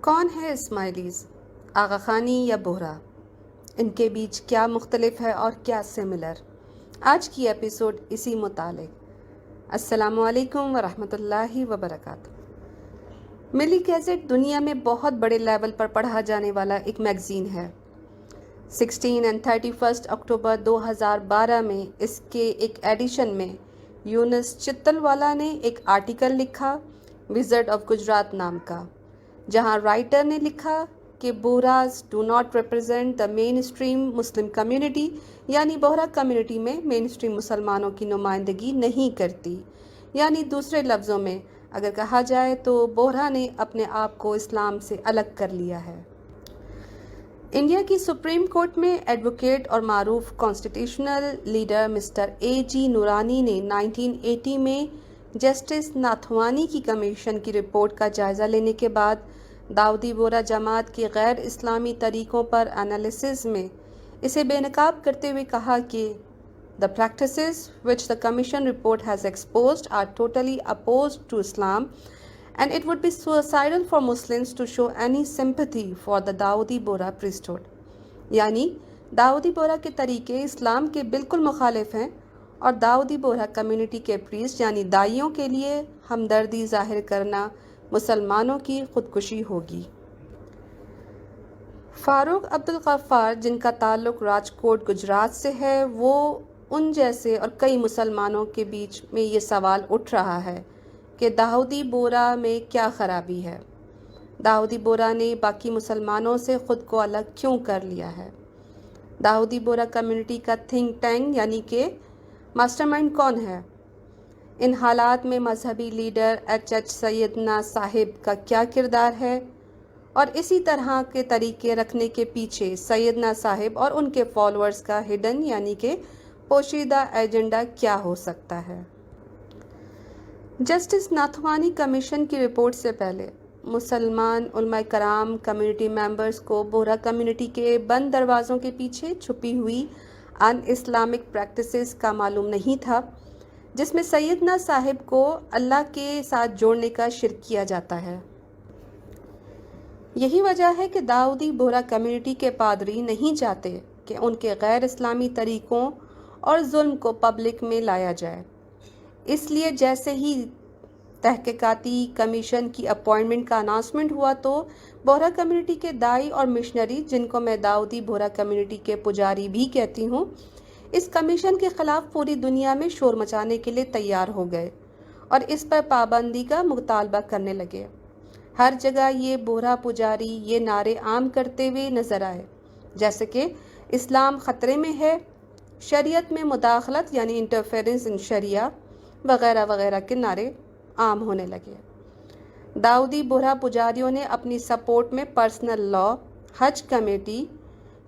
कौन है इस्माइलीज़, आगा खानी या बोहरा? इनके बीच क्या मुख्तलिफ है और क्या सिमिलर? आज की एपिसोड इसी मुतालिक। अस्सलामु अलैकुम व रहमतुल्लाहि व बरकातुहू। मिली गैज़ेट दुनिया में बहुत बड़े लेवल पर पढ़ा जाने वाला एक मैगज़ीन है। 16 और 31 अक्टूबर 2012 में इसके एक एडिशन में यूनुस चित्तलवाला ने एक आर्टिकल लिखा विज़र्ड ऑफ गुजरात नाम का, जहां राइटर ने लिखा कि Bohras do not represent the mainstream Muslim community, यानी बोहरा कम्युनिटी में मेन स्ट्रीम मुसलमानों की नुमाइंदगी नहीं करती। यानी दूसरे लफ्ज़ों में अगर कहा जाए तो बोहरा ने अपने आप को इस्लाम से अलग कर लिया है। इंडिया की सुप्रीम कोर्ट में एडवोकेट और मारूफ कॉन्स्टिट्यूशनल लीडर मिस्टर A.G. नूरानी ने 1980 में जस्टिस नाथवानी की कमीशन की रिपोर्ट का जायज़ा लेने के बाद दाऊदी बोहरा जमात के गैर इस्लामी तरीक़ों पर एनालिसिस में इसे बेनकाब करते हुए कहा कि the practices which the commission report has exposed are totally opposed to Islam and it would be suicidal for Muslims to show any sympathy for the Dawoodi Bohra priesthood। यानी दाऊदी बोहरा के तरीके इस्लाम के बिल्कुल मुखालिफ हैं और दाऊदी बोहरा कम्युनिटी के प्रीस्ट यानी दाइयों के लिए हमदर्दी जाहिर करना मुसलमानों की खुदकुशी होगी। फारूक अब्दुल गफ्फार, जिनका ताल्लुक़ राजकोट गुजरात से है, वो उन जैसे और कई मुसलमानों के बीच में ये सवाल उठ रहा है कि दाऊदी बोहरा में क्या ख़राबी है। दाऊदी बोहरा ने बाकी मुसलमानों से ख़ुद को अलग क्यों कर लिया है? दाऊदी बोहरा कम्युनिटी का थिंक टैंक यानी कि मास्टरमाइंड कौन है? इन हालात में मजहबी लीडर H.H. सैयदना साहिब का क्या किरदार है? और इसी तरह के तरीके रखने के पीछे सैयदना साहिब और उनके फॉलोअर्स का हिडन यानी कि पोशीदा एजेंडा क्या हो सकता है? जस्टिस नाथवानी कमीशन की रिपोर्ट से पहले मुसलमान उलमा कराम कम्युनिटी मेंबर्स को बोहरा कम्युनिटी के बंद दरवाज़ों के पीछे छुपी हुई अन इस्लामिक प्रैक्टिसेस का मालूम नहीं था, जिसमें सैयदना साहिब को अल्लाह के साथ जोड़ने का शिर्क किया जाता है। यही वजह है कि दाऊदी बोहरा कम्युनिटी के पादरी नहीं चाहते कि उनके गैर इस्लामी तरीक़ों और जुल्म को पब्लिक में लाया जाए। इसलिए जैसे ही तहकीकाती कमीशन की अपॉइंटमेंट का अनाउंसमेंट हुआ तो बोहरा कम्युनिटी के दाई और मिशनरी, जिनको मैं दाऊदी बोहरा कम्युनिटी के पुजारी भी कहती हूँ, इस कमीशन के ख़िलाफ़ पूरी दुनिया में शोर मचाने के लिए तैयार हो गए और इस पर पाबंदी का मुतालबा करने लगे। हर जगह ये बोहरा पुजारी ये नारे आम करते हुए नज़र आए, जैसे कि इस्लाम ख़तरे में है, शरीयत में मुदाखलत यानी इंटरफेरेंस इन शरिया वगैरह वगैरह के नारे आम होने लगे। दाऊदी बोहरा पुजारियों ने अपनी सपोर्ट में पर्सनल लॉ, हज कमेटी,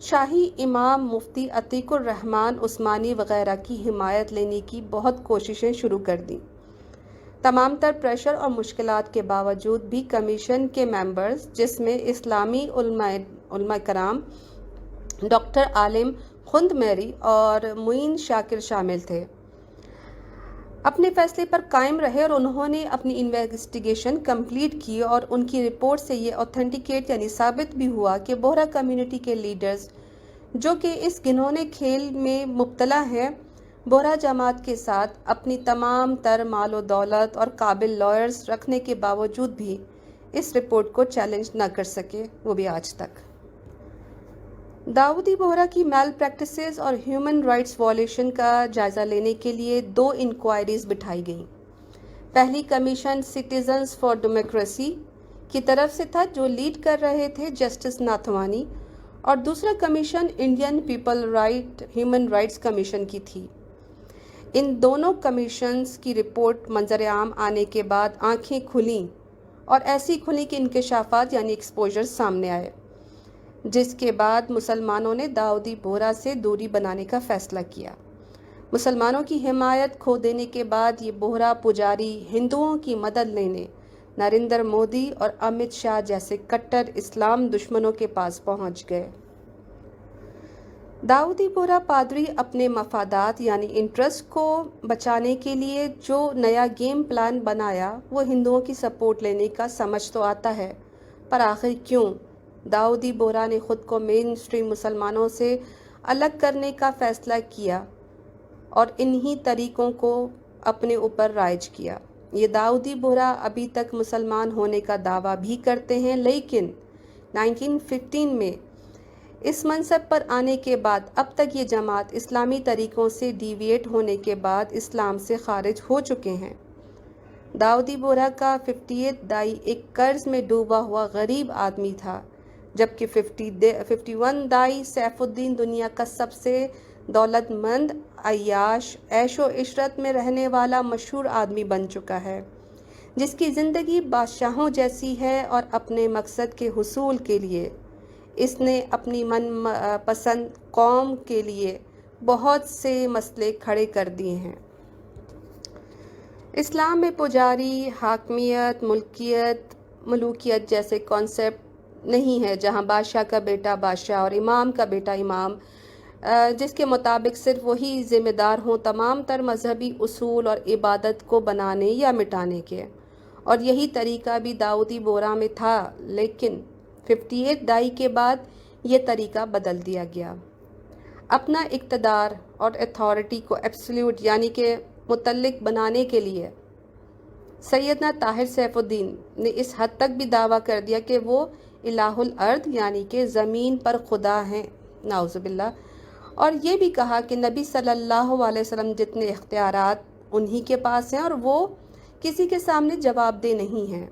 शाही इमाम मुफ्ती अतीकुर रहमान उस्मानी वगैरह की हिमायत लेने की बहुत कोशिशें शुरू कर दी। तमाम तर प्रेशर और मुश्किलात के बावजूद भी कमीशन के मेंबर्स, जिसमें इस्लामी उलमा कराम डॉक्टर आलिम खुंद मेरी और मुइन शाकिर शामिल थे, अपने फैसले पर कायम रहे और उन्होंने अपनी इन्वेस्टिगेशन कंप्लीट की और उनकी रिपोर्ट से ये ऑथेंटिकेट यानी साबित भी हुआ कि बोहरा कम्युनिटी के लीडर्स, जो कि इस घिनौने खेल में मुब्तला हैं, बोहरा जमात के साथ अपनी तमाम तर मालो दौलत और काबिल लॉयर्स रखने के बावजूद भी इस रिपोर्ट को चैलेंज न कर सके, वो भी आज तक। दाऊदी बोहरा की मैल प्रैक्टिसेस और ह्यूमन राइट्स वॉलेशन का जायज़ा लेने के लिए 2 इंक्वायरीज़ बिठाई गईं। पहली कमीशन सिटीजन्स फॉर डेमोक्रेसी की तरफ से था, जो लीड कर रहे थे जस्टिस नाथवानी, और दूसरा commission Indian people human rights commission की थी। इन दोनों कमीशंस की रिपोर्ट मंजर आम आने के बाद आँखें खुलीं और ऐसी खुली कि इंकशाफात यानी एक्सपोजर सामने आए, जिसके बाद मुसलमानों ने दाऊदी बोहरा से दूरी बनाने का फ़ैसला किया। मुसलमानों की हिमायत खो देने के बाद ये बोहरा पुजारी हिंदुओं की मदद लेने नरेंद्र मोदी और अमित शाह जैसे कट्टर इस्लाम दुश्मनों के पास पहुंच गए। दाऊदी बोहरा पादरी अपने मफादात यानी इंटरेस्ट को बचाने के लिए जो नया गेम प्लान बनाया वो हिंदुओं की सपोर्ट लेने का समझ तो आता है, पर आखिर क्यों दाऊदी बोहरा ने ख़ुद को मेन स्ट्रीम मुसलमानों से अलग करने का फ़ैसला किया और इन्हीं तरीक़ों को अपने ऊपर राइज किया। ये दाऊदी बोहरा अभी तक मुसलमान होने का दावा भी करते हैं, लेकिन 1915 में इस मनसब पर आने के बाद अब तक ये जमात इस्लामी तरीक़ों से डिविएट होने के बाद इस्लाम से खारिज हो चुके हैं। दाऊदी बोहरा का 50th दाई एक कर्ज में डूबा हुआ गरीब आदमी था, जबकि 51 दाई सैफुद्दीन दुनिया का सबसे दौलतमंद, अय्याश, ऐशो इशरत में रहने वाला मशहूर आदमी बन चुका है, जिसकी ज़िंदगी बादशाहों जैसी है और अपने मकसद के हुसूल के लिए इसने अपनी मन पसंद कौम के लिए बहुत से मसले खड़े कर दिए हैं। इस्लाम में पुजारी, हाकमियत, मलूकियत जैसे कॉन्सेप्ट नहीं है, जहां बादशाह का बेटा बादशाह और इमाम का बेटा इमाम, जिसके मुताबिक सिर्फ वही ज़िम्मेदार हों तमाम तर मजहबी उसूल और इबादत को बनाने या मिटाने के। और यही तरीका भी दाऊदी बोहरा में था, लेकिन 58 दाई के बाद ये तरीका बदल दिया गया। अपना इक़्तिदार और अथॉरिटी को एब्सोल्यूट यानी कि मुतल्लिक बनाने के लिए सैयदना ताहिर सैफुद्दीन ने इस हद तक भी दावा कर दिया कि वो इलाहुल अर्द यानी कि ज़मीन पर खुदा हैं, नाउज़ुबिल्लाह। और ये भी कहा कि नबी सल्लल्लाहु अलैहि वसल्लम जितने इख्तियारात उन्हीं के पास हैं और वो किसी के सामने जवाबदेह नहीं हैं।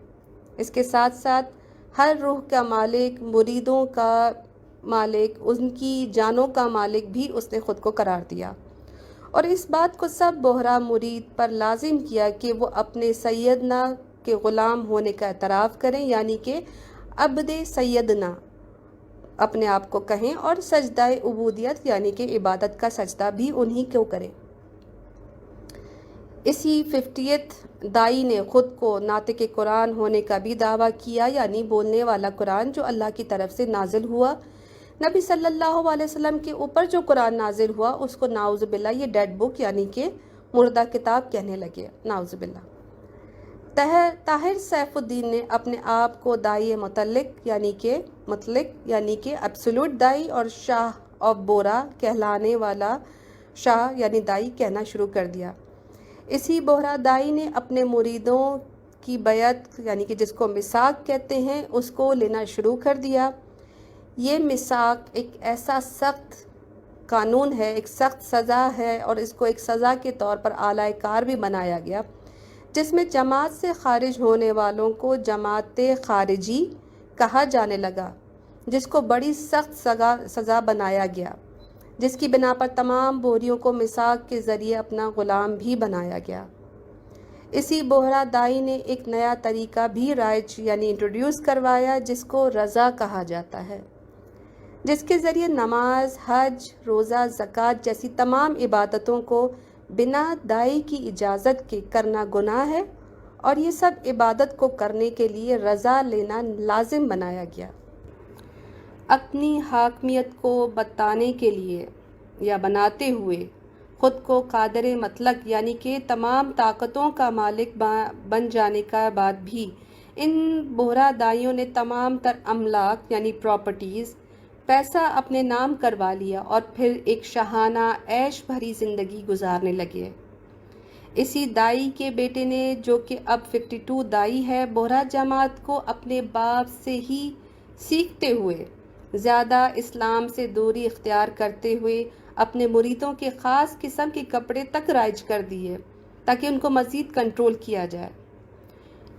इसके साथ साथ हर रूह का मालिक, मुरीदों का मालिक, उनकी जानों का मालिक भी उसने ख़ुद को करार दिया। और इस बात को सब बोहरा मुरीद पर लाजिम किया कि वो अपने सैयदना के ग़ुलाम होने का एतराफ़ करें, यानी कि अब्दे सैयदना अपने आप को कहें, और सजदाए उबूदियत यानी कि इबादत का सजदा भी उन्हीं को करें। इसी 50th दाई ने ख़ुद को नातिक़ कुरान होने का भी दावा किया, यानी बोलने वाला कुरान जो अल्लाह की तरफ से नाजिल हुआ। नबी सल्लल्लाहु अलैहि वसल्लम के ऊपर जो कुरान नाजिल हुआ उसको नाउज़ुबिल्लाह ये डेड बुक यानी कि मुर्दा किताब कहने लगे, नाउज़ुबिल्लाह। ताहिर सैफुद्दीन ने अपने आप को दाई मुतल्लिक यानी कि एब्सोल्यूट दाई और शाह ऑफ बोरा कहलाने वाला शाह यानी दाई कहना शुरू कर दिया। इसी बोहरा दाई ने अपने मुरीदों की बैत यानी कि जिसको मिसाक कहते हैं उसको लेना शुरू कर दिया। ये मिसाक एक ऐसा सख्त कानून है, एक सख्त सज़ा है, और इसको एक सज़ा के तौर पर आला कार भी बनाया गया, जिसमें जमात से खारिज होने वालों को जमात खारिजी कहा जाने लगा, जिसको बड़ी सख्त सज़ा बनाया गया, जिसकी बिना पर तमाम बोरियों को मिसाक के ज़रिए अपना ग़ुलाम भी बनाया गया। इसी बोहरा दाई ने एक नया तरीका भी राइज यानी इंट्रोड्यूस करवाया, जिसको रज़ा कहा जाता है, जिसके ज़रिए नमाज, हज, रोज़ा, ज़कात जैसी तमाम इबादतों को बिना दाई की इजाज़त के करना गुनाह है, और ये सब इबादत को करने के लिए रज़ा लेना लाजिम बनाया गया। अपनी हाकमियत को बताने के लिए या बनाते हुए ख़ुद को कादर मतलक यानी कि तमाम ताकतों का मालिक बन जाने का बाद भी इन बोहरा दाइयों ने तमाम तर अमलाक यानी प्रॉपर्टीज़, पैसा अपने नाम करवा लिया और फिर एक शाहाना ऐश भरी ज़िंदगी गुजारने लगे। इसी दाई के बेटे ने, जो कि अब 52 दाई है, बोहरा जमात को अपने बाप से ही सीखते हुए ज़्यादा इस्लाम से दूरी इख्तियार करते हुए अपने मुरीदों के ख़ास किस्म के कपड़े तक राइज कर दिए ताकि उनको मज़ीद कंट्रोल किया जाए।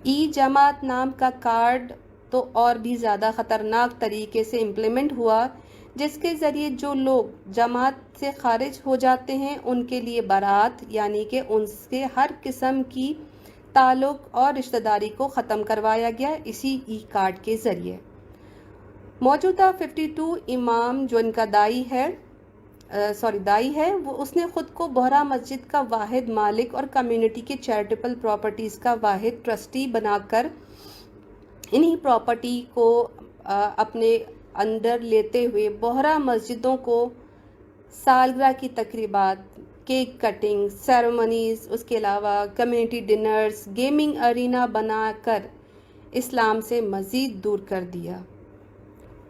ई जमात नाम का कार्ड तो और भी ज़्यादा ख़तरनाक तरीके से इम्प्लीमेंट हुआ, जिसके ज़रिए जो लोग जमात से खारिज हो जाते हैं उनके लिए बारात यानी कि उनसे हर किस्म की ताल्लुक़ और रिश्तेदारी को ख़त्म करवाया गया इसी ई कार्ड के ज़रिए। मौजूदा 52 इमाम जो इनका दाई है वो उसने ख़ुद को बोहरा मस्जिद का वाहिद मालिक और कम्युनिटी के चैरिटेबल प्रॉपर्टीज़ का वाहिद ट्रस्टी बनाकर इन्हीं प्रॉपर्टी को अपने अंदर लेते हुए बोहरा मस्जिदों को सालगिरह की तकरीबात, केक कटिंग, सेरेमनीज़, उसके अलावा कम्युनिटी डिनर्स, गेमिंग अरीना बनाकर इस्लाम से मज़ीद दूर कर दिया।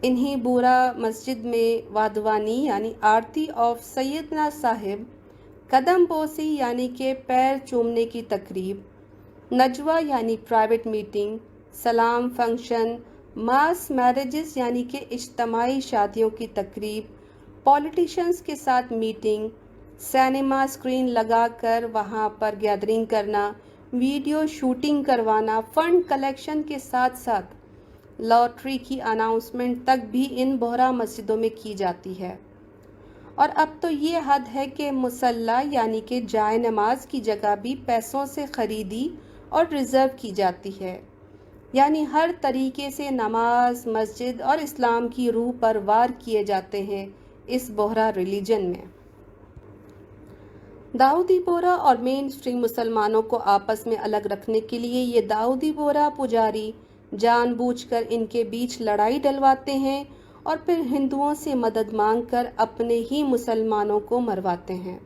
इन्हीं बुरा मस्जिद में वादवानी यानी आरती ऑफ सैयदना साहिब, कदम बोसी यानी कि पैर चूमने की तकरीब, नजवा यानी प्राइवेट मीटिंग, सलाम फंक्शन, मास मैरिजेस यानी कि इज्तमाही शादियों की तकरीब, पॉलिटिशियंस के साथ मीटिंग, सिनेमा स्क्रीन लगाकर वहाँ पर गैदरिंग करना, वीडियो शूटिंग करवाना, फंड कलेक्शन के साथ साथ लॉटरी की अनाउंसमेंट तक भी इन बोहरा मस्जिदों में की जाती है। और अब तो ये हद है कि मुसल्ला यानी कि जाए नमाज की जगह भी पैसों से ख़रीदी और रिज़र्व की जाती है। यानी हर तरीके से नमाज, मस्जिद और इस्लाम की रूह पर वार किए जाते हैं इस बोहरा रिलीजन में। दाऊदी बोहरा और मेन स्ट्रीम मुसलमानों को आपस में अलग रखने के लिए ये दाऊदी बोहरा पुजारी जानबूझकर इनके बीच लड़ाई डलवाते हैं और फिर हिंदुओं से मदद मांगकर अपने ही मुसलमानों को मरवाते हैं।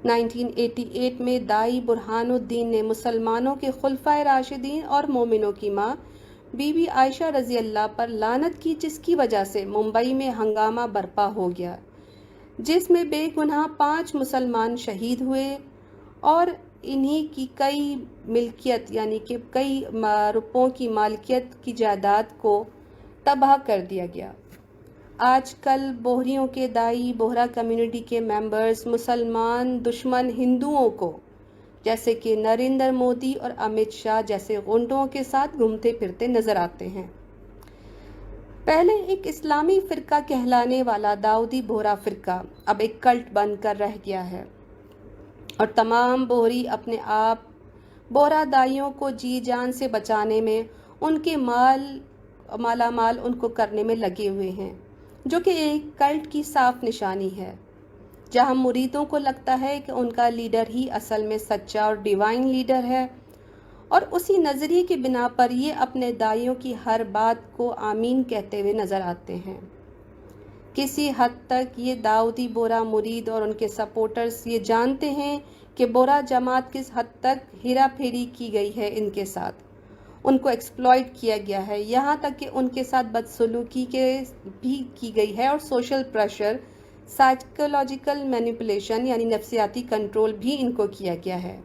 1988 में दाई बुरहानुद्दीन ने मुसलमानों के खुलफाए राशिदीन और मोमिनों की मां बीबी आयशा रज़ी अल्लाह पर लानत की, जिसकी वजह से मुंबई में हंगामा बर्पा हो गया, जिसमें बेगुनाह 5 मुसलमान शहीद हुए और इन्हीं की कई मिल्कियत यानी कि कई रुपयों की मालिकियत की जायदाद को तबाह कर दिया गया। आजकल बोहरियों के दाई बोहरा कम्युनिटी के मेंबर्स मुसलमान दुश्मन हिंदुओं को जैसे कि नरेंद्र मोदी और अमित शाह जैसे गुंडों के साथ घूमते फिरते नजर आते हैं। पहले एक इस्लामी फ़िरका कहलाने वाला दाऊदी बोहरा फ़िरका अब एक कल्ट बनकर रह गया है और तमाम बोहरी अपने आप बोहरा दाइयों को जी जान से बचाने में उनके मालामाल उनको करने में लगे हुए हैं, जो कि एक कल्ट की साफ निशानी है, जहां मुरीदों को लगता है कि उनका लीडर ही असल में सच्चा और डिवाइन लीडर है और उसी नज़रिए की बिना पर ये अपने दाइयों की हर बात को आमीन कहते हुए नज़र आते हैं। किसी हद तक ये दाऊदी बोहरा मुरीद और उनके सपोर्टर्स ये जानते हैं कि बोहरा जमात किस हद तक हेरा फेरी की गई है, इनके साथ उनको एक्सप्लॉइट किया गया है, यहाँ तक कि उनके साथ बदसलूकी भी की गई है और सोशल प्रेशर, साइकोलॉजिकल मैनिपुलेशन यानी नफ्सियाती कंट्रोल भी इनको किया गया है।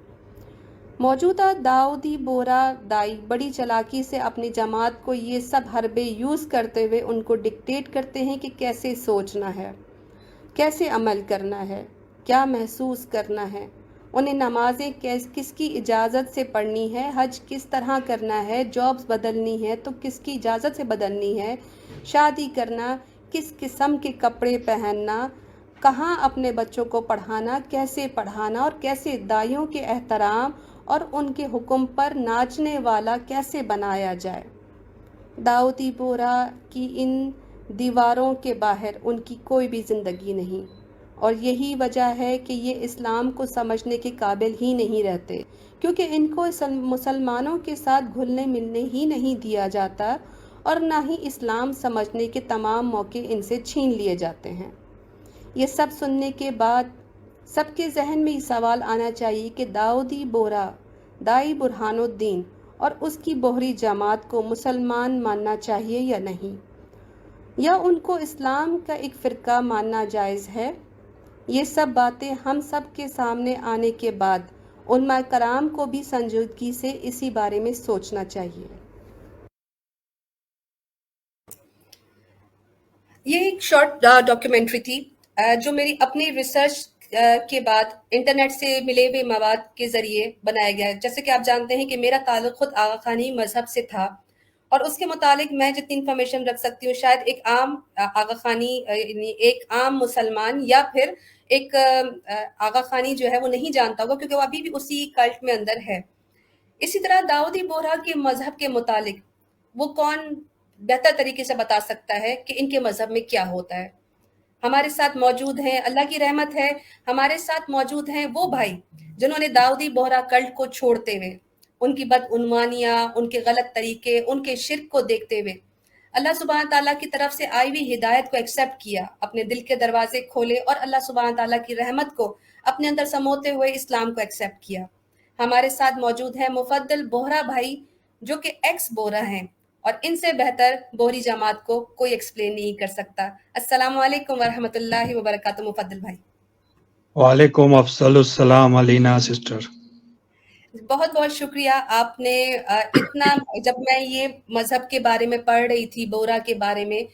मौजूदा दाऊदी बोहरा दाई बड़ी चालाकी से अपनी जमात को ये सब हरबे यूज़ करते हुए उनको डिक्टेट करते हैं कि कैसे सोचना है, कैसे अमल करना है, क्या महसूस करना है, उन्हें नमाजें किसकी इजाज़त से पढ़नी है, हज किस तरह करना है, जॉब्स बदलनी है तो किसकी इजाज़त से बदलनी है, शादी करना, किस किस्म के कपड़े पहनना, कहाँ अपने बच्चों को पढ़ाना, कैसे पढ़ाना और कैसे दाइयों के एहतराम और उनके हुक्म पर नाचने वाला कैसे बनाया जाए। दाऊदी बोहरा की इन दीवारों के बाहर उनकी कोई भी ज़िंदगी नहीं और यही वजह है कि ये इस्लाम को समझने के काबिल ही नहीं रहते, क्योंकि इनको मुसलमानों के साथ घुलने मिलने ही नहीं दिया जाता और ना ही इस्लाम समझने के तमाम मौके इनसे छीन लिए जाते हैं। ये सब सुनने के बाद सबके जहन में ये सवाल आना चाहिए कि दाऊदी बोहरा दाई बुरहानुद्दीन और उसकी बोहरी जमात को मुसलमान मानना चाहिए या नहीं, या उनको इस्लाम का एक फ़िरका मानना जायज़ है। ये सब बातें हम सब के सामने आने के बाद उलमा कराम को भी संजीदगी से इसी बारे में सोचना चाहिए। ये एक शॉर्ट डॉक्यूमेंट्री थी जो मेरी अपनी रिसर्च के बाद इंटरनेट से मिले हुए मवाद के ज़रिए बनाया गया है। जैसे कि आप जानते हैं कि मेरा ताल्लुक़ ख़ुद आगा खानी मज़हब से था और उसके मुतालिक मैं जितनी इन्फॉर्मेशन रख सकती हूँ शायद एक आम आगा खानी यानी एक आम मुसलमान या फिर एक आगा खानी जो है वो नहीं जानता होगा, क्योंकि वो अभी भी उसी कल्ट में अंदर है। इसी तरह दाऊदी बोहरा के मज़हब के मुतालिक वो कौन बेहतर तरीके से बता सकता है कि इनके मज़हब में क्या होता है। हमारे साथ मौजूद हैं, अल्लाह की रहमत है, हमारे साथ मौजूद हैं वो भाई जिन्होंने दाऊदी बोहरा कल्ट को छोड़ते हुए, उनकी बदउनवानियाँ, उनके गलत तरीके, उनके शिर्क को देखते हुए अल्लाह सुब्हान ताला की तरफ से आई हुई हिदायत को एक्सेप्ट किया, अपने दिल के दरवाजे खोले और अल्लाह सुब्हान ताला की रहमत को अपने अंदर समोते हुए इस्लाम को एक्सेप्ट किया। हमारे साथ मौजूद है मुफद्दल बोहरा भाई, जो कि एक्स बोहरा हैं, और इनसे बेहतर बोहरी जमात को कोई एक्सप्लेन नहीं कर सकता। अस्सलाम वालेकुम वरहमतुल्लाहि वबरकातुहू मुफद्दल भाई। वालेकुम अफसलुस्सलाम अलीना सिस्टर। बहुत बहुत शुक्रिया आपने इतना, जब मैं ये मजहब के बारे में पढ़ रही थी, बोहरा के बारे में,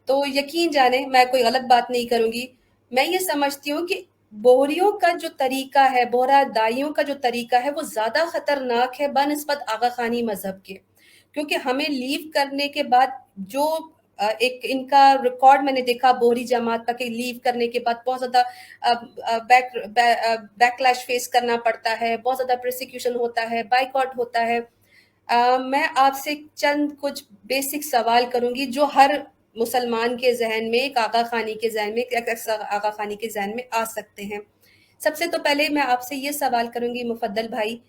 तो यकीन जाने मैं कोई गलत बात नहीं करूंगी। मैं ये समझती हूँ कि बोहरियों का जो तरीका है, बोहरा दाइयों का जो तरीका है, वो ज्यादा खतरनाक है बनस्बत आगा खानी मजहब के, क्योंकि हमें लीव करने के बाद जो एक इनका रिकॉर्ड मैंने देखा बोहरी जमात का, कि लीव करने के बाद बहुत ज्यादा बैकलैश फेस करना पड़ता है, बहुत ज्यादा प्रोसिक्यूशन होता है, बाइकआउट होता है। मैं आपसे चंद कुछ बेसिक सवाल करूंगी जो हर मुसलमान के जहन में, एक आगा खानी के जहन में, एक आगा खानी के जहन में आ सकते हैं। सबसे तो पहले मैं आपसे ये सवाल करूंगी मुफद्दल भाई,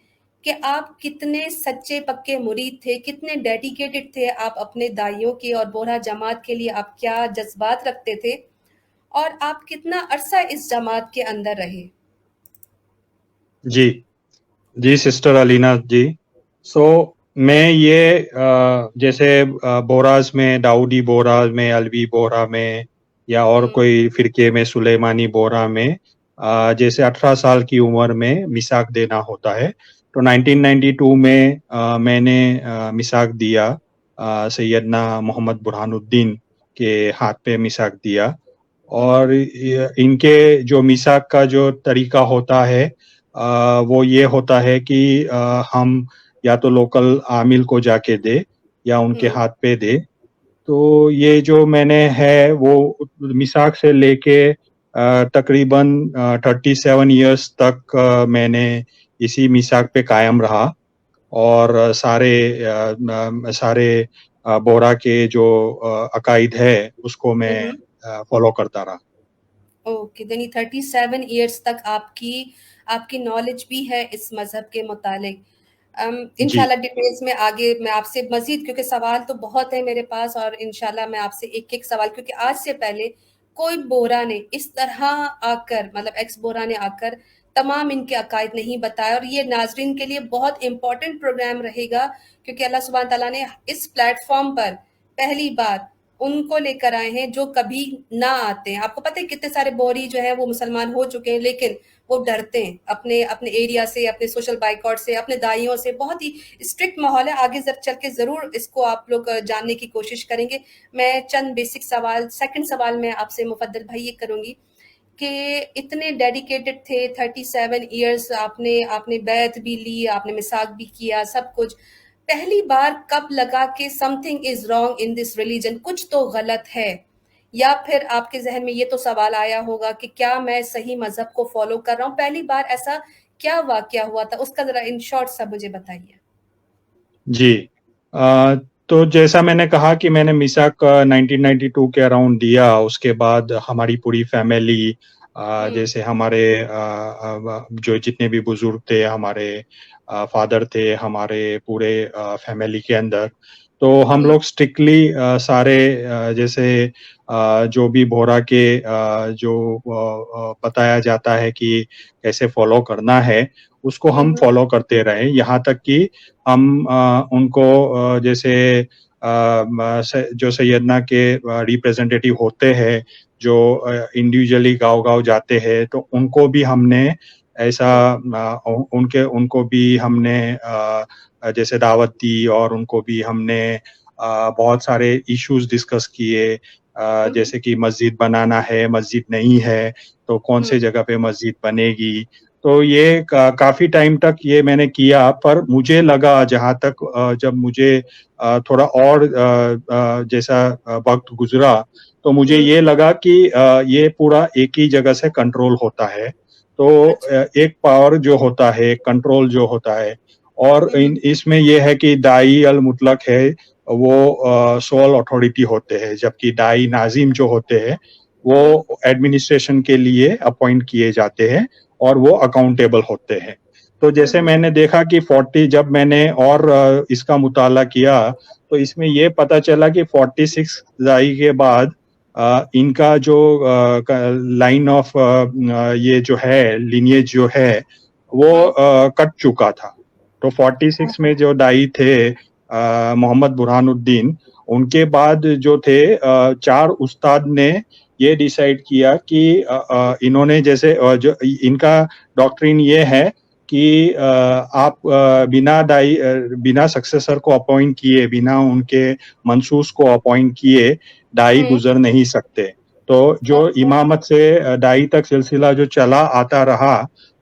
कि आप कितने सच्चे पक्के मुरीद थे, कितने डेडिकेटेड थे आप अपने दाइयों के और बोहरा जमात के लिए, आप क्या जज्बात रखते थे, और आप कितना अरसा इस जमात के अंदर रहे? जी जी सिस्टर अलीना जी। मैं ये जैसे बोराज में, दाऊदी बोराज में, अलवी बोरा में, या और हम्म। कोई फिरके में, सुलेमानी बोरा में, जैसे 18 साल की उम्र में मिसाक देना होता है। तो 1992 में मैंने मिसाक दिया, सैयदना मोहम्मद बुरहानुद्दीन के हाथ पे मिसाक दिया। और इनके जो मिसाक का जो तरीका होता है, वो ये होता है कि हम या तो लोकल आमिल को जाके दे या उनके हम्म। हाथ पे दे। तो ये जो मैंने है वो मिसाक से लेके तकरीबन 37 इयर्स तक मैंने इसी मिसाक पे कायम रहा, और सारे बोरा के जो अकायद है उसको मैं हम्म। फॉलो करता रहा। ओके, यानी 37 ईयर्स तक आपकी आपकी नॉलेज भी है इस मजहब के मुतालिक। जी इंशाल्लाह डिटेल्स में आगे मैं आपसे मजीद, क्योंकि सवाल तो बहुत है मेरे पास, और इंशाल्लाह मैं आपसे एक एक सवाल, क्योंकि आज से पहले कोई बोरा ने इस तरह आकर, मतलब एक्स बोरा ने आकर तमाम इनके अकायद नहीं बताया, और ये नाजरीन के लिए बहुत इंपॉर्टेंट प्रोग्राम रहेगा, क्योंकि अल्लाह सुब्हान तआला ने इस प्लेटफॉर्म पर पहली बार उनको लेकर आए हैं जो कभी ना आते हैं। आपको पता है कितने सारे बोहरी जो है वो मुसलमान हो चुके हैं, लेकिन वो डरते हैं अपने अपने एरिया से, अपने सोशल बाइकआउट से, अपने दाइयों से। बहुत ही स्ट्रिक्ट माहौल है। आगे चल के जरूर इसको आप लोग जानने की कोशिश करेंगे। मैं चंद बेसिक सवाल, सेकंड सवाल मैं आपसे मुफद्दल भाई ये करूंगी कि इतने डेडिकेटेड थे, 37 ईयर्स आपने आपने बैत भी ली, आपने मिसाक भी किया, सब कुछ। पहली बार कब लगा कि something is wrong in this religion, कुछ तो गलत है? या फिर आपके जहन में ये तो सवाल आया होगा कि क्या मैं सही मजहब को फॉलो कर रहा हूँ? पहली बार ऐसा क्या वाकया हुआ था, उसका जरा इन शॉर्ट सा मुझे बताइए। जी। तो जैसा मैंने कहा कि मैंने मिसाक 1992 के अराउंड दिया, उसके बाद हमारी पूरी फैमिली, हम्म। जैसे हमारे जो जितने भी बुजुर्ग थे, हमारे फादर थे, हमारे पूरे फैमिली के अंदर, तो हम हम्म। लोग स्ट्रिक्टली सारे जैसे जो भी बोरा के जो बताया जाता है कि कैसे फॉलो करना है, उसको हम हम्म। फॉलो करते रहे, यहाँ तक कि हम उनको जैसे जो सैयदना के रिप्रेजेंटेटिव होते हैं, जो इंडिविजुअली गांव-गांव जाते हैं, तो उनको भी हमने ऐसा हम्म। उनको भी हमने जैसे दावत दी, और उनको भी हमने बहुत सारे इश्यूज डिस्कस किए, हम्म। जैसे कि मस्जिद बनाना है, मस्जिद नहीं है, तो कौन से हम्म। जगह पे मस्जिद बनेगी। तो ये काफी टाइम तक ये मैंने किया, पर मुझे लगा जहाँ तक जब मुझे थोड़ा और जैसा वक्त गुजरा, तो मुझे हम्म। ये लगा कि ये पूरा एक ही जगह से कंट्रोल होता है। तो अच्छा। एक पावर जो होता है, कंट्रोल जो होता है, और हम्म। इसमें ये है कि दाई अल मुतलक है, वो सोल अथॉरिटी होते हैं, जबकि दाई नाजिम जो होते हैं हम्म। वो एडमिनिस्ट्रेशन के लिए अपॉइंट किए जाते हैं, और वो अकाउंटेबल होते हैं। तो जैसे हम्म। मैंने देखा कि 40, जब मैंने और इसका मुताला किया, तो इसमें ये पता चला कि 46 दाई के बाद इनका जो लाइन ऑफ ये जो है लिनिएज जो है, वो हम्म। कट चुका था। तो 46 में जो दाई थे, मोहम्मद बुरहानुद्दीन, उनके बाद जो थे 4 उस्ताद ने ये डिसाइड किया कि इन्होंने जैसे जो इनका डॉक्ट्रिन ये है कि आप बिना सक्सेसर को अपॉइंट किए, बिना उनके मंसूस को अपॉइंट किए दाई गुजर नहीं सकते। तो जो इमामत से दाई तक सिलसिला जो चला आता रहा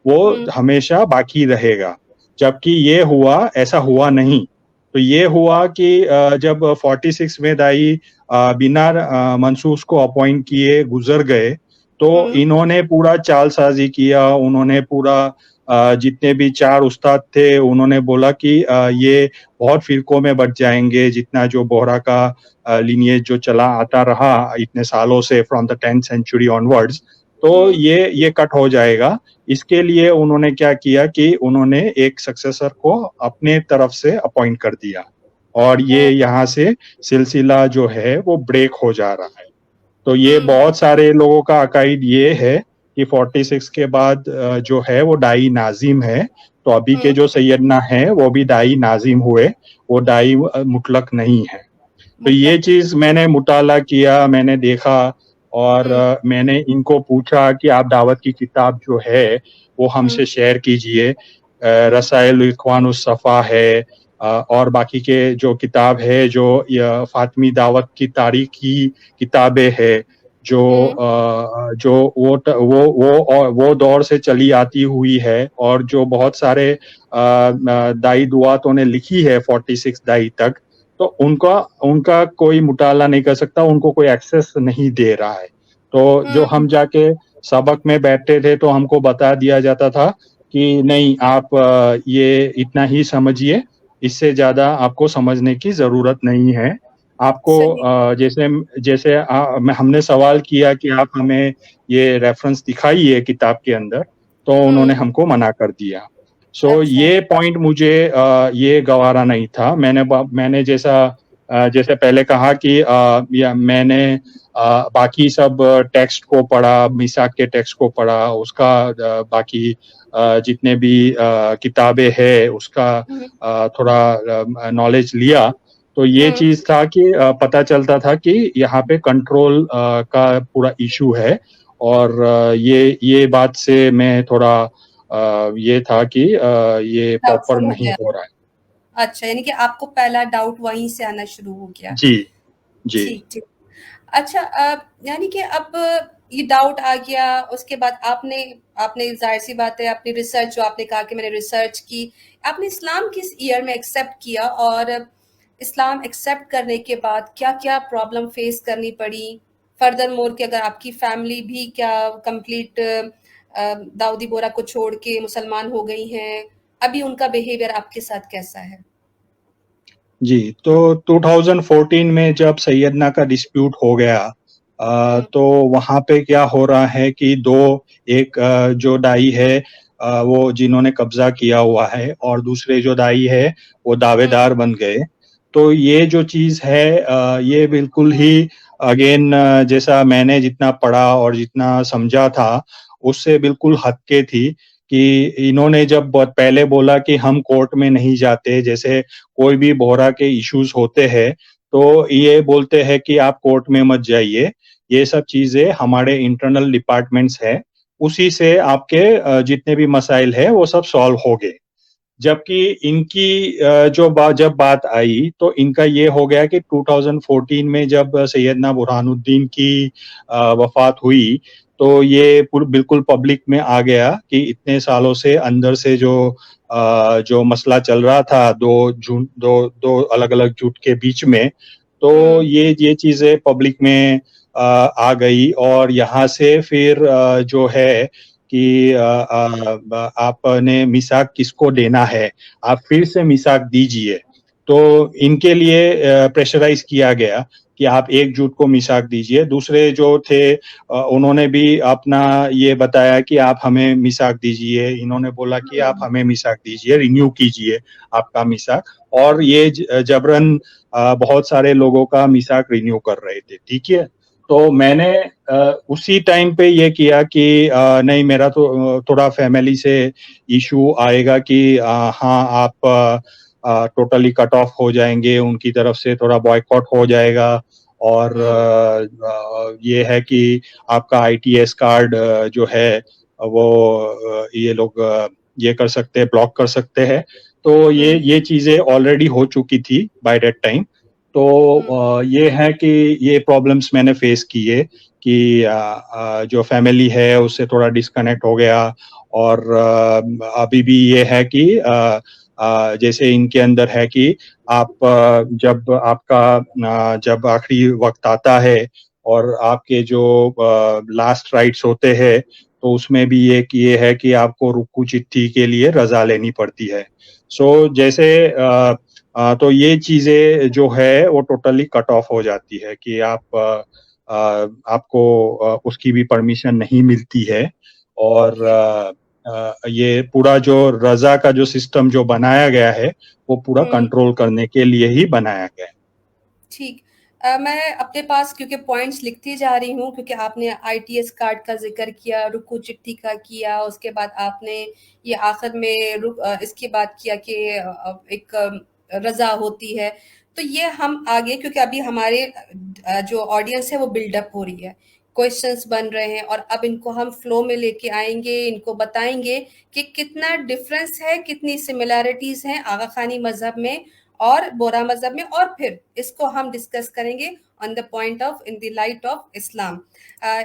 वो हमेशा बाकी रहेगा, जबकि ये हुआ ऐसा हुआ नहीं। तो ये हुआ कि जब 46 में दाई बिना मंसूस को अपॉइंट किए गुजर गए, तो इन्होंने पूरा चालसाजी किया, उन्होंने पूरा जितने भी 4 उस्ताद थे उन्होंने बोला कि ये बहुत फिरकों में बँट जाएंगे, जितना जो बोहरा का लिनिएज जो चला आता रहा इतने सालों से from the 10th century onwards, तो ये कट हो जाएगा। इसके लिए उन्होंने क्या किया कि उन्होंने एक सक्सेसर को अपने तरफ से अपॉइंट कर दिया और ये यहाँ से सिलसिला जो है वो ब्रेक हो जा रहा है। तो ये बहुत सारे लोगों का अकाइद ये है कि 46 के बाद जो है वो दाई नाजिम है। तो अभी के जो सैयदना है वो भी दाई नाजिम हुए, वो दाई मुतलक नहीं है। तो ये चीज मैंने मुताला किया, मैंने देखा और मैंने इनको पूछा कि आप दावत की किताब जो है वो हमसे शेयर कीजिए। रसाइल इख्वानुस सफ़ा है और बाकी के जो किताब है जो फातमी दावत की तारीखी किताबें है जो वो दौर से चली आती हुई है और जो बहुत सारे दाई दुआतों ने लिखी है 46 दाई तक, तो उनका कोई मुताला नहीं कर सकता, उनको कोई एक्सेस नहीं दे रहा है। तो जो हम जाके सबक में बैठते थे तो हमको बता दिया जाता था कि नहीं, आप ये इतना ही समझिए, इससे ज्यादा आपको समझने की जरूरत नहीं है। आपको जैसे हमने सवाल किया कि आप हमें ये रेफरेंस दिखाइए किताब के अंदर, तो उन्होंने हमको मना कर दिया। सो ये पॉइंट मुझे ये गवारा नहीं था। मैंने जैसे पहले कहा कि मैंने बाकी सब टेक्स्ट को पढ़ा, मिसाक के टेक्स्ट को पढ़ा, उसका बाकी जितने भी किताबें हैं उसका थोड़ा नॉलेज लिया। तो ये चीज था कि पता चलता था कि यहाँ पे कंट्रोल का पूरा इशू है और ये बात से मैं थोड़ा ये था कि ये प्रॉपर नहीं हो रहा है। अच्छा, यानी कि आपको पहला डाउट वहीं से आना शुरू हो गया। जी, जी। ठीक। अच्छा, यानी कि अब ये डाउट आ गया, उसके बाद आपने ज़ाहिर-सी बात है अपनी रिसर्च जो आपने कहा कि मैंने रिसर्च की, आपने इस्लाम किस ईयर में एक्सेप्ट किया और इस्लाम एक्सेप्ट करने के बाद क्या-क्या प्रॉब्लम फेस करनी पड़ी? फर्दरमोर कि अगर आपकी फैमिली भी क्या कंप्लीट दाऊदी बोहरा को छोड़ के मुसलमान हो गई हैं, अभी उनका बिहेवियर आपके साथ कैसा है? जी, तो 2014 में जब सैयदना का डिस्प्यूट हो गया तो वहाँ पे क्या हो रहा है कि एक जो दाई है वो जिन्होंने कब्जा किया हुआ है और दूसरे जो दाई है वो दावेदार बन गए। तो ये जो चीज़ है ये बिल्कुल ही अगेन जैसा मैंने जितना पढ़ा और जितना समझा था, उससे बिल्कुल हट के थी कि इन्होंने जब पहले बोला कि हम कोर्ट में नहीं जाते, जैसे कोई भी बोहरा के इश्यूज होते हैं, तो ये बोलते हैं कि आप कोर्ट में मत जाइए, ये सब चीज़ें हमारे इंटरनल डिपार्टमेंट्स हैं, उसी से आपके जितने भी मसाइल हैं वो सब सॉल्व होंगे। जबकि इनकी जब बात आई तो इनका ये हो गया कि 2014 में जब सैयदना बुरहानुद्दीन की वफ़ात हुई, तो ये बिल्कुल पब्लिक में आ गया कि इतने सालों से अंदर से जो मसला चल रहा था, 2 अलग-अलग जुट के बीच में, तो ये चीज़ें पब्लिक में आ गई और यहाँ से फिर जो है कि आपने मिसाक किसको देना है, आप फिर से मिसाक दीजिए। तो इनके लिए प्रेशराइज़ किया गया कि आप एकजुट को मिसाक दीजिए। दूसरे जो थे उन्होंने भी अपना ये बताया कि आप हमें मिसाक दीजिए। इन्होंने बोला कि आप हमें मिसाक दीजिए, रिन्यू कीजिए आपका मिसाक और ये जबरन बहुत सारे लोगों का मिसाक रिन्यू कर रहे थे, ठीक है? तो मैंने उसी टाइम पे ये किया कि नहीं, मेरा तो थोड़ा फैमिली से इशू आएगा कि हाँ, आप टोटली कट ऑफ हो जाएंगे, उनकी तरफ से थोड़ा बॉयकॉट हो जाएगा। और ये है कि आपका ITS कार्ड जो है वो ये लोग ये कर सकते हैं, ब्लॉक कर सकते हैं। तो ये चीजें ऑलरेडी हो चुकी थी बाय दैट टाइम। तो ये है कि ये प्रॉब्लम्स मैंने फेस किए कि जो फैमिली है उससे थोड़ा डिस्कनेक्ट हो गया। और अभी भी ये है कि जैसे इनके अंदर है कि आप जब आपका जब आखिरी वक्त आता है और आपके जो लास्ट राइट्स होते हैं, तो उसमें भी एक ये है कि आपको रुकू चिट्ठी के लिए रजा लेनी पड़ती है। सो जैसे तो ये चीजें जो है वो टोटली कट ऑफ हो जाती है कि आपको उसकी भी परमिशन नहीं मिलती है। और ये पूरा जो रजा का जो सिस्टम जो बनाया गया है वो पूरा कंट्रोल करने के लिए ही बनाया गया है। ठीक। मैं अपने पास क्योंकि पॉइंट्स लिखती जा रही हूँ, क्योंकि आपने ITS कार्ड का जिक्र किया, रुकू चिट्ठी का किया, उसके बाद आपने ये आखिर में इसकी बात किया कि एक रजा होती है। तो ये हम आगे, क्योंकि अभी हमारे जो ऑडियंस है वो बिल्डअप हो रही है, क्वेश्चंस बन रहे हैं, और अब इनको हम फ्लो में लेके आएंगे, इनको बताएंगे कि कितना डिफरेंस है, कितनी सिमिलैरिटीज हैं आगा खानी मजहब में और बोरा मजहब में, और फिर इसको हम डिस्कस करेंगे on the point of in the light of Islam.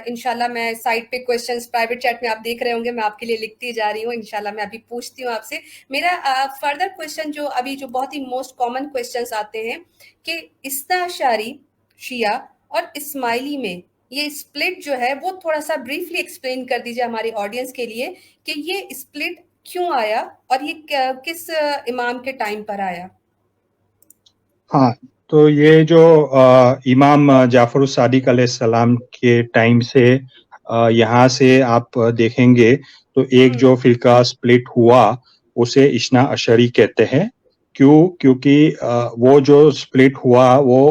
इंशाल्लाह मैं साइड पे क्वेश्चंस प्राइवेट चैट में आप देख रहे होंगे, मैं आपके लिए लिखती जा रही हूँ। इंशाल्लाह मैं अभी पूछती हूँ आपसे। मेरा फर्दर क्वेश्चन जो अभी जो बहुत ही मोस्ट कॉमन क्वेश्चंस आते हैं कि इस्ना अशारी शिया और इस्माइली में ये स्प्लिट जो है वो थोड़ा सा ब्रीफली एक्सप्लेन कर दीजिए हमारी ऑडियंस के लिए कि ये स्प्लिट क्यों आया और ये किस इमाम के टाइम पर आया। हाँ, तो ये जो इमाम जाफर सादिक अलैहिस्सलाम के टाइम से यहाँ से आप देखेंगे तो एक जो फिरका स्प्लिट हुआ उसे इस्ना अशरी कहते हैं। क्योंकि वो जो स्प्लिट हुआ वो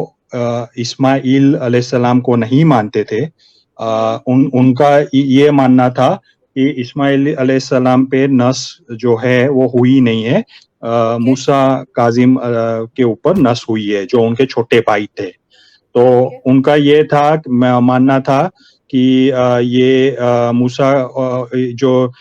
इस्माइल अलैहिस्सलाम को नहीं मानते थे। उनका ये मानना था कि इस्माइल अलैहिस्सलाम पे नस जो है वो हुई नहीं है, मूसा काजिम के ऊपर नस हुई है, जो उनके छोटे भाई थे। तो उनका ये था, मानना था कि ये मूसा जो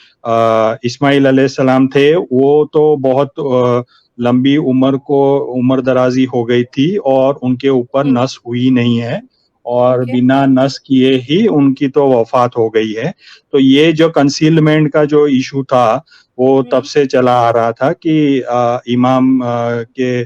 इस्माइल अलैहिस्सलाम थे वो तो बहुत लंबी उम्र दराजी हो गई थी और उनके ऊपर नस हुई नहीं है, और बिना नस किए ही उनकी तो वफात हो गई है। तो ये जो कंसीलमेंट का जो इशू था वो तब से चला आ रहा था कि इमाम के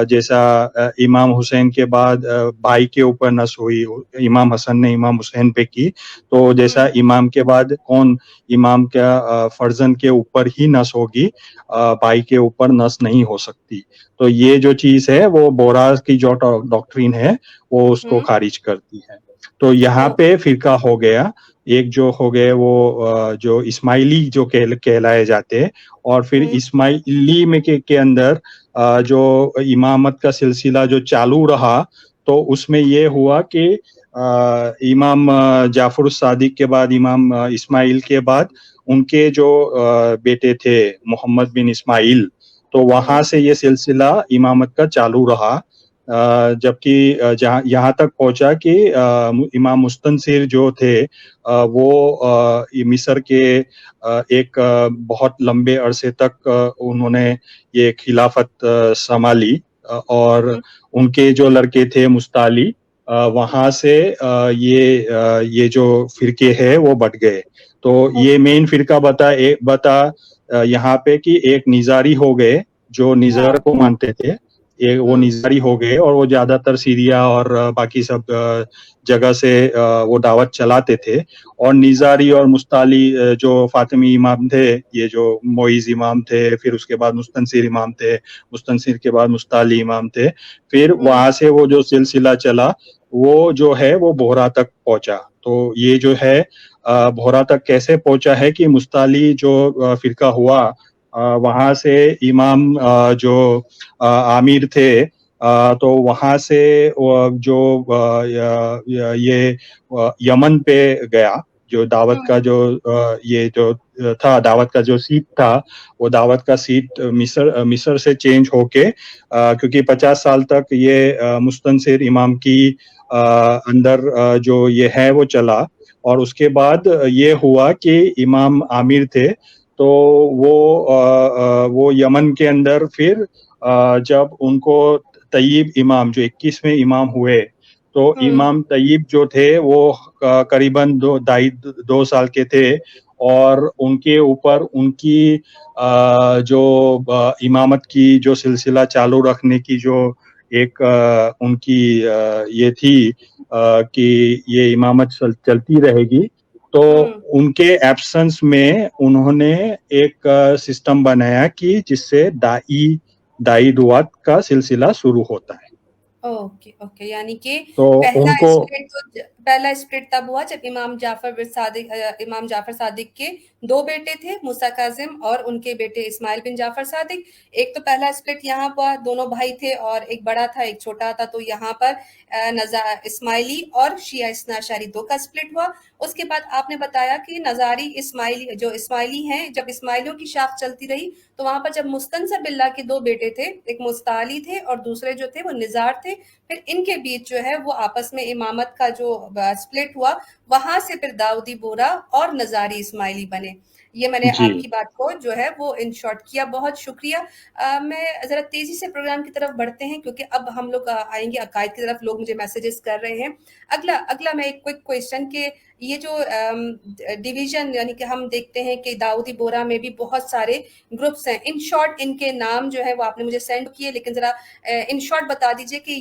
जैसा इमाम हुसैन के बाद भाई के ऊपर नस हुई, इमाम हसन ने इमाम हुसैन पे की, तो जैसा इमाम के बाद कौन इमाम का फर्जन के ऊपर ही नस होगी, भाई के ऊपर नस नहीं हो सकती। तो ये जो चीज है वो बोरा की जो डॉक्ट्रिन है वो उसको खारिज करती है। तो यहाँ पे फिरका हो गया, एक जो हो गए वो जो इस्माइली जो कहलाए जाते हैं, और फिर इस्माइली में के अंदर जो इमामत का सिलसिला जो चालू रहा, तो उसमें ये हुआ कि इमाम जाफर सादिक के बाद इमाम इस्माइल के बाद उनके जो बेटे थे मोहम्मद बिन इस्माइल, तो वहां से ये सिलसिला इमामत का चालू रहा। जबकि यहाँ तक पहुंचा कि इमाम मुस्तनसिर जो थे वो मिस्र के एक बहुत लंबे अरसे तक उन्होंने ये खिलाफत संभाली, और उनके जो लड़के थे मुस्ताली, वहां से ये जो फिरके है वो बढ़ गए। तो ये मेन फिरका बता यहाँ पे कि एक निजारी हो गए, जो निजार को मानते थे, वो निजारी हो गए, और वो ज्यादातर सीरिया और बाकी सब जगह से वो दावत चलाते थे। और निजारी और मुस्ताली जो फातिमी इमाम थे, ये जो मोइज इमाम थे, फिर उसके बाद मुस्तनसिर इमाम थे, मुस्तनसिर के बाद मुस्ताली इमाम थे, फिर वहां से वो जो सिलसिला चला वो जो है वो बोहरा तक पहुंचा। तो ये जो है बोहरा तक कैसे पहुंचा है कि मुस्ताली जो फिरका हुआ, वहां से इमाम जो आमिर थे, तो वहां से जो ये यमन पे गया, जो दावत का जो ये जो था, दावत का जो सीट था, वो दावत का सीट मिस्र से चेंज होके क्योंकि 50 साल तक ये मुस्तनसिर इमाम की अंदर जो ये है वो चला, और उसके बाद ये हुआ कि इमाम आमिर थे, तो वो यमन के अंदर फिर जब उनको तय्यब इमाम जो 21वें इमाम हुए, तो इमाम तय्यब जो थे वो करीबन 2 साल के थे, और उनके ऊपर उनकी जो इमामत की जो सिलसिला चालू रखने की जो एक उनकी ये थी कि ये इमामत चलती रहेगी, तो उनके एब्सेंस में उन्होंने एक सिस्टम बनाया कि जिससे दाई दुआत का सिलसिला शुरू होता है। ओके, ओके, यानी कि तो उनको पहला स्प्लिट तब हुआ जब इमाम जाफर सादिक के 2 बेटे थे, मूसा काज़िम और उनके बेटे इस्माइल बिन जाफर सादिक। एक तो पहला स्प्लिट यहाँ हुआ, दोनों भाई थे और एक बड़ा था, एक छोटा था, तो यहाँ पर इस्माइली और शिया इस्ना अशरी 2 का स्प्लिट हुआ। उसके बाद आपने बताया कि नज़ारी इस्माइली हैं, जब इस्माइलियों की शाख चलती रही, तो वहां पर जब मुस्तनसर बिल्ला के 2 बेटे थे, एक मुस्ताली थे और दूसरे जो थे वो निजार थे, फिर इनके बीच जो है वो आपस में इमामत का जो स्प्लिट हुआ, वहां से फिर दाऊदी बोरा और नजारी इस्माइली बने। ये मैंने जी आपकी बात को जो है वो इन शॉर्ट किया, बहुत शुक्रिया। मैं जरा तेजी से प्रोग्राम की तरफ बढ़ते हैं क्योंकि अब हम लोग आएंगे अकायद की तरफ, लोग मुझे मैसेजेस कर रहे हैं। अगला मैं एक क्विक क्वेश्चन के ये जो डिवीजन यानी कि हम देखते हैं कि दाऊदी बोरा में भी बहुत सारे ग्रुप्स हैं, इन शॉर्ट इनके नाम जो है वो आपने मुझे सेंड किए, लेकिन जरा इन शॉर्ट बता दीजिए कि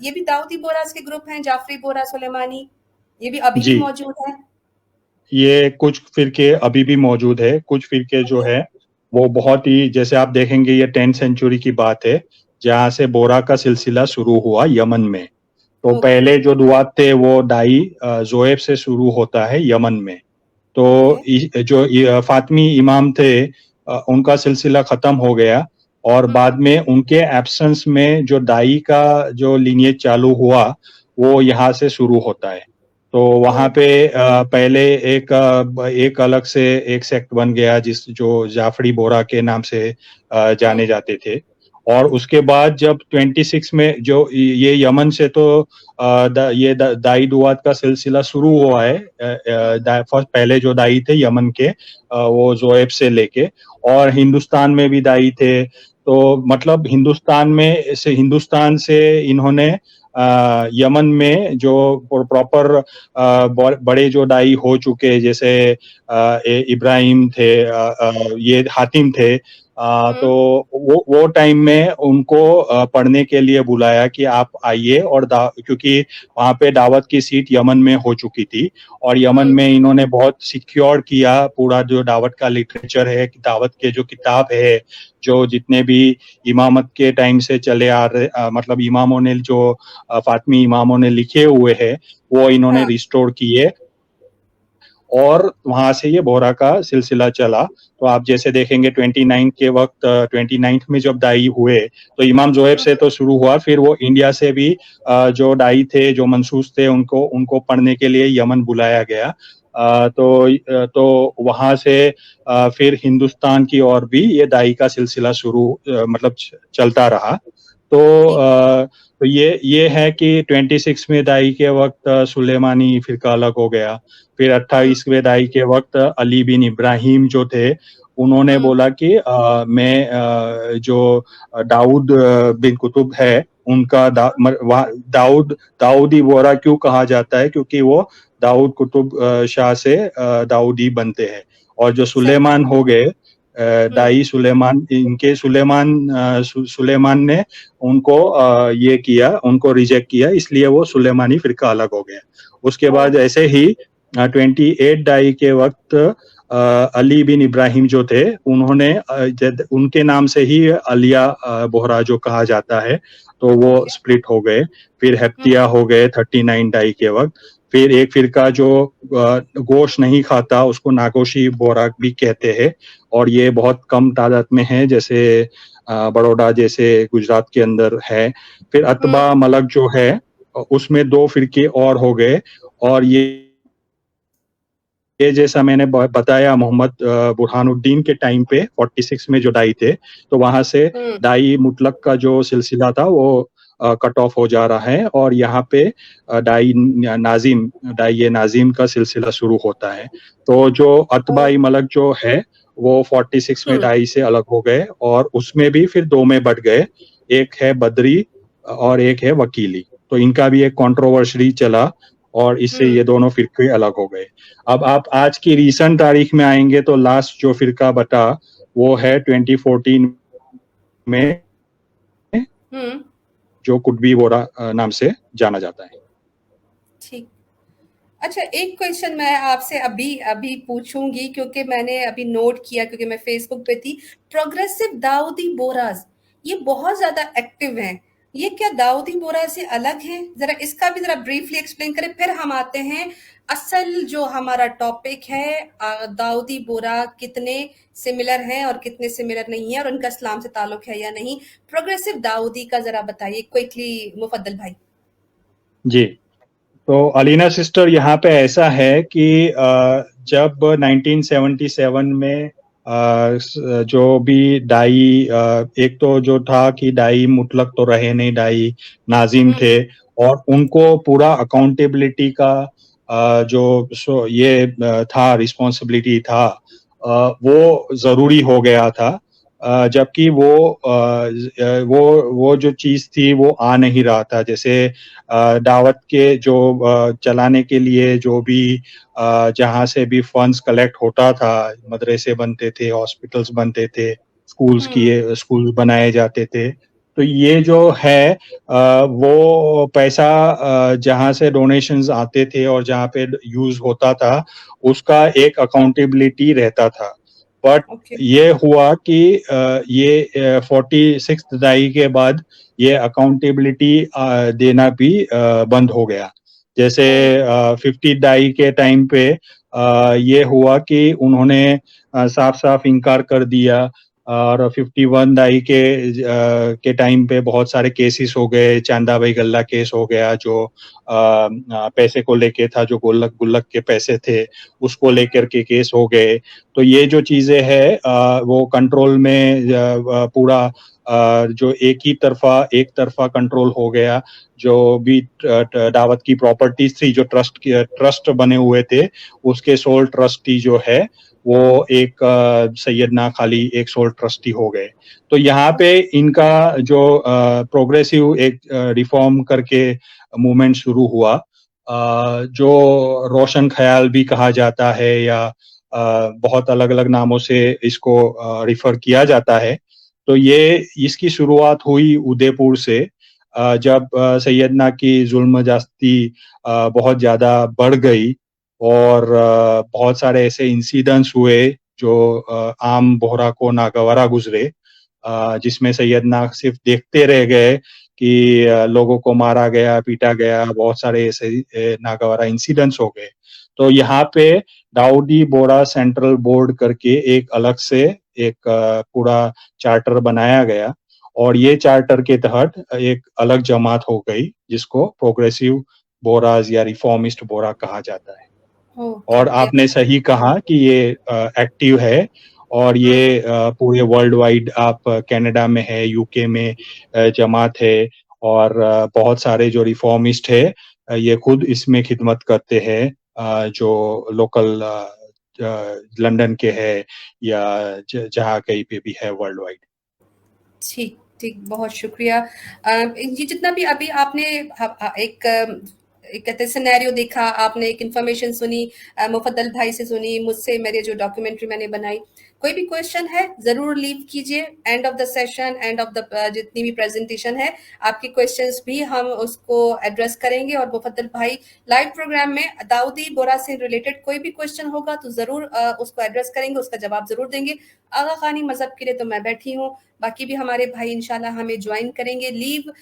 ये भी दाऊदी बोरास के ग्रुप हैं, जाफरी बोरा, सुलेमानी, ये भी अभी भी जी, मौजूद है? ये कुछ फिरके अभी भी मौजूद है, कुछ फिरके जो है वो बहुत ही, जैसे आप देखेंगे ये 10th सेंचुरी की बात है, जहाँ से बोरा का सिलसिला शुरू हुआ यमन में। तो ओके, पहले जो दुआत थे वो दाई जोएब से शुरू होता है यमन में। तो ओके, जो फातमी इमाम थे उनका सिलसिला खत्म हो गया, और बाद में उनके एब्सेंस में जो दाई का जो लीनिएज चालू हुआ वो यहाँ से शुरू होता है। तो वहाँ पे पहले एक अलग से एक सेक्ट बन गया जो जाफरी बोरा के नाम से जाने जाते थे, और उसके बाद जब 26 में जो ये यमन से तो दाई दुआत का सिलसिला शुरू हुआ है। फर्स्ट पहले जो दाई थे यमन के वो जोएब से लेके, और हिंदुस्तान में भी दाई थे, तो मतलब हिंदुस्तान से इन्होंने यमन में जो प्रॉपर बड़े जो दाई हो चुके, जैसे इब्राहिम थे, ये हातिम थे, तो वो टाइम में उनको पढ़ने के लिए बुलाया कि आप आइए, और क्योंकि वहाँ पे दावत की सीट यमन में हो चुकी थी, और यमन में इन्होंने बहुत सिक्योर किया पूरा जो दावत का लिटरेचर है, दावत के जो किताब है, जो जितने भी इमामत के टाइम से चले आ रहे मतलब इमामों ने जो फातमी इमामों ने लिखे हुए हैं वो इन्होंने हाँ, रिस्टोर किए, और वहां से ये बोरा का सिलसिला चला। तो आप जैसे देखेंगे 29 में जब दाई हुए, तो इमाम जोएब से तो शुरू हुआ, फिर वो इंडिया से भी जो दाई थे, जो मंसूस थे, उनको पढ़ने के लिए यमन बुलाया गया। तो वहां से फिर हिंदुस्तान की ओर भी ये दाई का सिलसिला मतलब चलता रहा। तो ये है कि 26 में दाई के वक्त सुलेमानी फिरका अलग हो गया। फिर 28वें दाई के वक्त अली बिन इब्राहिम जो थे, उन्होंने बोला कि मैं जो दाऊद बिन कुतुब है उनका दाऊदी बोरा क्यों कहा जाता है, क्योंकि वो दाऊद कुतुब शाह से दाऊदी बनते हैं। और जो सही, सुलेमान हो गए, दाई सुलेमान, इनके सुलेमान ने उनको ये किया, उनको रिजेक्ट किया, इसलिए वो सुलेमानी फिरका अलग हो गया। उसके बाद ओके, ऐसे ही 28 दाई के वक्त अली बिन इब्राहिम जो थे, उन्होंने उनके नाम से ही अलिया बोहरा जो कहा जाता है, तो वो ओके, स्प्लिट हो गए। फिर हेप्तिया हो गए 39 दाई के वक्त। फिर एक फिरका जो गोश्त नहीं खाता उसको नागोशी बोरा भी कहते हैं, और ये बहुत कम तादाद में है, जैसे बड़ौदा जैसे गुजरात के अंदर है। फिर अतबा मलक जो है उसमें 2 फिरके और हो गए, और ये ये जैसा मैंने बताया मोहम्मद बुरहानुद्दीन के टाइम पे 46 में जो डाई थे, तो वहां से डाई मुतलक का जो सिलसिला था वो कट ऑफ हो जा रहा है और यहाँ पे डाई नाजिम का सिलसिला शुरू होता है। तो जो अतबाई मलक जो है वो 46 में डाई से अलग हो गए और उसमें भी फिर दो में बढ़ गए, एक है बदरी और एक है वकीली। तो इनका भी एक कंट्रोवर्सी चला और इससे ये दोनों फिरके अलग हो गए। अब आप आज की रीसेंट तारीख में आएंगे तो लास्ट जो फिरका बटा वो है 2014 में जो कुटबी बोरा नाम से जाना जाता है। ठीक। अच्छा, एक क्वेश्चन मैं आपसे अभी अभी पूछूंगी क्योंकि मैंने अभी नोट किया, क्योंकि मैं फेसबुक पे थी। प्रोग्रेसिव दाऊदी बोराज ये बहुत ज्यादा एक्टिव हैं, ये क्या दाऊदी बोरा से अलग हैं? जरा इसका भी जरा ब्रीफली एक्सप्लेन करें, फिर हम आते हैं असल जो हमारा टॉपिक है, दाऊदी बोरा कितने सिमिलर हैं और कितने सिमिलर नहीं है और उनका इस्लाम से ताल्लुक है या नहीं। प्रोग्रेसिव दाऊदी का जरा बताइए क्विकली मुफद्दल भाई। जी, तो अलीना सिस्टर यहाँ पे ऐसा है कि जब 1977 में जो भी डाई, एक तो जो था कि डाई मुतलक तो रहे नहीं, डाई नाजिम थे और उनको पूरा अकाउंटेबिलिटी का जो ये था, रिस्पॉन्सिबिलिटी था, वो जरूरी हो गया था। जबकि वो जो चीज थी वो आ नहीं रहा था। जैसे दावत के जो चलाने के लिए जो भी जहाँ से भी फंड्स कलेक्ट होता था, मदरसे बनते थे, हॉस्पिटल्स बनते थे, स्कूल बनाए जाते थे, तो ये जो है वो पैसा जहाँ से डोनेशंस आते थे और जहाँ पे यूज होता था उसका एक अकाउंटेबिलिटी रहता था। बट ये हुआ कि ये 46 दाई के बाद ये अकाउंटेबिलिटी देना भी बंद हो गया। जैसे 50 दाई के टाइम पे ये हुआ कि उन्होंने साफ साफ इनकार कर दिया और 51 दाई के टाइम पे बहुत सारे केसेस हो गए। चांदा भाई गल्ला केस हो गया जो पैसे को लेके था, जो गुल्लक के पैसे थे उसको लेकर के केस हो गए। तो ये जो चीजें है वो कंट्रोल में पूरा जो एक तरफा कंट्रोल हो गया। जो भी दावत की प्रॉपर्टीज थी, जो ट्रस्ट बने हुए थे, उसके सोल ट्रस्टी जो है वो एक सैयदना खाली एक सोल ट्रस्टी हो गए। तो यहाँ पे इनका जो प्रोग्रेसिव एक रिफॉर्म करके मूवमेंट शुरू हुआ, जो रोशन ख्याल भी कहा जाता है या बहुत अलग अलग नामों से इसको रिफर किया जाता है। तो ये इसकी शुरुआत हुई उदयपुर से, जब सैयदना की जुल्म ज्यादती बहुत ज्यादा बढ़ गई और बहुत सारे ऐसे इंसिडेंट्स हुए जो आम बोहरा को नागवारा गुजरे, जिसमें सैयदना सिर्फ देखते रह गए कि लोगों को मारा गया, पीटा गया, बहुत सारे ऐसे नागवारा इंसिडेंट्स हो गए। तो यहाँ पे दाऊदी बोरा सेंट्रल बोर्ड करके एक अलग से एक पूरा चार्टर बनाया गया और ये चार्टर के तहत एक अलग जमात हो गई जिसको प्रोग्रेसिव बोराज या रिफॉर्मिस्ट बोरा कहा जाता है। और आपने सही कहा कि ये एक्टिव है और ये पूरे वर्ल्ड वाइड, आप कनाडा में है, यूके में जमात है और बहुत सारे जो रिफॉर्मिस्ट है ये खुद इसमें खिदमत करते हैं, जो लोकल लंदन के है या जहाँ कहीं पे भी है वर्ल्ड वाइड। ठीक ठीक, बहुत शुक्रिया। ये जितना भी अभी आपने एक कहते सिनेरियो देखा, आपने एक इन्फॉर्मेशन सुनी, मुफद्दल भाई से सुनी, मुझसे, मेरे जो डॉक्यूमेंट्री मैंने बनाई। कोई भी क्वेश्चन है जरूर लीव कीजिए, end of the session, end of the जितनी भी प्रेजेंटेशन है, आपके क्वेश्चंस भी हम उसको एड्रेस करेंगे। और मुफद्दल भाई लाइव प्रोग्राम में दाऊदी बोरा से रिलेटेड कोई भी क्वेश्चन होगा तो जरूर उसको एड्रेस करेंगे, उसका जवाब जरूर देंगे। आगा खानी मजहब के लिए तो मैं बैठी हूँ, बाकी भी हमारे भाई इंशाल्लाह हमें ज्वाइन करेंगे। लीव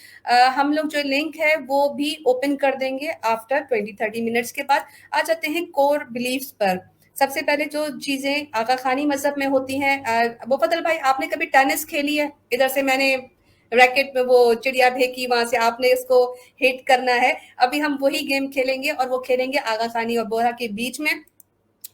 हम लोग जो लिंक है वो भी ओपन कर देंगे आफ्टर 20-30 मिनट्स के बाद। आ जाते हैं कोर बिलीफ्स पर। सबसे पहले जो चीजें आगा खानी मजहब में होती हैं, मुफद्दल भाई आपने कभी टेनिस खेली है? इधर से मैंने रैकेट में वो चिड़िया फेंकी, वहां से आपने इसको हिट करना है। अभी हम वही गेम खेलेंगे और वो खेलेंगे आगा खानी और बोरा के बीच में।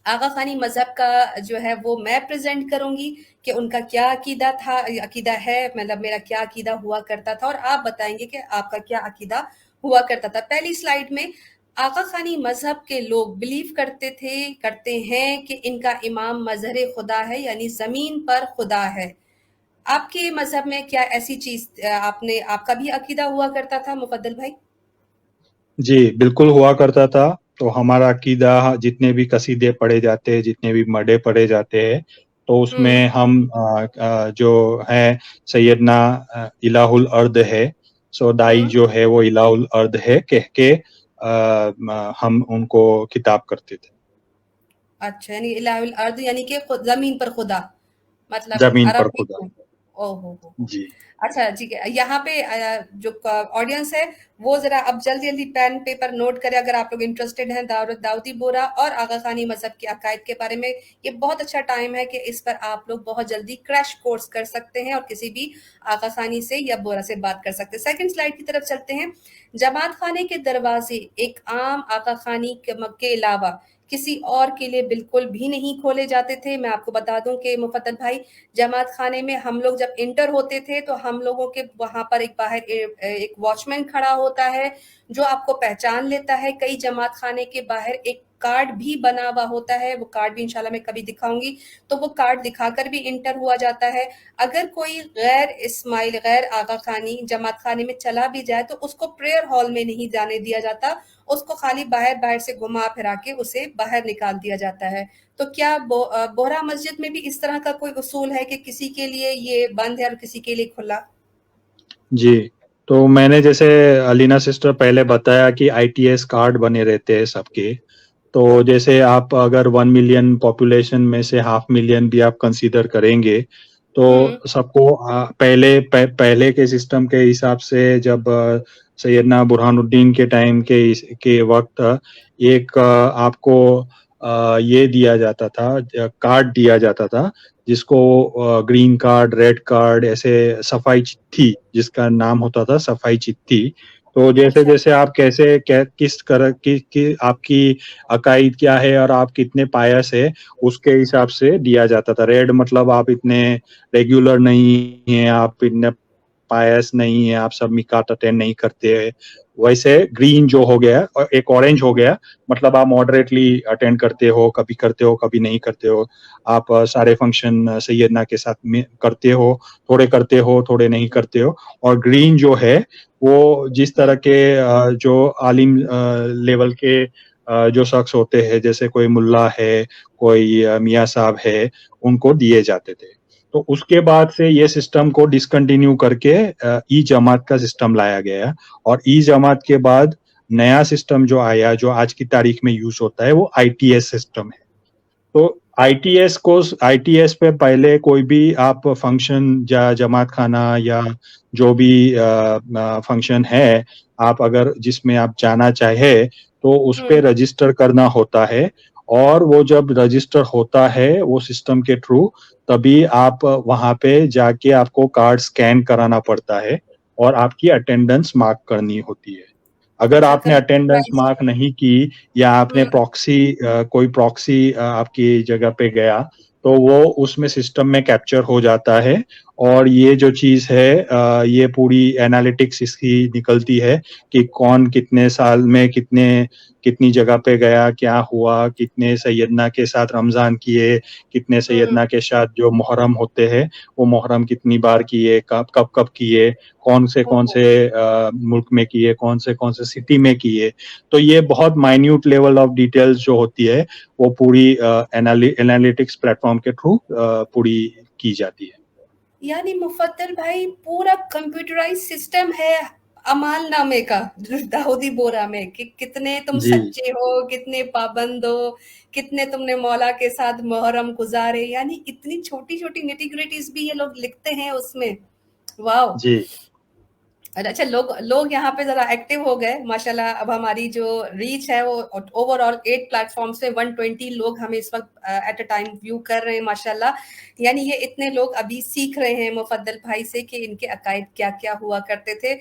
आगा खानी मजहब का जो है वो मैं प्रेजेंट करूंगी कि उनका क्या अकीदा था, अकीदा है, मतलब मेरा क्या अकीदा हुआ करता था, और आप बताएंगे कि आपका क्या अकीदा हुआ करता था। पहली स्लाइड में आगा खानी मजहब के लोग बिलीव करते थे, करते हैं कि इनका इमाम मजहर खुदा है, यानी जमीन पर खुदा है। आपके मजहब में क्या ऐसी चीज आपने आपका भी अकीदा हुआ करता था मुफद्दल भाई? जी, बिल्कुल हुआ करता था। तो हमारा अकीदा जितने भी कसीदे पढ़े जाते हैं, जितने भी मडे पढ़े जाते हैं, तो हम्म। उसमें हम जो है सैयदना इलाहुल अर्द है, सो दाई हम्म। जो है वो इलाहुल अर्द है कह के हम उनको खिताब करते थे। अच्छा, यानी इलाहुल अर्द यानी कि जमीन पर खुदा, मतलब जमीन पर अरबी खुदा। में। ओहो हो। जी। अच्छा ठीक है, यहाँ पे जो ऑडियंस है वो जरा अब जल्दी जल्दी पेन पेपर नोट करें, अगर आप लोग इंटरेस्टेड हैं दाऊदी बोरा और आगा खानी मजहब के अकायद के बारे में। ये बहुत अच्छा टाइम है कि इस पर आप लोग बहुत जल्दी क्रैश कोर्स कर सकते हैं और किसी भी आगा खानी से या बोरा से बात कर सकते हैं। सेकंड स्लाइड की तरफ चलते हैं। जमात खाने के दरवाजे एक आम आगा खानी के अलावा किसी और के लिए बिल्कुल भी नहीं खोले जाते थे। मैं आपको बता दूं कि मुफद्दल भाई, जमात खाने में हम लोग जब इंटर होते थे तो हम लोगों के वहां पर एक बाहर एक वॉचमैन खड़ा होता है जो आपको पहचान लेता है। कई जमात खाने के बाहर एक कार्ड भी बना हुआ होता है, वो कार्ड भी इंशाल्लाह मैं कभी दिखाऊंगी, तो वो कार्ड दिखाकर भी इंटर हुआ जाता है। अगर कोई गैर इस्माइल गैर आगा खानी जमात खाने में चला भी जाए तो उसको प्रेयर हॉल में नहीं जाने दिया जाता, उसको खाली बाहर बाहर से घुमा फिरा के उसे बाहर निकाल दिया जाता है। तो क्या बोहरा मस्जिद में भी इस तरह का कोई उसूल है कि किसी के लिए ये बंद है और किसी के लिए खुला? जी, तो मैंने जैसे अलीना सिस्टर पहले बताया कि आईटीएस कार्ड बने रहते हैं सबके। तो जैसे आप अगर 1 मिलियन पॉपुलेशन में से हाफ मिलियन भी आप कंसीडर करेंगे, हम्म। तो सबको पहले के सिस्टम के हिसाब से जब सैयदना बुरहानुद्दीन के टाइम के वक्त एक आपको ये दिया जाता था, कार्ड दिया जाता था, जिसको ग्रीन कार्ड, रेड कार्ड, ऐसे सफाई चिट्ठी जिसका नाम होता था सफाई चिट्ठी। तो जैसे अच्छा। जैसे आप किस तरह की आपकी अकाइद क्या है और आप कितने पायस है, उसके हिसाब से दिया जाता था। रेड मतलब आप इतने रेगुलर नहीं हैं, आप इतने पायस नहीं है, आप सब मिकात अटेंड नहीं करते हैं। वैसे ग्रीन जो हो गया और एक ऑरेंज हो गया, मतलब आप मॉडरेटली अटेंड करते हो कभी नहीं करते हो। आप सारे फंक्शन सैयदना के साथ में करते हो थोड़े नहीं करते हो। और ग्रीन जो है वो जिस तरह हम्म। के जो आलिम लेवल के जो शख्स होते हैं, जैसे कोई मुल्ला है, कोई मियाँ साहब है, उनको दिए जाते थे। तो उसके बाद से ये सिस्टम को डिसकंटिन्यू करके ई जमात का सिस्टम लाया गया। और ई जमात के बाद नया सिस्टम जो आया, जो आज की तारीख में यूज होता है, वो आईटीएस सिस्टम है। तो आईटीएस पे पहले कोई भी आप फंक्शन या जमात खाना या जो भी फंक्शन है, आप अगर जिसमें आप जाना चाहे तो उस पे हम्म। रजिस्टर करना होता है। और वो जब रजिस्टर होता है वो सिस्टम के थ्रू, तभी आप वहां पे जाके आपको कार्ड स्कैन कराना पड़ता है और आपकी अटेंडेंस मार्क करनी होती है। अगर अच्छा, आपने करेक्ट अटेंडेंस प्राइस। मार्क नहीं की या आपने हम्म। कोई प्रॉक्सी आपकी जगह पे गया, तो वो उसमें सिस्टम में कैप्चर हो जाता है। और ये जो चीज है, ये पूरी एनालिटिक्स इसकी निकलती है कि कौन कितने साल में कितनी जगह पे गया, क्या हुआ, कितने सैयदना के साथ रमजान किए, कितने हम्म। सैयदना के साथ जो मुहर्रम होते हैं वो मुहर्रम कितनी बार किए, कब कब कब किए, कौन ओहो। से मुल्क में किए, कौन से सिटी में किए। तो ये बहुत माइन्यूट लेवल ऑफ डिटेल्स जो होती है वो पूरी एनालिटिक्स प्लेटफॉर्म के थ्रू पूरी की जाती है। यानी मुफद्दल भाई पूरा कंप्यूटराइज सिस्टम है अमाल नामे का दाऊदी बोरा में, कि कितने तुम जी। सच्चे हो, कितने पाबंद हो, कितने तुमने मौला के साथ मुहर्रम गुजारे, यानी इतनी छोटी छोटी निटी ग्रिटीज भी ये लोग लिखते हैं उसमें। वाह। जी। अच्छा, लोग लोग यहाँ पे ज़रा एक्टिव हो गए माशाल्लाह। अब हमारी जो रीच है वो ओवरऑल 8 प्लेटफ़ॉर्म से 120 लोग हमें इस वक़्त एट अ टाइम व्यू कर रहे हैं माशाल्लाह। यानी ये इतने लोग अभी सीख रहे हैं मुफ़द्दल भाई से कि इनके अकायद क्या-क्या हुआ करते थे।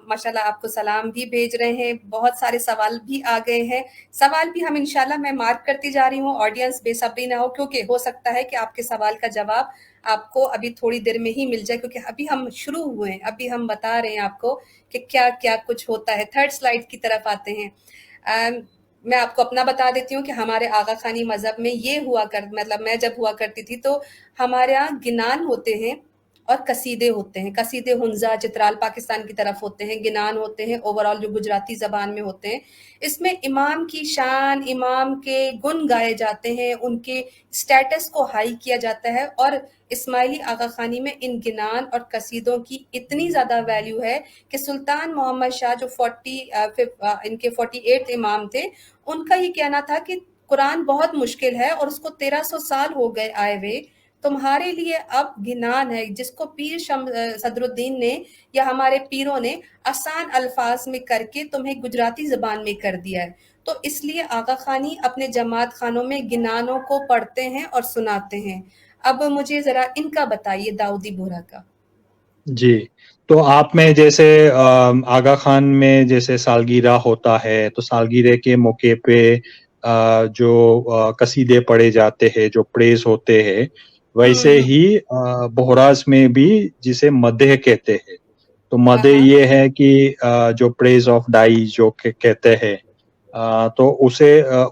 माशाल्लाह आपको सलाम भी भेज रहे हैं, बहुत सारे सवाल भी आ गए हैं। सवाल भी हम इंशाल्लाह मैं मार्क करती जा रही हूँ, ऑडियंस बेसब्री ना हो, क्योंकि हो सकता है कि आपके सवाल का जवाब आपको अभी थोड़ी देर में ही मिल जाए, क्योंकि अभी हम शुरू हुए हैं, अभी हम बता रहे हैं आपको कि क्या-क्या कुछ होता है। थर्ड स्लाइड की तरफ आते हैं। मैं आपको अपना बता देती हूँ कि हमारे आगा खानी मज़हब में ये हुआ कर मतलब मैं जब हुआ करती थी तो हमारे यहाँ गिनान होते हैं और कसीदे होते हैं। कसीदे हुंज़ा, चित्राल पाकिस्तान की तरफ होते हैं, गिनान होते हैं ओवरऑल जो गुजराती ज़बान में होते हैं। इसमें इमाम की शान, इमाम के गुण गाए जाते हैं, उनके स्टेटस को हाई किया जाता है और इस्माइली आगा खानी में इन गिनान और कसीदों की इतनी ज़्यादा वैल्यू है कि सुल्तान मोहम्मद शाह जो इनके 48 इमाम थे, उनका ये कहना था कि कुरान बहुत मुश्किल है और उसको 1300 साल हो गए आए हुए, तुम्हारे लिए अब गिनान है, जिसको सदरुद्दीन ने या हमारे पीरों ने आसान अल्फाज में करके तुम्हें गुजराती ज़बान में कर दिया है। तो इसलिए आगा खानी अपने जमात खानों में गिनानों को पढ़ते हैं और सुनाते हैं। अब मुझे ज़रा इनका बताइए, दाऊदी बोहरा का। जी, तो आप में जैसे आगा खान में जैसे सालगिरह होता है, तो सालगिरह के मौके पे जो कसीदे पढ़े जाते हैं, जो प्रेज़ होते हैं, वैसे हुँ, ही बोहराज़ में भी जिसे मदह कहते हैं। तो हाँ, मदह हाँ। ये है कि जो प्रेज़ ऑफ डाई जो कहते हैं, तो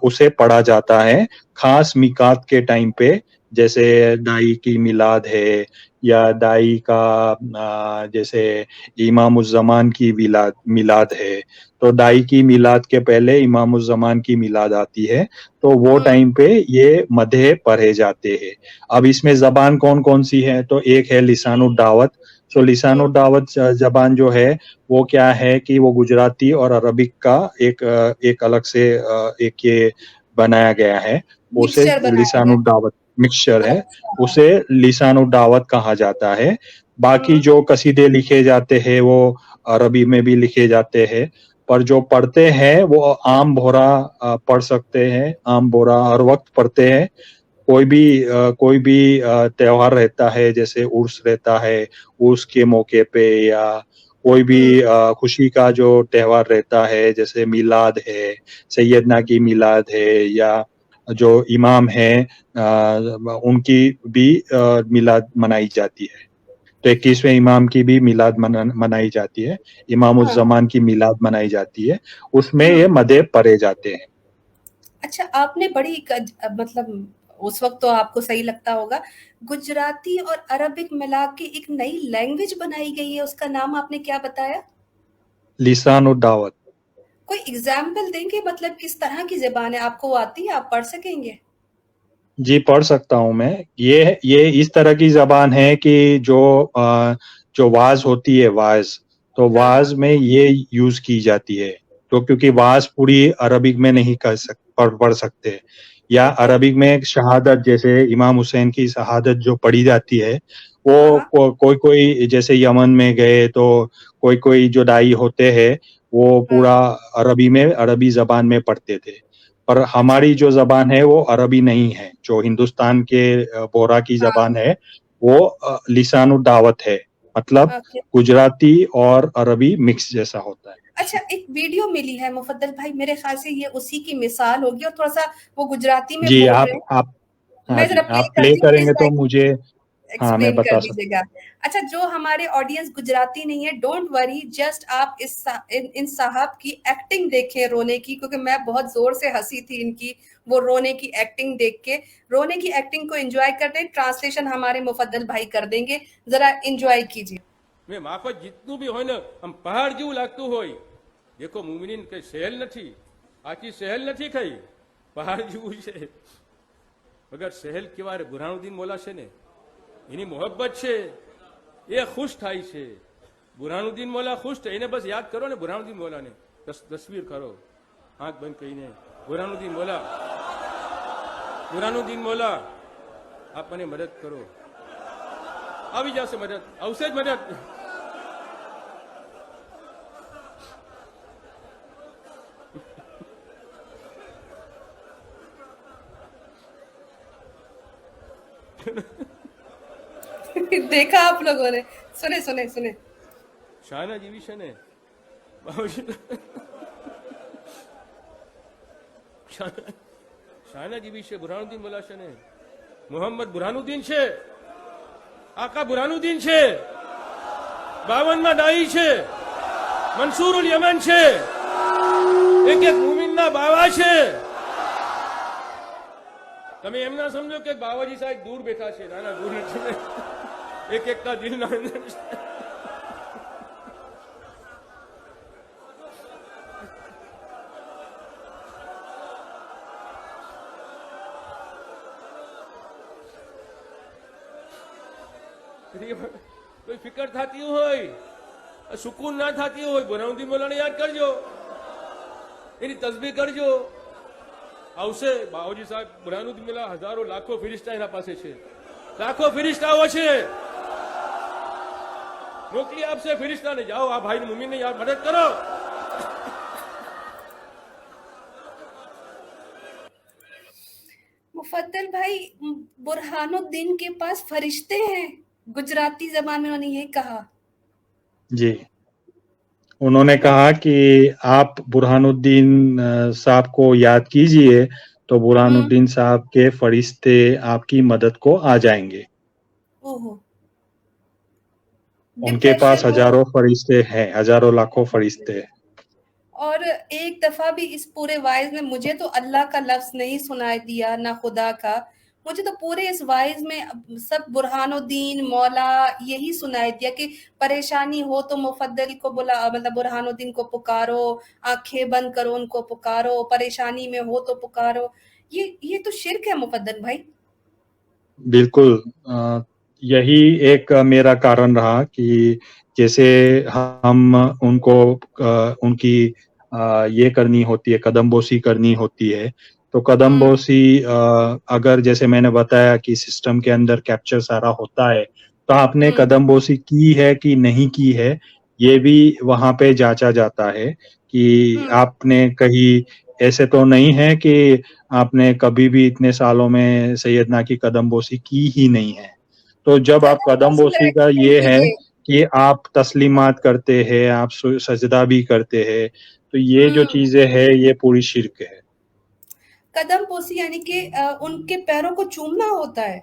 उसे पढ़ा जाता है खास मिकात के टाइम पे, जैसे दाई की मिलाद है या दाई का जैसे इमामुज़्ज़मान की मिलाद मिलाद है, तो दाई की मिलाद के पहले इमामुज़्ज़मान की मिलाद आती है, तो वो हुँ, टाइम पे ये मदह पढ़े जाते हैं। अब इसमें ज़बान कौन-कौन सी है, तो एक है लिसानुद्दावत। सो हुँ, लिसानुद्दावत ज़बान जो है वो क्या है कि वो गुजराती और अरबिक का एक अलग से एक ये बनाया गया है, उसे मिक्सचर बनाया गया। लिसानुद्दावत मिक्सचर है, अच्छा। उसे लिसानुद्दावत कहा जाता है। बाकी हुँ, जो कसीदे लिखे जाते हैं वो अरबी में भी लिखे जाते हैं, पर जो पढ़ते हैं वो आम बोहरा पढ़ सकते हैं, आम बोहरा हर वक़्त पढ़ते हैं। कोई भी त्योहार रहता है, जैसे उर्स रहता है, उर्स के मौके पे या कोई भी हुँ, खुशी का जो त्योहार रहता है, जैसे मिलाद है, सैयदना की मिलाद है या जो इमाम हैं उनकी भी मिलाद मनाई जाती है। तो 21वें इमाम की भी मिलाद मनाई जाती है, हाँ, इमामुज़्ज़मान की मिलाद मनाई जाती है, उसमें हुँ। ये मदह पढ़े जाते हैं। अच्छा, आपने बड़ी मतलब उस वक़्त तो आपको सही लगता होगा, गुजराती और अरबिक मिला के एक नई लैंग्वेज बनाई गई है, उसका नाम आपने क्या बताया? लिसानुद्दावत। कोई एग्ज़ाम्पल देंगे, मतलब किस तरह की ज़बान है? आपको वो आती है, आप पढ़ सकेंगे? जी, पढ़ सकता हूँ मैं। ये इस तरह की ज़बान है कि जो वाज़ होती है वाज़, तो हाँ, हाँ। वाज़ में ये यूज़ की जाती है। तो क्योंकि वाज़ पूरी अरबिक में नहीं पढ़ सकते या ओके। अरबिक में एक शहादत जैसे इमाम हुसैन की शहादत जो पढ़ी जाती है, हाँ, वो हाँ। कोई-कोई जैसे यमन में गए तो कोई-कोई जो दाई होते हैं, वो हाँ, पूरा अरबी में अरबी ज़बान में पढ़ते थे। पर अच्छा, हमारी जो ज़बान है वो अरबी नहीं है, जो हिंदुस्तान के बोहरा की हाँ, ज़बान है, वो लिसानुद्दावत है, मतलब ओके। गुजराती और अरबी मिक्स जैसा होता है। अच्छा, एक वीडियो मिली है मुफ़द्दल भाई, मेरे ख़्याल से ये उसी की मिसाल होगी और थोड़ा-सा वो गुजराती में जी, बोल रहे हैं। आप हाँ मैं ज़रा जी, प्ले आप प्ले करती हूँ, करेंगे प्लीज़ तो मुझे हाँ, मैं एक्सप्लेन कर बता सकता दीजिएगा। अच्छा, जो हमारे ऑडियंस गुजराती नहीं है, डोंट वरी, जस्ट आप इन साहब की एक्टिंग देखें रोने की, क्योंकि मैं बहुत ज़ोर से हँसी थी इनकी वो रोने की एक्टिंग देख के। रोने की एक्टिंग को एन्जॉय करते हैं, ट्रांसलेशन हमारे मुफ़द्दल भाई कर देंगे, ज़रा एन्जॉय कीजिए। મેં માફક જીતનું બી હોય ને આમ પહાડ જેવું લાગતું હોય દેખો મુમિનીન કઈ સહેલ નથી આખી સહેલ નથી કઈ પહાડ જેવું છે મગર સહેલ કેવા રે બુરહાનુદ્દીન મોલા છે ને એની મોહબ્બત છે એ ખુશ થાય છે બુરહાનુદ્દીન મોલા ખુશ થાય એને બસ યાદ કરો ને બુરહાનુદ્દીન મોલાને તસવીર કરો આંખ બંધ કરીને બુરહાનુદ્દીન મોલા આપ મને મદદ કરો આવી જશે મદદ આવશે જ મદદ देखा आप लोगों ने, सुने सुने सुने। શાહનાજી વિશે ને બાવજી શાહનાજી વિશે બુરહાનુદ્દીન બોલાશે ને મોહમ્મદ બુરહાનુદ્દીન છે, આકા બુરહાનુદ્દીન છે, 52માં ડાઈ છે, મંસૂરુલ યમન છે, એક એક મુમિનના બાવા છે. તમે એમ ના સમજો કે બાવાજી સાહેબ દૂર બેઠા છે, નાના દૂર નથી, એક એકના દિલના અંદર છે. કોઈ ફિકર થતી હોય, સુકૂન ના થતી હોય, બુરહાનુદ્દીન મૌલાને યાદ કરજો, એની તસબીહ કરજો, આવશે. બાવાજી સાહેબ બુરહાનુદ્દીન મૌલા હજારો લાખો ફિરિશ્તા એના પાસે છે, લાખો ફિરિશ્તાઓ છે, મોકલી આપશે ફિરિશ્તાને, જાઓ આ ભાઈ મુમીનને યાદ મદદ કરો. मुफद्दल भाई, बुरहानुद्दीन के पास फरिश्ते हैं, गुजराती जबान में उन्होंने ये कहा। जी, उन्होंने कहा कि आप बुरहानुद्दीन साहब को याद कीजिए तो बुरहानुद्दीन साहब के फरिश्ते आपकी मदद को आ जाएंगे. ओहो, उनके पास हजारों फरिश्ते हैं, हजारों लाखों फरिश्ते हैं. और एक दफा भी इस पूरे वाइज में मुझे तो अल्लाह का लफ्ज नहीं सुनाई दिया, ना खुदा का, मुझे तो पूरे इस वाइज में सब बुरहानुद्दीन मौला यही सुनाई दिया कि परेशानी हो तो मुफद्दल को बुला, मतलब बुरहानुद्दीन को पुकारो, आंखें बंद करो उनको पुकारो, परेशानी में हो तो पुकारो. ये तो शिर्क है मुफद्दल भाई. बिल्कुल, यही एक मेरा कारण रहा कि जैसे हम उनको उनकी ये करनी होती है, कदमबोसी करनी होती है, तो कदमबोसी अगर जैसे मैंने बताया कि सिस्टम के अंदर कैप्चर सारा होता है, तो आपने कदमबोसी की है कि नहीं की है, ये भी वहां पे जांचा जाता है कि आपने कहीं ऐसे तो नहीं है कि आपने कभी भी इतने सालों में सैयदना की कदमबोसी की ही नहीं है. तो जब आप कदमबोसी का ये है कि आप तस्लीमात करते हैं, आप सजदा भी करते हैं, तो ये जो चीजें है ये पूरी शिर्क है. कदमबोसी यानी कि उनके पैरों को चूमना होता है,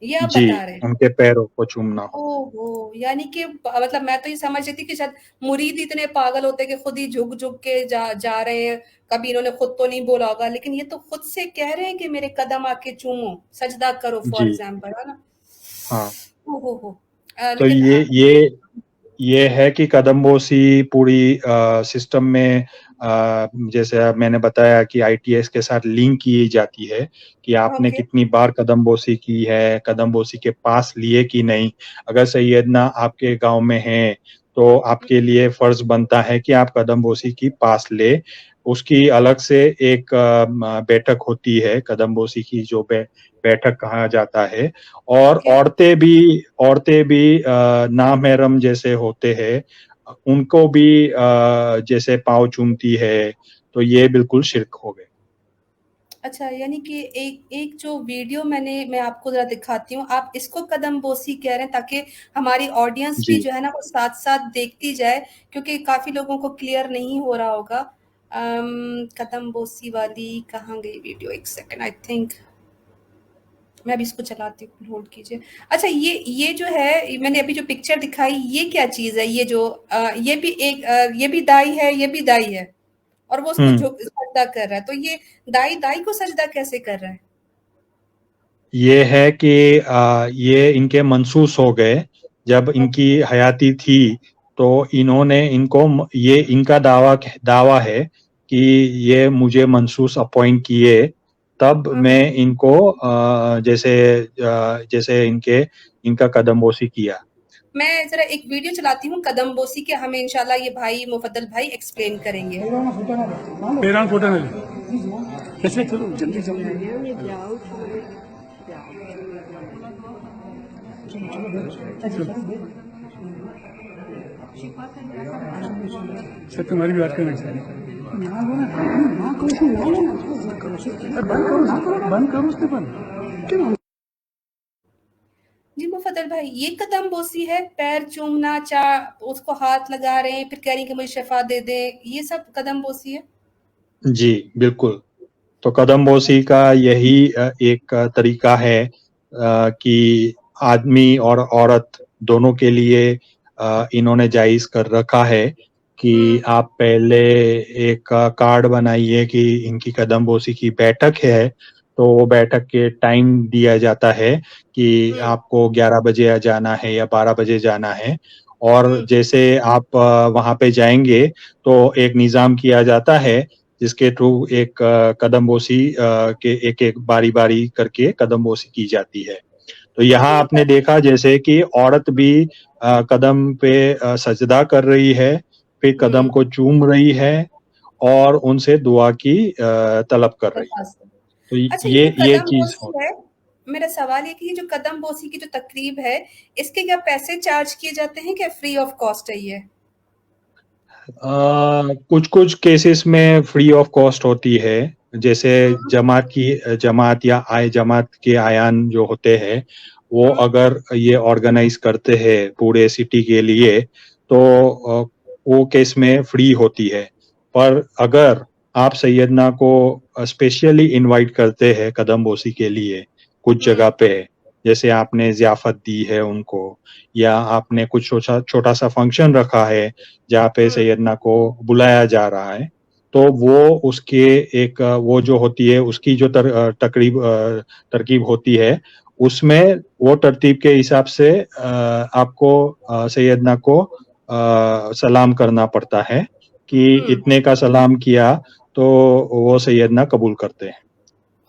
ये आप जी, बता रहे हैं? उनके पैरों को चूमना. ओहो, यानी कि मतलब मैं तो ये समझ रही थी कि शायद मुरीद इतने पागल होते हैं कि खुद ही झुक झुक के जा रहे हैं, कभी इन्होंने खुद तो नहीं बोला होगा, लेकिन ये तो खुद से कह रहे हैं कि मेरे कदम आके चूमो, सजदा करो फॉर एग्जाम्पल, है ना? हाँ. ओहो. तो ये है कि कदमबोसी पूरी सिस्टम में जैसे मैंने बताया कि ITS के साथ लिंक की जाती है कि आपने कितनी बार कदमबोसी की है, कदमबोसी के पास लिए कि नहीं. अगर सैयदना आपके गांव में है तो आपके लिए फर्ज बनता है कि आप कदमबोसी की पास ले. उसकी अलग से एक बैठक होती है, कदमबोसी की जो बैठक कहा जाता है. और औरतें भी नामहरम जैसे होते हैं, उनको भी जैसे पाँव चूमती है, तो ये बिल्कुल शिर्क हो गए. अच्छा, यानी कि एक जो वीडियो मैं आपको जरा दिखाती हूँ, आप इसको कदमबोसी कह रहे हैं ताकि हमारी ऑडियंस भी जो है ना वो साथ साथ देखती जाए, क्योंकि काफी लोगों को क्लियर नहीं हो रहा होगा. कदमबोसी वाली कहाँ गई वीडियो? एक सेकंड, आई थिंक मैं अभी इसको चलाती हूँ, होल्ड कीजिए. अच्छा, ये जो है, मैंने अभी जो पिक्चर दिखाई, ये क्या चीज है? ये जो ये भी दाई है, ये भी दाई है, और वो उसको सजदा कर रहा है. तो ये दाई को सजदा कैसे कर रहा है? ये है कि ये इनके मनसूस हो गए जब इनकी हयाती थी, तो इन्होंने ये इनका दावा है कि ये मुझे मनसूस अपॉइंट किए, तब मैं इनको जैसे इनका कदमबोसी किया. मैं जरा एक वीडियो चलाती हूँ कदमबोसी के, हमें इंशाल्लाह ये भाई मुफद्दल भाई एक्सप्लेन करेंगे. तुम्हारी बात करना चाहिए. बंद करो उसने. मुफद्दल भाई, ये कदम बोसी है? पैर चूमना, उसको हाथ लगा रहे हैं, फिर कह रही हैं कि मुझे शफा दे दे, ये सब कदम बोसी है? जी, बिल्कुल। तो कदमबोसी का यही एक तरीका है कि आदमी और औरत दोनों के लिए इन्होंने जायज़ कर रखा है कि आप पहले एक कार्ड बनाइए कि इनकी कदमबोसी की बैठक है, तो वो बैठक के टाइम दिया जाता है कि आपको 11 बजे जाना है या 12 बजे जाना है और जैसे आप वहाँ पे जाएँगे, तो एक निज़ाम किया जाता है जिसके थ्रू एक कदमबोसी के एक-एक बारी-बारी करके कदमबोसी की जाती है। तो यहाँ आपने देखा जैसे कि औरत भी कदम पे सजदा कर रही है, फिर कदम को चूम रही है और उनसे दुआ की तलब कर रही है। तो अच्छा, ये जो ये कदम चीज़ हो बोसी है, मेरा सवाल ये कि ये जो कदम बोसी की जो तकरीब है, इसके क्या पैसे चार्ज किए जाते हैं, क्या फ्री ऑफ कॉस्ट है ये? कुछ-कुछ केसेस में फ्री ऑफ कॉस्ट होती है, जैसे जमात या जमात के आयान जो होते हैं, वो अगर ये ऑर्गेनाइज़ करते हैं पूरे सिटी के लिए, तो वो केस में फ्री होती है। पर अगर आप सैयदना को स्पेशली इनवाइट करते हैं कदमबोसी के लिए, कुछ जगह पे, जैसे आपने ज़ियाफ़त दी है उनको या आपने कुछ छोटा-सा फंक्शन रखा है, जहाँ पे सैयदना को बुलाया जा रहा है, तो वो उसके एक वो जो होती है उसकी जो तरकीब होती है, उसमें वो तरतीब के हिसाब से आपको सैयदना को सलाम करना पड़ता है कि इतने का सलाम किया, तो वो सैयदना कबूल करते हैं।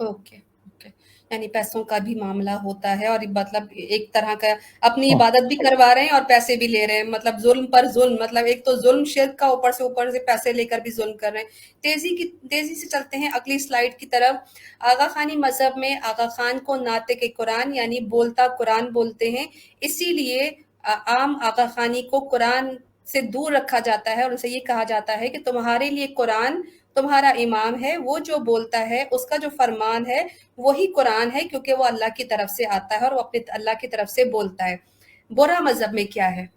Okay, okay. यानी पैसों का भी मामला होता है और मतलब एक तरह का अपनी इबादत भी करवा रहे हैं और पैसे भी ले रहे हैं, मतलब ज़ुल्म पर ज़ुल्म, मतलब एक तो ज़ुल्म शिर्क का, ऊपर से पैसे लेकर भी ज़ुल्म कर रहे हैं। तेज़ी से चलते हैं अगली स्लाइड की तरफ। आगा खानी मज़हब में आगा खान को नातिक़ कुरान यानी बोलता कुरान बोलते हैं, इसीलिए आम आगा खानी को कुरान से दूर रखा जाता है और उनसे ये कहा जाता है कि तुम्हारे लिए कुरान तुम्हारा इमाम है, वो जो बोलता है उसका जो फरमान है वही कुरान है, क्योंकि वो अल्लाह की तरफ से आता है और वो अपने अल्लाह की तरफ से बोलता है। बोरा मजहब में क्या है?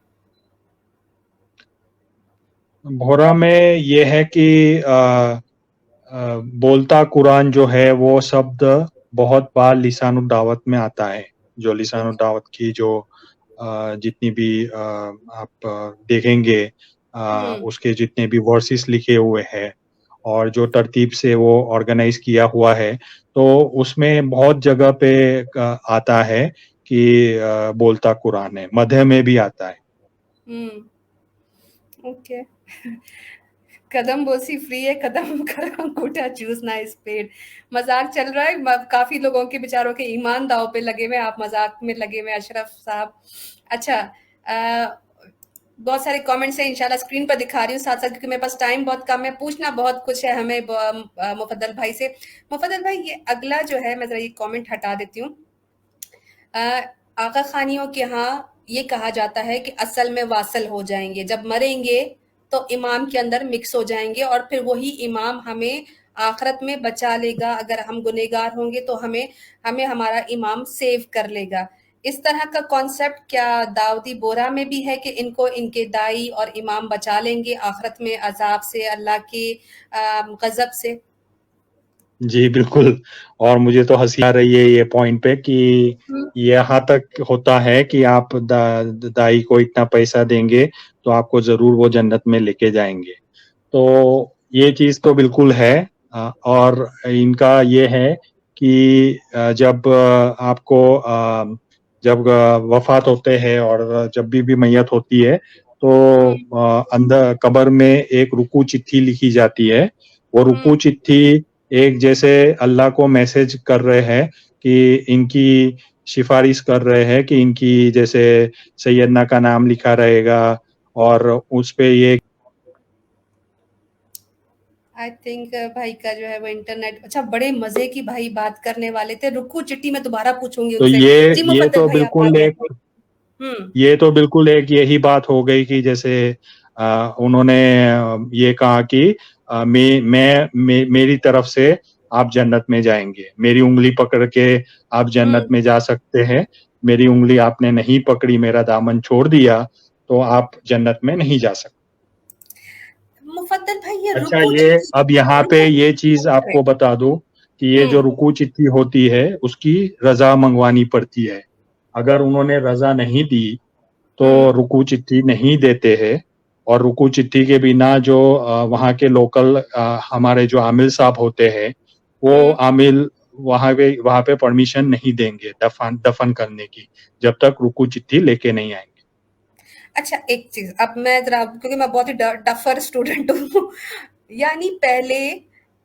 बोहरा में ये है कि बोलता कुरान जो है वो शब्द बहुत बार लिसानुद्दावत में आता है। जो लिसानुद्दावत की जो जितनी भी आप देखेंगे उसके जितने भी वर्सेस लिखे हुए हैं और जो तरतीब से वो ऑर्गेनाइज़ किया हुआ है, तो उसमें बहुत जगह पे आता है कि बोलता कुरान है, मदह में भी आता है। ओके। कदम बोसी फ्री है, कदम करो अंगूठा चूज ना स्पेड। मजाक चल रहा है, काफी लोगों के बेचारों के ईमान दाव पे लगे हुए, आप मजाक में लगे हुए अशरफ साहब। अच्छा, बहुत सारे कमेंट्स हैं, इंशाल्लाह स्क्रीन पर दिखा रही हूँ साथ साथ, क्योंकि मेरे पास टाइम बहुत कम है, पूछना बहुत कुछ है हमें मुफद्दल भाई से। मुफद्दल भाई, ये अगला जो है, मैं जरा ये कमेंट हटा देती हूँ। आगा खानियों के यहाँ ये कहा जाता है कि असल में वासल हो जाएंगे, जब मरेंगे तो इमाम के अंदर मिक्स हो जाएंगे और फिर वही इमाम हमें आखिरत में बचा लेगा। अगर हम गुनहगार होंगे तो हमें हमारा इमाम सेव कर लेगा। इस तरह का कॉन्सेप्ट क्या दाऊदी बोरा में भी है कि इनको इनके दाई और इमाम बचा लेंगे आखिरत में अजाब से, अल्लाह के गजब से? जी, बिल्कुल। और मुझे तो हँसी आ रही है ये पॉइंट पे कि यहाँ तक होता है कि आप दाई को इतना पैसा देंगे, तो आपको ज़रूर वो जन्नत में लेके जाएँगे। तो ये चीज़ तो बिल्कुल है और इनका ये है कि जब आपको जब वफ़ात होते हैं और जब भी मैयत होती है, तो अंदर कब्र में एक रुकू चिट्ठी लिखी जाती है। वो रुकू चिट्ठी एक जैसे अल्लाह को मैसेज कर रहे हैं कि इनकी सिफ़ारिश कर रहे हैं कि इनकी जैसे सैयदना का नाम लिखा रहेगा और उस पे ये आई थिंक भाई का जो है वो इंटरनेट, अच्छा, बड़े मजे की भाई बात करने वाले थे। रुकू चिट्ठी में दोबारा पूछूंगी तो उनसे। जी ये मुफद्दल तो भाई, आप बिल्कुल आगे। एक ये तो बिल्कुल एक यही बात हो गई कि जैसे उन्होंने ये कहा कि मेरी तरफ से आप जन्नत में जाएँगे। मेरी उँगली पकड़ के आप जन्नत में जा सकते हैं। मेरी उंगली आपने नहीं पकड़ी, मेरा दामन छोड़ दिया, तो आप जन्नत में नहीं जा सकते। मुफद्दल भाई, ये अच्छा, रुकू ये चिट्ठी अब यहाँ कौन पे है? ये चीज आपको बता दूं कि ये जो रुकू चिट्ठी होती है उसकी रजा मंगवानी पड़ती है। अगर उन्होंने रजा नहीं दी तो रुकू चिट्ठी नहीं देते हैं, और रुकू चिट्ठी के बिना जो वहाँ के लोकल हमारे जो आमिल साहब होते हैं, वो आमिल वहाँ पे परमिशन नहीं देंगे दफन करने की, जब तक रुकू चिट्ठी लेके नहीं आएंगे। अच्छा, एक चीज अब मैं जरा, क्योंकि मैं बहुत ही डफर स्टूडेंट हूँ यानी पहले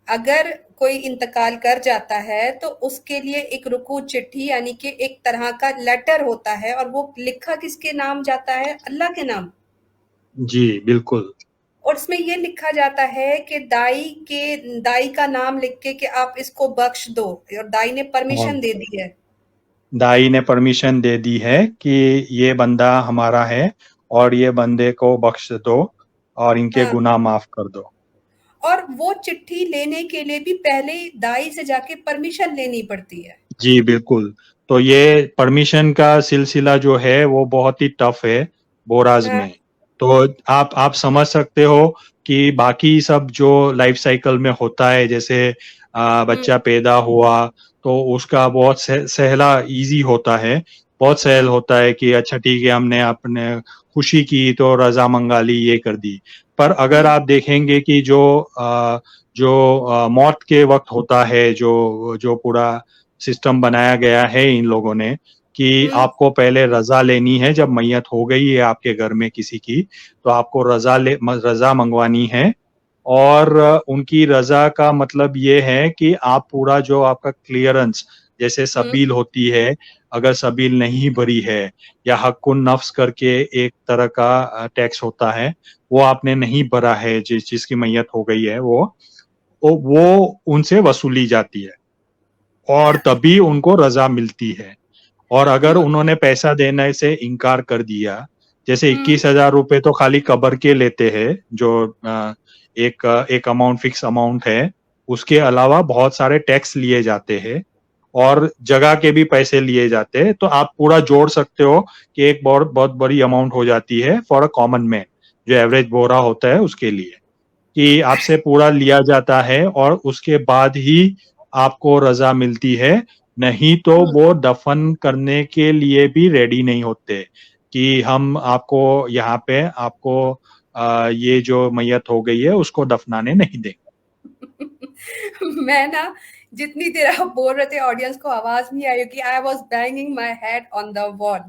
अगर कोई इंतकाल कर जाता है तो उसके लिए एक रुकू चिट्ठी यानी कि एक तरह का लेटर होता है, और वो लिखा किसके नाम जाता है? अल्लाह के नाम। जी बिल्कुल। और उसमें ये लिखा जाता है कि दाई का नाम लिख के कि आप इसको बख्श दो, और दाई ने और परमिशन दे दी है। दाई ने परमिशन दे दी है कि ये बंदा हमारा है और ये बंदे को बख्श दो और इनके हाँ, गुनाह माफ कर दो। और वो चिट्ठी लेने के लिए भी पहले दाई से जाके परमिशन लेनी पड़ती है। जी बिल्कुल। तो ये परमिशन का सिलसिला जो है वो बहुत ही टफ है बोराज हाँ, में। तो आप समझ सकते हो कि बाकी सब जो लाइफ साइकिल में होता है, जैसे बच्चा पैदा हुआ तो उसका बहुत सहला इजी होता है, बहुत सहल होता है कि अच्छा ठीक है, हमने अपने खुशी की तो रजा मंगा ली, ये कर दी। पर अगर आप देखेंगे कि जो मौत के वक्त होता है, जो पूरा सिस्टम बनाया गया है इन लोगों ने कि आपको पहले रजा लेनी है, जब मैयत हो गई है आपके घर में किसी की, तो आपको रजा मंगवानी है। और उनकी रजा का मतलब ये है कि आप पूरा जो आपका क्लियरेंस, जैसे सबील होती है, अगर सबील नहीं भरी है, या हक्कुन नफ्स करके एक तरह का टैक्स होता है, वो आपने नहीं भरा है, जिसकी मैयत हो गई है, वो उनसे वसूली जाती है और तभी उनको रजा मिलती है। और अगर उन्होंने पैसा देने से इनकार कर दिया, जैसे 21,000 रुपए तो खाली कब्र के लेते हैं, जो एक अमाउंट, फिक्स अमाउंट है, उसके अलावा बहुत सारे टैक्स लिए जाते हैं और जगह के भी पैसे लिए जाते हैं। तो आप पूरा जोड़ सकते हो कि एक बहुत बहुत बड़ी अमाउंट हो जाती है फॉर अ कॉमन मैन, जो एवरेज बोरा होता है उसके लिए, कि आपसे पूरा लिया जाता है और उसके बाद ही आपको रजा मिलती है। नहीं तो वो दफन करने के लिए भी रेडी नहीं होते कि हम आपको यहाँ पे आपको ये जो मैयत हो गई है उसको दफनाने नहीं देंगे। मैं ना, जितनी देर आप बोल रहे थे ऑडियंस को आवाज नहीं आई कि I was banging my head on the wall.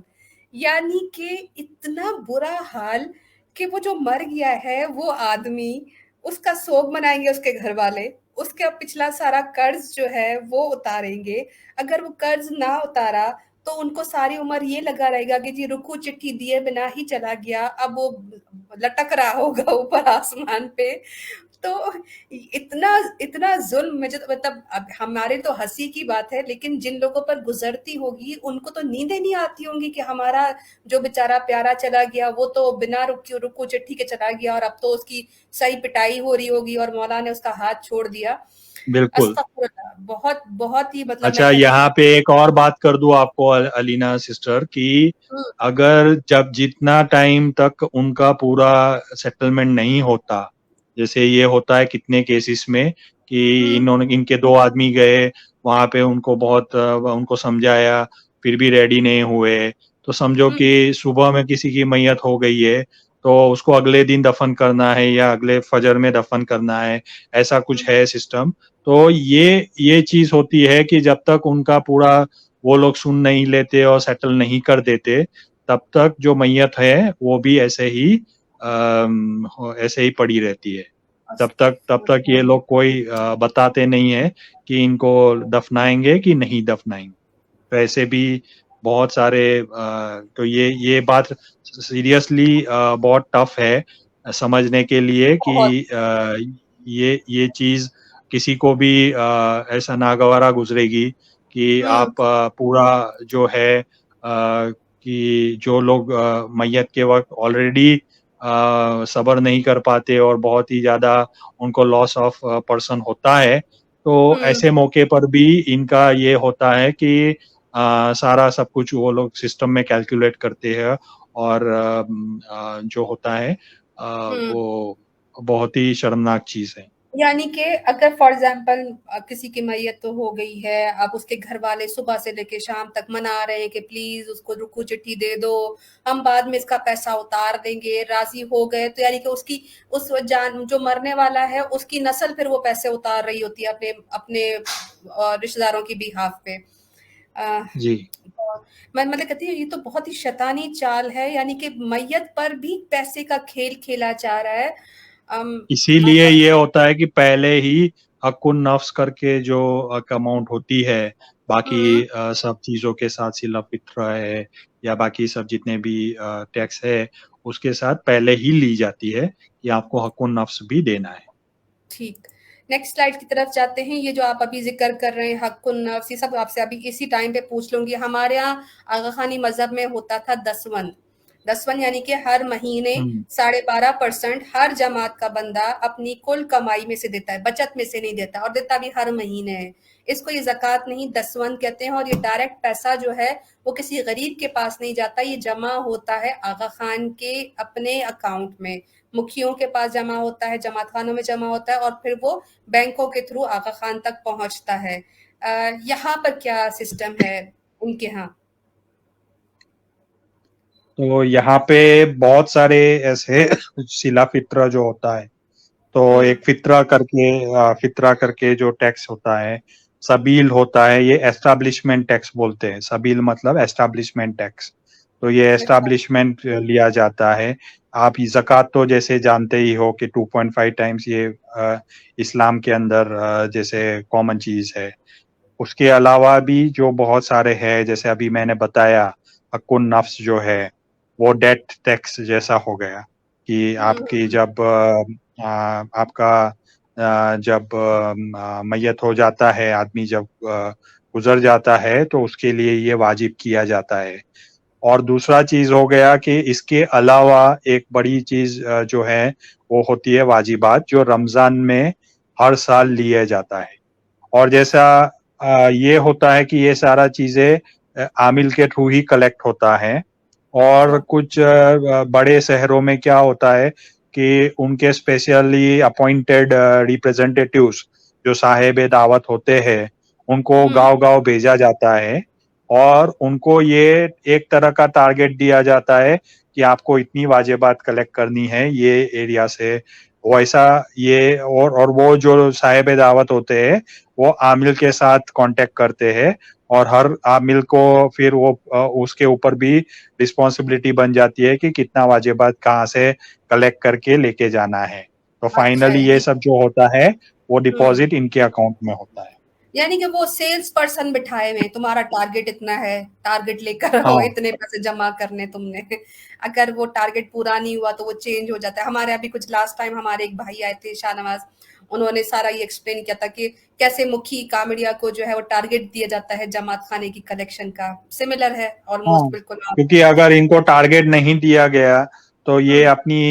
यानी कि इतना बुरा हाल कि वो जो मर गया है वो आदमी, उसका सोग मनाएंगे उसके घर वाले, उसका पिछला सारा कर्ज जो है वो उतारेंगे। अगर वो कर्ज ना उतारा तो उनको सारी उम्र ये लगा रहेगा कि जी रुकू चिट्ठी दिए बिना ही चला गया, अब वो लटक रहा होगा ऊपर आसमान पे। तो इतना इतना जुल्म में, मतलब अब हमारे तो हंसी की बात है, लेकिन जिन लोगों पर गुजरती होगी उनको तो नींदें नहीं आती होंगी कि हमारा जो बेचारा प्यारा चला गया वो तो बिना रुकू चिट्ठी के चला गया, और अब तो उसकी सही पिटाई हो रही होगी और मौला ने उसका हाथ छोड़ दिया। बिल्कुल। अस्तगफुरुल्लाह, बहुत बहुत ही, मतलब मैं अच्छा, कहती यहाँ पे एक और बात कर दूं आपको अलीना सिस्टर, कि हूँ। अगर जब जितना टाइम तक उनका पूरा सेटलमेंट नहीं होता, जैसे ये होता है कितने केसेस में कि इनके दो आदमी गए वहां पे, उनको बहुत उनको समझाया, फिर भी रेडी नहीं हुए, तो समझो कि सुबह में किसी की मैयत हो गई है तो उसको अगले दिन दफन करना है या अगले फजर में दफन करना है, ऐसा कुछ है सिस्टम। तो ये चीज होती है कि जब तक उनका पूरा वो लोग सुन नहीं लेते और सेटल नहीं कर देते, तब तक जो मैयत है वो भी ऐसे ही पड़ी रहती है। तब तक ये लोग कोई बताते नहीं है कि इनको दफनाएंगे कि नहीं दफनाएंगे। तो ऐसे भी बहुत सारे तो ये बात सीरियसली बहुत टफ है समझने के लिए बहुत। कि ये चीज किसी को भी ऐसा नागवारा गुजरेगी कि आप पूरा जो है कि जो लोग मैयत के वक्त ऑलरेडी सब्र नहीं कर पाते और बहुत ही ज्यादा उनको लॉस ऑफ पर्सन होता है, तो ऐसे मौके पर भी इनका ये होता है कि सारा सब कुछ वो लोग सिस्टम में कैलकुलेट करते हैं और जो होता है वो बहुत ही शर्मनाक चीज है। यानी कि अगर फॉर एग्जाम्पल किसी की मैयत तो हो गई है, अब उसके घर वाले सुबह से लेके शाम तक मना रहे हैं कि प्लीज उसको रुकू चिट्ठी दे दो, हम बाद में इसका पैसा उतार देंगे, राजी हो गए, तो यानी कि उसकी उस जान जो मरने वाला है उसकी नस्ल फिर वो पैसे उतार रही होती है अपने अपने रिश्तेदारों की बिहाफ पे। जी। मैं मतलब कहती हूँ ये तो बहुत ही शैतानी चाल है, यानी कि मैयत पर भी पैसे का खेल खेला जा रहा है। इसीलिए ये होता है कि पहले ही हक्कुन नफ्स करके जो अमाउंट होती है बाकी सब चीजों के साथ सिला फित्र है या बाकी सब जितने भी टैक्स है उसके साथ पहले ही ली जाती है कि आपको हक्कुन नफ्स भी देना है। ठीक, नेक्स्ट स्लाइड की तरफ जाते हैं। ये जो आप अभी जिक्र कर रहे हैं हक्कुन नफ्स, ये सब आपसे अभी इसी टाइम पे पूछ लूंगी। हमारे यहाँ आगा खानी मजहब में होता था दसवन, दसवन यानी कि हर महीने 12.5% हर जमात का बंदा अपनी कुल कमाई में से देता है, बचत में से नहीं देता, और देता भी हर महीने है। इसको ये ज़कात नहीं दसवन कहते हैं, और ये डायरेक्ट पैसा जो है वो किसी गरीब के पास नहीं जाता, ये जमा होता है आगा खान के अपने अकाउंट में, मुखियों के पास जमा होता है, जमात खानों में जमा होता है, और फिर वो बैंकों के थ्रू आगा खान तक पहुंचता है। यहाँ पर क्या सिस्टम है उनके यहाँ? तो यहाँ पे बहुत सारे ऐसे सिला फित्रा जो होता है, तो एक फित्रा करके जो टैक्स होता है, सबील होता है, ये एस्टैब्लिशमेंट टैक्स बोलते हैं। सबील मतलब एस्टैब्लिशमेंट टैक्स, तो ये एस्टैब्लिशमेंट लिया जाता है। आप ज़कात तो जैसे जानते ही हो कि 2.5 टाइम्स ये इस्लाम के अंदर जैसे कॉमन चीज है। उसके अलावा भी जो बहुत सारे हैं, जैसे अभी मैंने बताया हक्कुन नफ्स जो है वो डेथ टैक्स जैसा हो गया कि आपकी जब आपका जब मैयत हो जाता है, आदमी जब गुजर जाता है तो उसके लिए ये वाजिब किया जाता है। और दूसरा चीज हो गया कि इसके अलावा एक बड़ी चीज जो है वो होती है वाजिबात, जो रमजान में हर साल लिया जाता है। और जैसा ये होता है कि ये सारा चीजें आमिल के थ्रू ही कलेक्ट होता है। और कुछ बड़े शहरों में क्या होता है कि उनके स्पेशली अपॉइंटेड रिप्रेजेंटेटिव्स जो साहेब दावत होते हैं उनको गांव-गांव भेजा जाता है और उनको ये एक तरह का टारगेट दिया जाता है कि आपको इतनी वाजिबात कलेक्ट करनी है ये एरिया से। वैसा ये और वो जो साहेब दावत होते हैं वो आमिल के साथ कांटेक्ट करते हैं और हर आमिल को फिर वो उसके ऊपर भी रिस्पॉन्सिबिलिटी बन जाती है कि कितना वाजिबात कहाँ से कलेक्ट करके लेके जाना है। तो फाइनली ये सब जो होता है वो डिपॉजिट इनके अकाउंट में होता है। यानी कि वो सेल्स पर्सन बिठाए हुए, तुम्हारा टारगेट इतना है, टारगेट लेकर आओ, इतने पैसे जमा करने तुमने। अगर वो टारगेट पूरा नहीं हुआ तो वो चेंज हो जाता है। हमारे अभी कुछ लास्ट टाइम हमारे एक भाई आए थे शाहनवाज, उन्होंने सारा ये एक्सप्लेन किया था कि कैसे मुखी कामड़िया को जो है वो टारगेट दिया जाता है जमात खाने की कलेक्शन का। सिमिलर है ऑलमोस्ट बिल्कुल। क्योंकि अगर इनको टारगेट नहीं दिया गया तो ये अपनी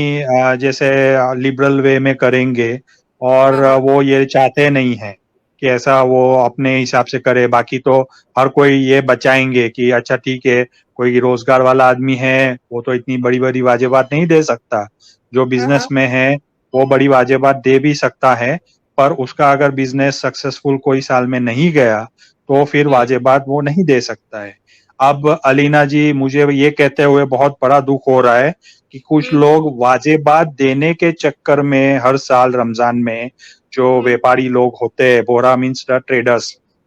जैसे लिबरल वे में करेंगे और वो ये चाहते नहीं है कि ऐसा वो अपने हिसाब से करे। बाकी तो हर कोई ये बचाएंगे कि अच्छा ठीक है, कोई रोजगार वाला आदमी है वो तो इतनी बड़ी बड़ी वाजिबात नहीं दे सकता, जो बिजनेस में है वो बड़ी वाजिबात दे भी सकता है, पर उसका अगर बिजनेस सक्सेसफुल कोई साल में नहीं गया तो फिर वाजिबात वो नहीं दे सकता है। अब अलीना जी, मुझे ये कहते हुए बहुत बड़ा दुख हो रहा है कि कुछ लोग वाजिबात देने के चक्कर में हर साल रमजान में जो व्यापारी लोग होते हैं, Bohra means the traders,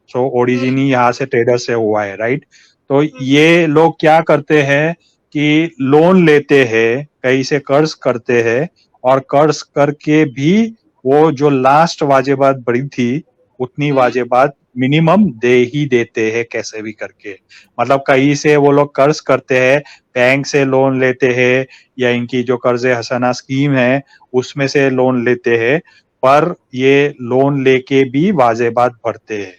so origin ही यहाँ से ट्रेडर से हुआ है, राइट। तो ये लोग क्या करते हैं कि लोन लेते हैं, कहीं से कर्ज करते हैं और कर्ज करके भी वो जो लास्ट वाजिबात बड़ी थी उतनी वाजिबात मिनिमम दे ही देते हैं कैसे भी करके। मतलब कहीं से वो लोग कर्ज करते हैं, बैंक से लोन लेते हैं या इनकी जो कर्जे हसना स्कीम है उसमें से लोन लेते हैं, पर ये लोन लेके भी वाजिबात भरते हैं।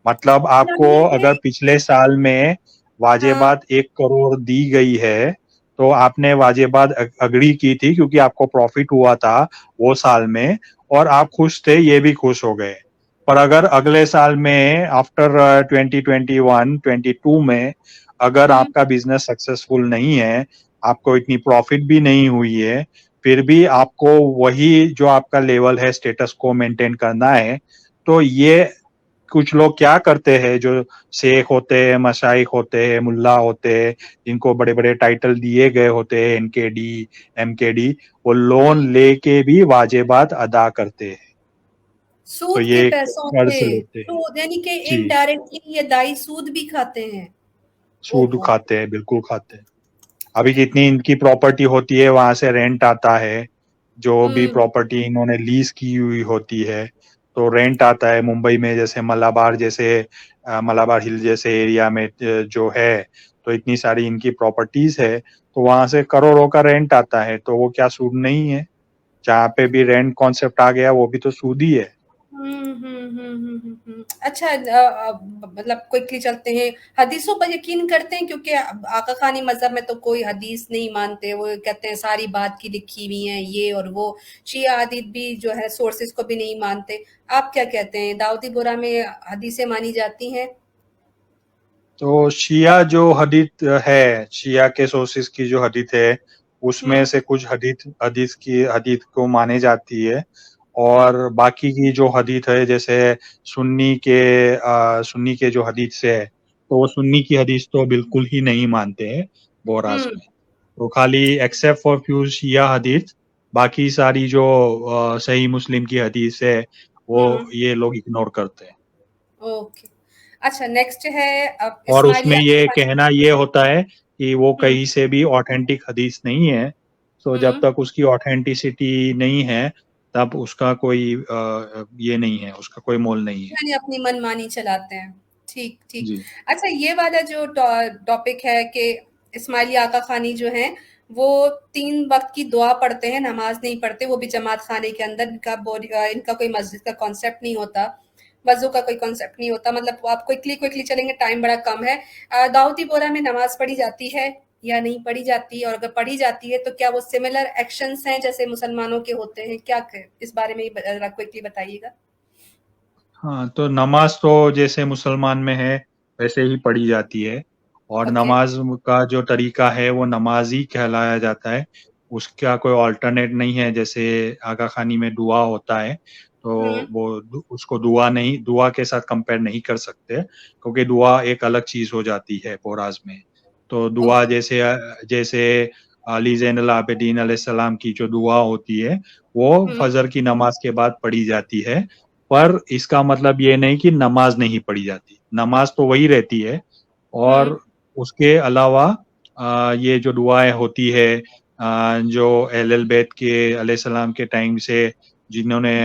मतलब आपको अगर पिछले साल में वाजिबात 1 करोड़ दी गई है तो आपने वाजिबात अग्री की थी क्योंकि आपको प्रॉफिट हुआ था वो साल में और आप खुश थे, ये भी खुश हो गए। पर अगर अगले साल में आफ्टर 2021-22 में अगर आपका बिजनेस सक्सेसफुल नहीं है, आपको इतनी प्रॉफिट भी नहीं हुई है, फिर भी आपको वही जो आपका लेवल है स्टेटस को मेंटेन करना है, तो ये कुछ लोग क्या करते हैं, जो शेख होते हैं, मशाइख होते हैं, मुल्ला होते हैं, जिनको बड़े बड़े टाइटल दिए गए होते हैं, एनकेडी, एमकेडी, वो लोन लेके भी वाजिबात अदा करते हैं। तो सूद के ये पैसों कर्ज से, लेते हैं तो यानी कि जी, इनडायरेक्टली ये दाई सूद भी खाते हैं। सूद ओहो। खाते हैं, बिल्कुल खाते हैं। अभी जितनी इनकी प्रॉपर्टी होती है वहां से रेंट आता है, जो भी हम्म प्रॉपर्टी इन्होंने लीज की हुई होती है तो रेंट आता है। मुंबई में जैसे मलाबार जैसे मलाबार हिल जैसे एरिया में जो है, तो इतनी सारी इनकी प्रॉपर्टीज है, तो वहां से करोड़ों का रेंट आता है, तो वो क्या सूद नहीं है? जहाँ पे भी रेंट कॉन्सेप्ट आ गया वो भी तो सूद ही है। अच्छा, मतलब क्विकली चलते हैं, हदीसों पर यकीन करते हैं, क्योंकि आका खानी मजहब में तो कोई हदीस नहीं मानते, वो कहते हैं सारी बात की लिखी हुई है ये और वो। शिया हदीस भी जो है सोर्सेज को भी नहीं मानते। आप क्या कहते हैं, दाऊदी बोरा में हदीसें मानी जाती हैं? तो शिया जो हदीत है, शिया के सोर्सेज की जो हदीत है, उसमें हम्म से कुछ हदीत को माने जाती है, हम्म और बाकी की जो हदीत है, जैसे सुन्नी के जो हदीत से है, तो वो सुन्नी की हदीस तो बिल्कुल ही नहीं मानते हैं बोरास हम्म में। तो खाली एक्सेप्ट फॉर फ्यू शिया हदीत, बाकी सारी जो सही मुस्लिम की हदीस है वो हम्म ये लोग इग्नोर करते हैं। ओके। अच्छा, नेक्स्ट है अब और उसमें इस्माइलिया ये खानी। कहना ये होता है कि वो हम्म कहीं से भी ऑथेंटिक हदीस नहीं है, तो जब हम्म तक उसकी ऑथेंटिसिटी नहीं है तब उसका कोई ये नहीं है, उसका कोई मोल नहीं है। यानी अपनी मनमानी चलाते हैं। ठीक ठीक। जी अच्छा, ये वाला जो टॉपिक है कि इस्माइली आका खानी जो हैं, वो 3 वक़्त की दुआ पढ़ते हैं, नमाज़ नहीं पढ़ते, वो भी जमात खाने के अंदर। इनका कोई मस्जिद का कॉन्सेप्ट नहीं होता, वज़ू का कोई कॉन्सेप्ट नहीं होता। मतलब आप क्विकली क्विकली चलेंगे, टाइम बड़ा कम है। दाऊदी बोरा में नमाज़ पढ़ी जाती है या नहीं पढ़ी जाती? और अगर पढ़ी जाती है तो क्या वो सिमिलर एक्शंस हैं जैसे मुसलमानों के होते हैं? क्या क इस बारे में ज़रा क्विकली बताइएगा। हाँ, तो नमाज तो जैसे मुसलमान में है वैसे ही पढ़ी जाती है, और ओके। नमाज का जो तरीका है वो नमाज ही कहलाया जाता है, उसका कोई अल्टरनेट नहीं है। जैसे आगा खानी में दुआ होता है, तो हुँ। वो उसको दुआ के साथ कंपेयर नहीं कर सकते, क्योंकि दुआ एक अलग चीज हो जाती है पोराज में। तो दुआ ओके। जैसे अली ज़ैनुल आबिदीन अलैहिस्सलाम की जो दुआ होती है वो हुँ, फजर की नमाज के बाद पढ़ी जाती है, पर इसका मतलब ये नहीं कि नमाज नहीं पढ़ी जाती, नमाज तो वही रहती है। हुँ, और उसके अलावा ये जो दुआएं होती है, जो अहले बैत के अलैहिस्सलाम के टाइम से जिन्होंने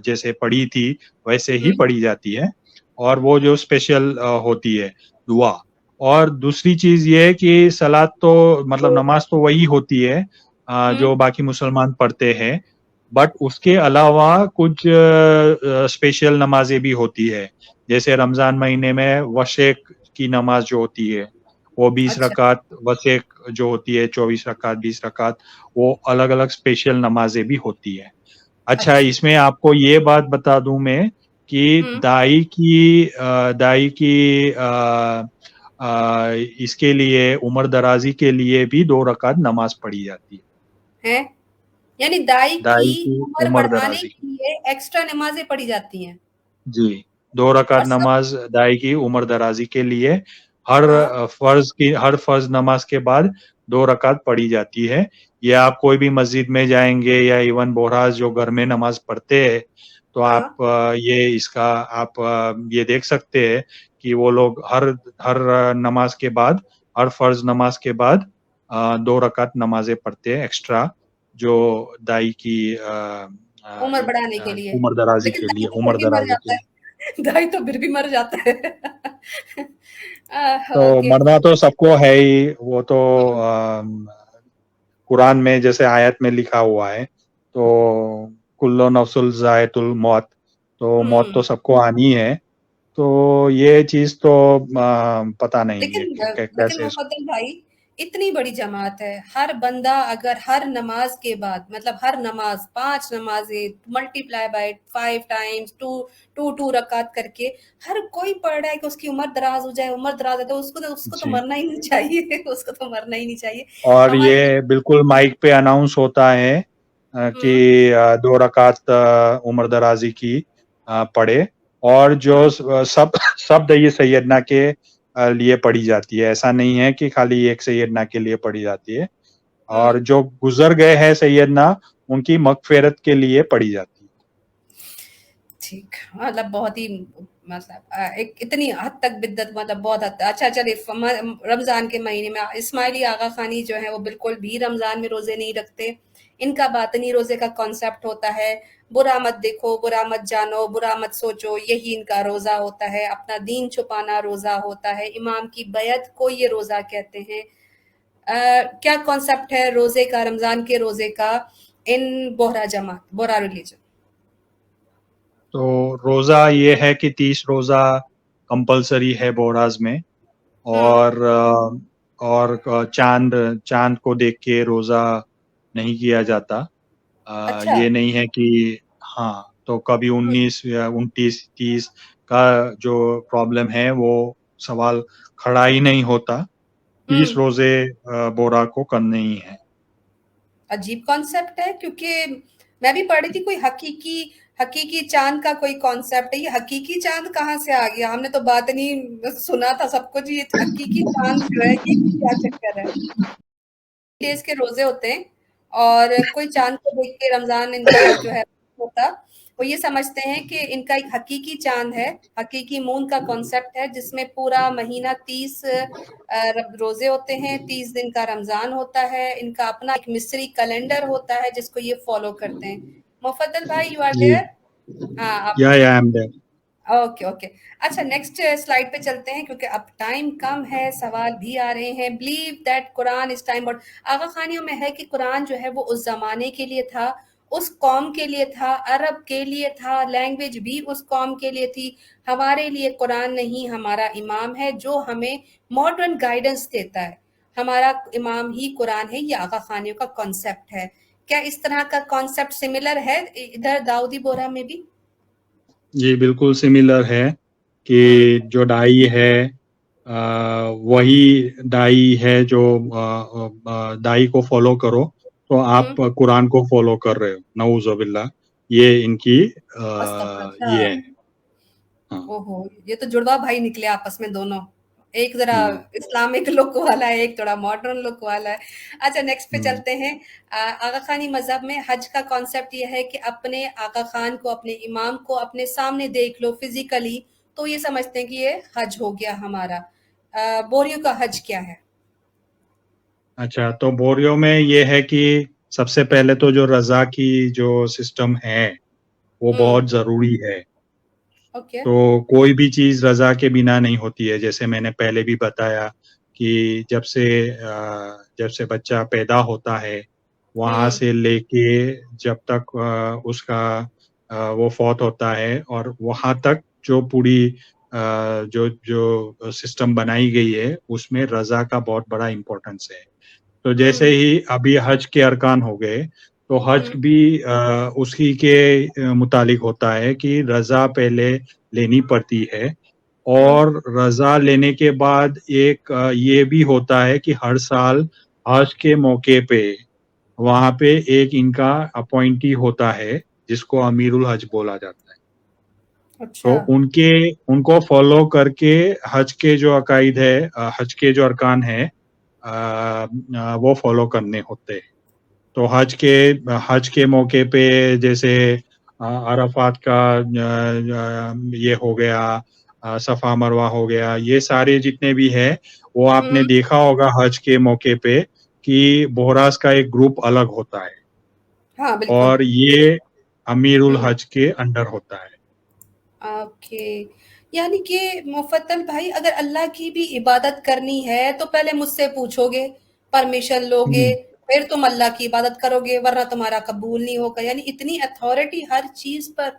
जैसे पढ़ी थी वैसे ही हुँ, पढ़ी जाती है, और वो जो स्पेशल होती है दुआ। और दूसरी चीज ये है कि सलात तो मतलब नमाज तो वही होती है हुँ, जो बाकी मुसलमान पढ़ते हैं, बट उसके अलावा कुछ स्पेशल नमाजें भी होती है। जैसे रमजान महीने में वशेक की नमाज जो होती है वो 20 अच्छा, रकात, वशेक जो होती है 24 रकात, 20 रकात, वो अलग अलग स्पेशल नमाजें भी होती है। अच्छा, अच्छा, इसमें आपको ये बात बता दूं मैं कि हुँ, दाई की इसके लिए उम्र दराजी के लिए भी 2 रकात नमाज पढ़ी जाती है। हैं? यानी दाई की दाई की उम्र उम्र बढ़ाने दराजी, के लिए एक्स्ट्रा नमाज़ें पढ़ी जाती हैं। जी, 2 रकात और सब। नमाज दाई की उम्र दराजी के लिए हर हाँ, हर फर्ज नमाज के बाद 2 रकात पढ़ी जाती है। ये आप कोई भी मस्जिद में जाएंगे या इवन बोहराज जो घर में नमाज पढ़ते हैं, तो हाँ, आप ये देख सकते हैं कि वो लोग हर हर नमाज के बाद, हर फर्ज नमाज के बाद 2 रकात नमाजें पढ़ते हैं एक्स्ट्रा, जो दाई की उम्र बढ़ाने के लिए। उम्र दराजी लेकिन के दाई लिए, तो फिर उम्र भी मर दराजी के जाता लिए। है। दाई तो फिर भी मर जाता है। तो ओके। मरना तो सबको है ही, वो तो हुँ, कुरान में जैसे आयत में लिखा हुआ है, तो कुल्लो नफ्सुल जायतुल मौत, तो मौत हुँ। तो सबको आनी है। तो ये चीज तो पता नहीं है लेकिन कि लेकिन कैसे। मुफद्दल भाई, इतनी बड़ी जमात है, हर बंदा अगर हर नमाज के बाद मतलब हर नमाज 5 नमाजें मल्टीप्लाई बाय 5 टाइम्स 2 रकात करके हर कोई पढ़ रहा है कि उसकी उम्र दराज हो जाए, उम्र दराज है, तो उसको तो जी। मरना ही नहीं चाहिए उसको तो मरना ही नहीं चाहिए। और हमारे ये बिल्कुल माइक पे अनाउंस होता है हुँ, कि 2 रकात उम्र दराजी की पढ़े, और जो सब सब दई सैयदना के लिए पढ़ी जाती है। ऐसा नहीं है कि खाली एक सैयदना के लिए पढ़ी जाती है, और हुँ। जो गुजर गए हैं सैयदना उनकी मगफिरत के लिए पढ़ी जाती है। ठीक, मतलब बहुत ही मतलब एक इतनी हद तक बिद्दत मतलब बहुत हद तक अच्छा चलिए रमज़ान के महीने में इस्माइली आगा खानी जो है वो बिल्कुल भी रमज़ान में रोज़े नहीं रखते। इनका बातनी रोज़े का कॉन्सेप्ट होता है, बुरा मत देखो, बुरा मत जानो, बुरा मत सोचो, यही इनका रोज़ा होता है, अपना दीन छुपाना रोज़ा होता है, इमाम की बैत को ये रोज़ा कहते हैं। क्या कॉन्सेप्ट है रोज़े का, रमज़ान के रोज़े का इन बोहरा जमात, बोहरा रिलीजन? तो रोजा ये है कि 30 रोजा कंपलसरी है बोराज में, हुँ, और चांद चांद को देख के रोजा नहीं किया जाता। अच्छा। ये नहीं है कि हाँ, तो कभी हुँ, 19 या 29 30 का जो प्रॉब्लम है वो सवाल खड़ा ही नहीं होता। हुँ। 30 रोजे बोरा को करने ही है। अजीब कॉन्सेप्ट है क्योंकि मैं भी पढ़ी थी कोई हकीकी हकीकी चांद का कोई कॉन्सेप्ट है। ये हकीकी चांद कहाँ से आ गया? हमने तो बात नहीं सुना था सब कुछ, ये हकीकी चांद जो है ये क्या चक्कर है? डेज के रोजे होते हैं और कोई चांद को देख के रमजान इनका जो है होता, वो ये समझते हैं कि इनका एक हकीकी चांद है, हकीकी मून का कॉन्सेप्ट है जिसमें पूरा महीना 30 रोजे होते हैं, 30 दिन का रमजान होता है, इनका अपना एक मिस्री कैलेंडर होता है जिसको ये फॉलो करते हैं। मुफद्दल भाई यू आर जी। देयर? हाँ आप या I am there. Okay okay. अच्छा नेक्स्ट स्लाइड पे चलते हैं क्योंकि अब टाइम कम है, सवाल भी आ रहे हैं। बिलीव दैट कुरान इस टाइम बट आगा खानियों में है कि कुरान जो है वो उस जमाने के लिए था, उस कौम के लिए था, अरब के लिए था, लैंग्वेज भी उस कौम के लिए थी। हमारे लिए कुरान नहीं, हमारा इमाम है जो हमें मॉडर्न गाइडेंस देता है। हमारा इमाम ही कुरान है, ये आगा खानियों का कॉन्सेप्ट है। क्या इस तरह का कॉन्सेप्ट सिमिलर है इधर दाऊदी बोरा में भी? जी बिल्कुल सिमिलर है हम्म कि जो डाई है वही डाई है जो डाई को फॉलो करो, तो आप हम्म कुरान को फॉलो कर रहे हो। नऊजुबिल्लाह, ये इनकी अच्छा। ये है। हाँ। ओहो! ये तो जुड़वा भाई निकले आपस में दोनों। एक ज़रा हाँ। इस्लामिक लुक वाला है, एक थोड़ा मॉडर्न लुक वाला है। अच्छा नेक्स्ट पे हम्म। चलते हैं। आगा खानी मज़हब में हज का कॉन्सेप्ट ये है कि अपने आका खान को, अपने इमाम को अपने सामने देख लो फिज़िकली, तो ये समझते हैं कि ये हज हो गया हमारा। बोरियों का हज क्या है? अच्छा, तो बोरियो में ये है कि सबसे पहले तो जो रजा की जो सिस्टम है वो हुँ, बहुत जरूरी है। ओके। तो कोई भी चीज रजा के बिना नहीं होती है। जैसे मैंने पहले भी बताया कि जब से बच्चा पैदा होता है वहां हुँ, से लेके जब तक उसका वो फौत होता है, और वहां तक जो पूरी जो जो सिस्टम बनाई गई है उसमें रजा का बहुत बड़ा इम्पोर्टेंस है। तो जैसे हुँ, ही अभी हज के अरकान हो गए, तो हज हुँ, भी उसी के मुतालिक होता है कि रजा पहले लेनी पड़ती है। हुँ, और रजा लेने के बाद एक ये भी होता है कि हर साल हज के मौके पे वहां पे एक इनका अपॉइंटी होता है जिसको अमीरुल हज बोला जाता है। अच्छा। तो उनके उनको फॉलो करके हज के जो अकायद है, हज के जो अरकान है, वो फॉलो करने होते हैं। तो हज के मौके पे जैसे अराफात का ये हो गया, सफा मरवा हो गया, ये सारे जितने भी है वो आपने हुँ, देखा होगा हज के मौके पे कि बोहरास का एक ग्रुप अलग होता है, हाँ, बिल्कुल। और ये अमीरुल हुँ। हज के अंडर होता है। ओके, यानी कि मुफद्दल भाई अगर अल्लाह की भी इबादत करनी है तो पहले मुझसे पूछोगे, परमिशन लोगे, हम्म। फिर तुम अल्लाह की इबादत करोगे वरना तुम्हारा कबूल नहीं होगा। यानी इतनी अथॉरिटी हर चीज पर,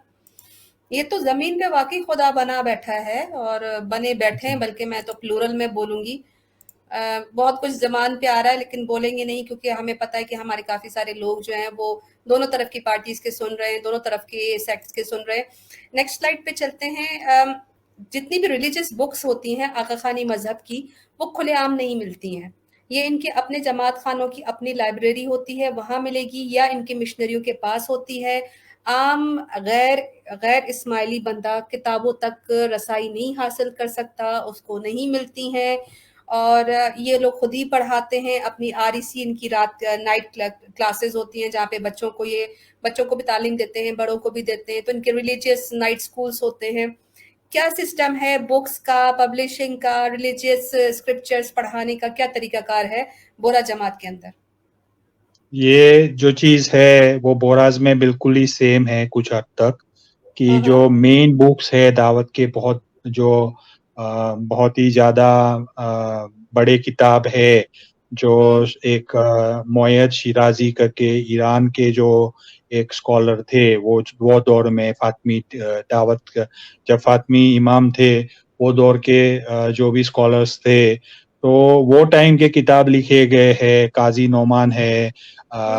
ये तो जमीन पे वाकई खुदा बना बैठा है और बने बैठे हैं, जी। बल्कि मैं तो प्लूरल में बोलूंगी। बहुत कुछ ज़बान पे आ रहा है लेकिन बोलेंगे नहीं, क्योंकि हमें पता है कि हमारे काफ़ी सारे लोग जो हैं वो दोनों तरफ की पार्टीज़ के सुन रहे हैं, दोनों तरफ के सेक्ट्स के सुन रहे हैं। नेक्स्ट स्लाइड पे चलते हैं। जितनी भी रिलीजियस बुक्स होती हैं आगा खानी मज़हब की, वो खुलेआम नहीं मिलती हैं। ये इनके अपने जमात खानों की अपनी लाइब्रेरी होती है, वहाँ मिलेगी, या इनके मिशनरियों के पास होती है। आम गैर इस्माइली बंदा किताबों तक रसाई नहीं हासिल कर सकता, उसको नहीं मिलती हैं। और ये लोग खुद ही पढ़ाते हैं अपनी आरईसी, इनकी रात नाइट क्लासेस होती हैं जहाँ पे बच्चों को भी तालीम देते हैं, बड़ों को भी देते हैं। तो इनके रिलीजियस नाइट स्कूल्स होते हैं। क्या सिस्टम है बुक्स का, पब्लिशिंग का, रिलीजियस स्क्रिप्चर्स पढ़ाने का, क्या तरीकाकार है बोरा जमात के अंदर? ये जो चीज है वो बोराज में बिल्कुल ही सेम है कुछ हद तक, कि जो मेन बुक्स है दावत के बहुत ही ज्यादा बड़े किताब है, जो एक मोयद शिराजी करके ईरान के जो एक स्कॉलर थे, वो दौर में फातमी जब फातमी इमाम थे, वो दौर के जो भी स्कॉलर्स थे, तो वो टाइम के किताब लिखे गए हैं। काजी नोमान है,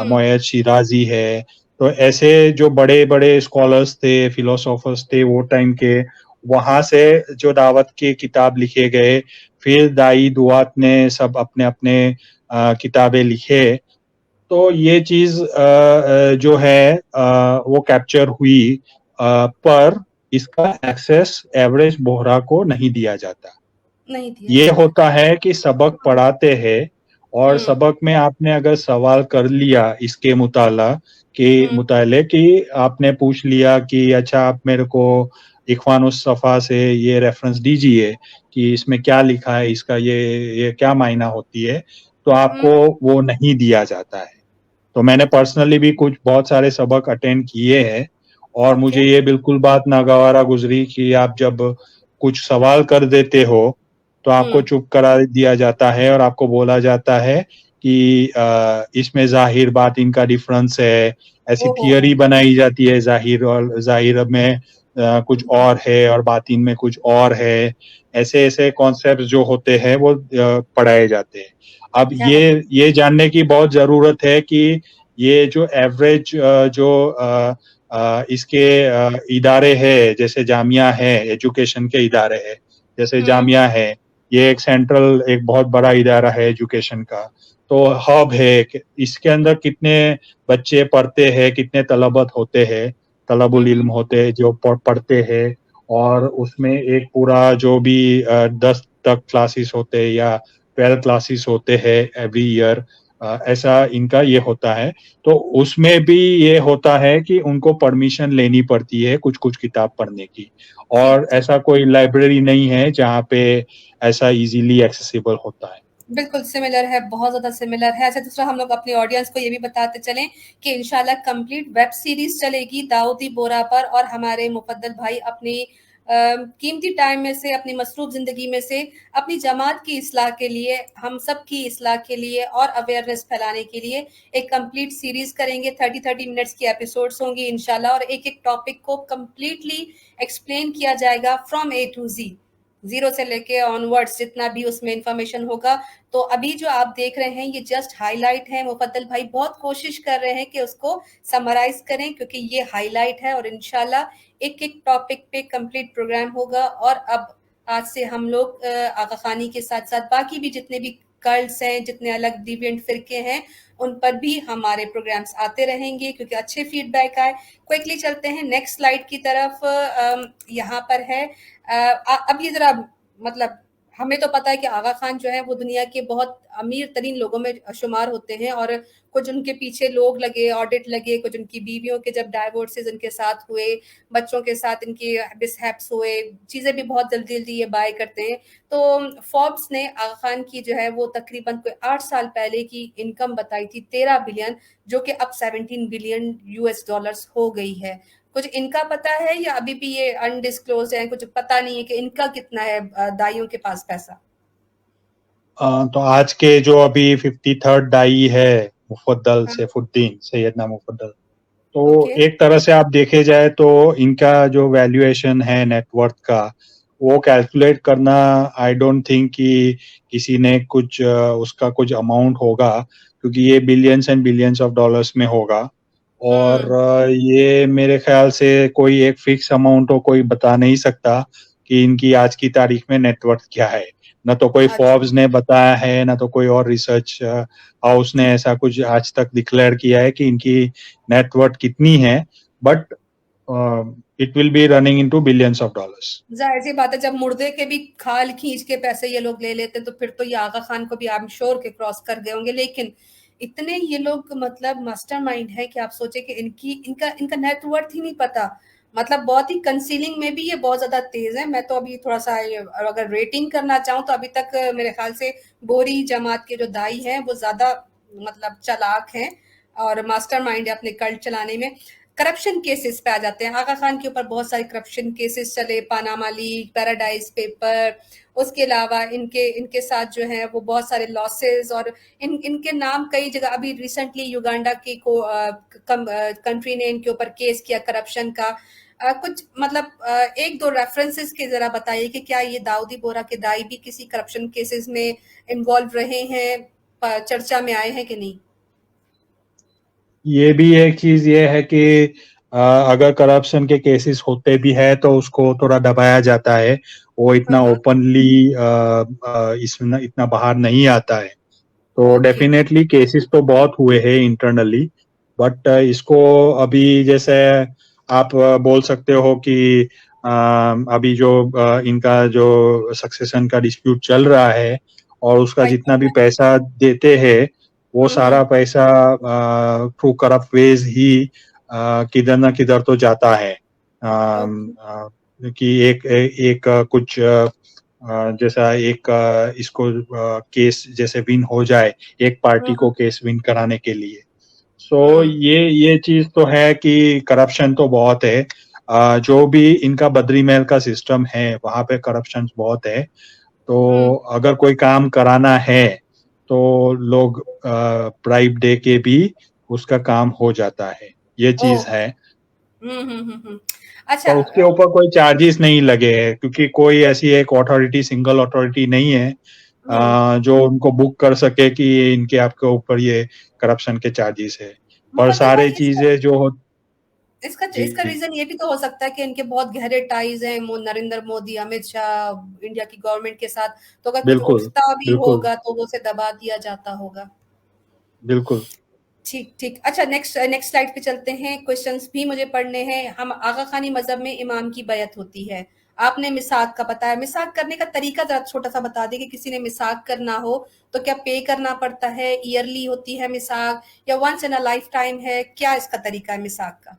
मोयद शिराजी है। तो ऐसे जो बड़े बड़े स्कॉलर्स थे, फिलोसोफर्स थे वो टाइम के, वहां से जो दावत के किताब लिखे गए। फिर दाई दुआत ने सब अपने अपने किताबें लिखे। तो ये चीज जो है वो कैप्चर हुई, पर इसका एक्सेस एवरेज बोहरा को नहीं दिया जाता। नहीं दिया ये जाता। होता है कि सबक पढ़ाते हैं, और सबक में आपने अगर सवाल कर लिया इसके मुताले कि आपने पूछ लिया कि अच्छा आप मेरे को इख्वानुस सफा से ये रेफरेंस दीजिए कि इसमें क्या लिखा है, इसका ये क्या मायना होती है, तो आपको वो नहीं दिया जाता है। तो मैंने पर्सनली भी बहुत सारे सबक अटेंड किए हैं, और मुझे ये बिल्कुल बात नागवारा गुजरी कि आप जब कुछ सवाल कर देते हो तो आपको चुप करा दिया जाता है, और आपको बोला जाता है कि इसमें जाहिर बात इनका डिफरेंस है। ऐसी थियरी बनाई जाती है, जाहिर में कुछ और है और बातिन में कुछ और है। ऐसे ऐसे कॉन्सेप्ट जो होते हैं वो पढ़ाए जाते हैं। अब ये जानने की बहुत जरूरत है कि ये जो एवरेज इसके इदारे हैं, जैसे जामिया है, एजुकेशन के इदारे है, जैसे जामिया है, ये एक बहुत बड़ा इदारा है एजुकेशन का। तो हब है, इसके अंदर कितने बच्चे पढ़ते हैं, कितने तलबत होते हैं, तलबुल इल्म होते हैं जो पढ़ते हैं, और उसमें एक पूरा जो भी 10 तक क्लासेस होते हैं या 12 क्लासेस होते हैं एवरी ईयर, ऐसा इनका ये होता है। तो उसमें भी ये होता है कि उनको परमिशन लेनी पड़ती है कुछ कुछ किताब पढ़ने की, और ऐसा कोई लाइब्रेरी नहीं है जहाँ पे ऐसा इजीली एक्सेसिबल होता है। बिल्कुल सिमिलर है, बहुत ज़्यादा सिमिलर है। अच्छा, दूसरा हम लोग अपनी ऑडियंस को ये भी बताते चलें कि इंशाल्लाह कंप्लीट वेब सीरीज चलेगी दाऊदी बोरा पर, और हमारे मुफद्दल भाई अपनी कीमती टाइम में से, अपनी मसरूफ ज़िंदगी में से, अपनी जमात की इस्लाह के लिए, हम सब की इस्लाह के लिए और अवेयरनेस फैलाने के लिए एक कंप्लीट सीरीज करेंगे। 30 मिनट्स की एपिसोड्स होंगी इंशाल्लाह, और एक एक टॉपिक को कंप्लीटली एक्सप्लेन किया जाएगा फ्रॉम A to Z, 0 से लेके ऑनवर्ड्स, जितना भी उसमें इंफॉर्मेशन होगा। तो अभी जो आप देख रहे हैं ये जस्ट हाईलाइट है। मुफद्दल भाई बहुत कोशिश कर रहे हैं कि उसको समराइज करें, क्योंकि ये हाईलाइट है, और इंशाल्लाह एक एक टॉपिक पे कंप्लीट प्रोग्राम होगा। और अब आज से हम लोग आगा खानी के साथ साथ बाकी भी जितने भी कल्ट्स हैं, जितने अलग डिविएंट फिरके हैं, उन पर भी हमारे प्रोग्राम्स आते रहेंगे, क्योंकि अच्छे फीडबैक आए। क्विकली चलते हैं नेक्स्ट स्लाइड की तरफ। यहाँ पर है अब ये जरा, मतलब हमें तो पता है कि आगा खान जो है वो दुनिया के बहुत अमीर तरीन लोगों में शुमार होते हैं, और कुछ उनके पीछे लोग लगे, ऑडिट लगे, कुछ उनकी बीवियों के जब डाइवोर्सेस उनके साथ हुए, बच्चों के साथ इनके मिसहैप्स हुए, चीज़ें भी बहुत जल्दी जल्दी ये बाय करते हैं। तो फोर्ब्स ने आगा खान की जो है वो तकरीबन कोई 8 साल पहले की इनकम बताई थी 13 बिलियन, जो कि अब 17 बिलियन US$ हो गई है। कुछ इनका पता है या अभी भी ये अनडिस्क्लोज है, कुछ पता नहीं है कि इनका कितना है दाइयों के पास पैसा? तो आज के जो अभी 53rd दाई है मुफद्दल सैफुद्दीन, सैयदना मुफद्दल, तो एक तरह से आप देखे जाए तो इनका जो वैल्यूएशन है नेटवर्थ का, वो कैलकुलेट करना आई डोंट थिंक कि किसी ने कुछ उसका कुछ अमाउंट होगा, क्योंकि ये billions and billions of dollars में होगा। और ये मेरे ख्याल से कोई एक फिक्स अमाउंट हो कोई बता नहीं सकता कि इनकी आज की तारीख में नेटवर्थ क्या है। न तो कोई अच्छा। फोर्ब्स ने बताया है, न तो कोई और रिसर्च हाउस ने ऐसा कुछ आज तक डिक्लेयर किया है कि इनकी नेटवर्थ कितनी है, but it will be running into billions of dollars. जाहिर सी बात है, जब मुर्दे के भी खाल खींच के पैसे ये लोग ले लेते हैं तो फिर तो ये आगा खान को भी आई एम श्योर के क्रॉस कर गए होंगे। लेकिन इतने ये लोग मतलब मास्टरमाइंड है कि आप सोचे कि इनका इनका नेटवर्थ ही नहीं पता। मतलब बहुत ही कंसीलिंग में भी ये बहुत ज्यादा तेज है। मैं तो अभी थोड़ा सा अगर रेटिंग करना चाहूँ तो अभी तक मेरे ख्याल से बोरी जमात के जो दाई हैं वो ज्यादा मतलब चालाक हैं और मास्टरमाइंड है अपने कल्ट चलाने में। करप्शन केसेस पे आ जाते हैं। आगा खान के ऊपर बहुत सारे करप्शन केसेस चले, पानामा लीक, पैराडाइज पेपर, उसके अलावा इनके साथ जो है वो बहुत सारे लॉसेस और इनके नाम कई जगह अभी रिसेंटली युगांडा की कंट्री ने इनके ऊपर केस किया करप्शन का। कुछ मतलब एक दो रेफरेंसेस के जरा बताइए कि क्या ये दाऊदी बोरा के दाई भी किसी करप्शन केसेस में इन्वॉल्व रहे हैं, चर्चा में आए हैं कि नहीं? ये भी एक चीज ये है कि अगर करप्शन के केसेस होते भी है तो उसको थोड़ा दबाया जाता है, वो इतना ओपनली इसमें इतना बाहर नहीं आता है। तो डेफिनेटली केसेस तो बहुत हुए हैं इंटरनली, बट इसको अभी जैसे आप बोल सकते हो कि अभी जो इनका जो सक्सेशन का डिस्प्यूट चल रहा है और उसका जितना भी पैसा देते हैं वो सारा पैसा थ्रू करप्ट वेज ही किधर ना किधर तो जाता है। कि एक कुछ जैसा एक इसको केस जैसे विन हो जाए एक पार्टी को केस विन कराने के लिए। सो ये चीज तो है कि करप्शन तो बहुत है। जो भी इनका बद्री महल का सिस्टम है वहां पे करप्शन बहुत है। तो अगर कोई काम कराना है तो लोग ब्राइब दे के भी उसका काम हो जाता है, ये चीज है। अच्छा। और उसके ऊपर कोई चार्जेस नहीं लगे हैं क्योंकि कोई ऐसी एक अथॉरिटी सिंगल अथॉरिटी नहीं है जो उनको बुक कर सके कि इनके आपके ऊपर ये करप्शन के चार्जेस है। पर सारे चीजें जो इसका रीजन ये भी तो हो सकता है कि इनके बहुत गहरे टाइज हैं नरेंद्र मोदी, अमित शाह, इंडिया की गवर्नमेंट के साथ। तो अगर कुछ बिल्कुल उठता भी बिल्कुल होगा तो वो उसे दबा दिया जाता होगा। बिल्कुल। ठीक ठीक। अच्छा, नेक्स्ट स्लाइड पे चलते हैं। क्वेश्चंस भी मुझे पढ़ने हैं। हम आगा खानी मजहब में इमाम की बैत होती है। आपने मिसाक का बताया, मिसाक करने का तरीका जरा छोटा सा बता दें कि किसी ने मिसाक करना हो तो क्या पे करना पड़ता है, ईयरली होती है मिसाक या once in a lifetime है, क्या इसका तरीका है मिसाक का?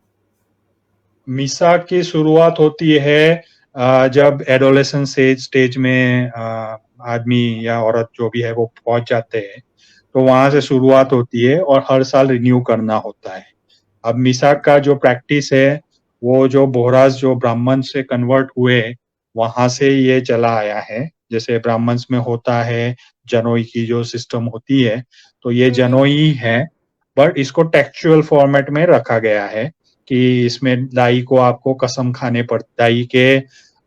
मिसाक की शुरुआत होती है जब एडोलेसेंस स्टेज में आदमी या औरत जो भी है वो पहुंच जाते हैं, तो वहां से शुरुआत होती है और हर साल रिन्यू करना होता है। अब मिसाक का जो प्रैक्टिस है वो जो बोहराज जो ब्राह्मण से कन्वर्ट हुए वहां से ये चला आया है। जैसे ब्राह्मण्स में होता है जनोई की जो सिस्टम होती है, तो ये जनोई है, बट इसको टेक्सचुअल फॉर्मेट में रखा गया है कि इसमें दाई को आपको कसम खाने पड़ते, दाई के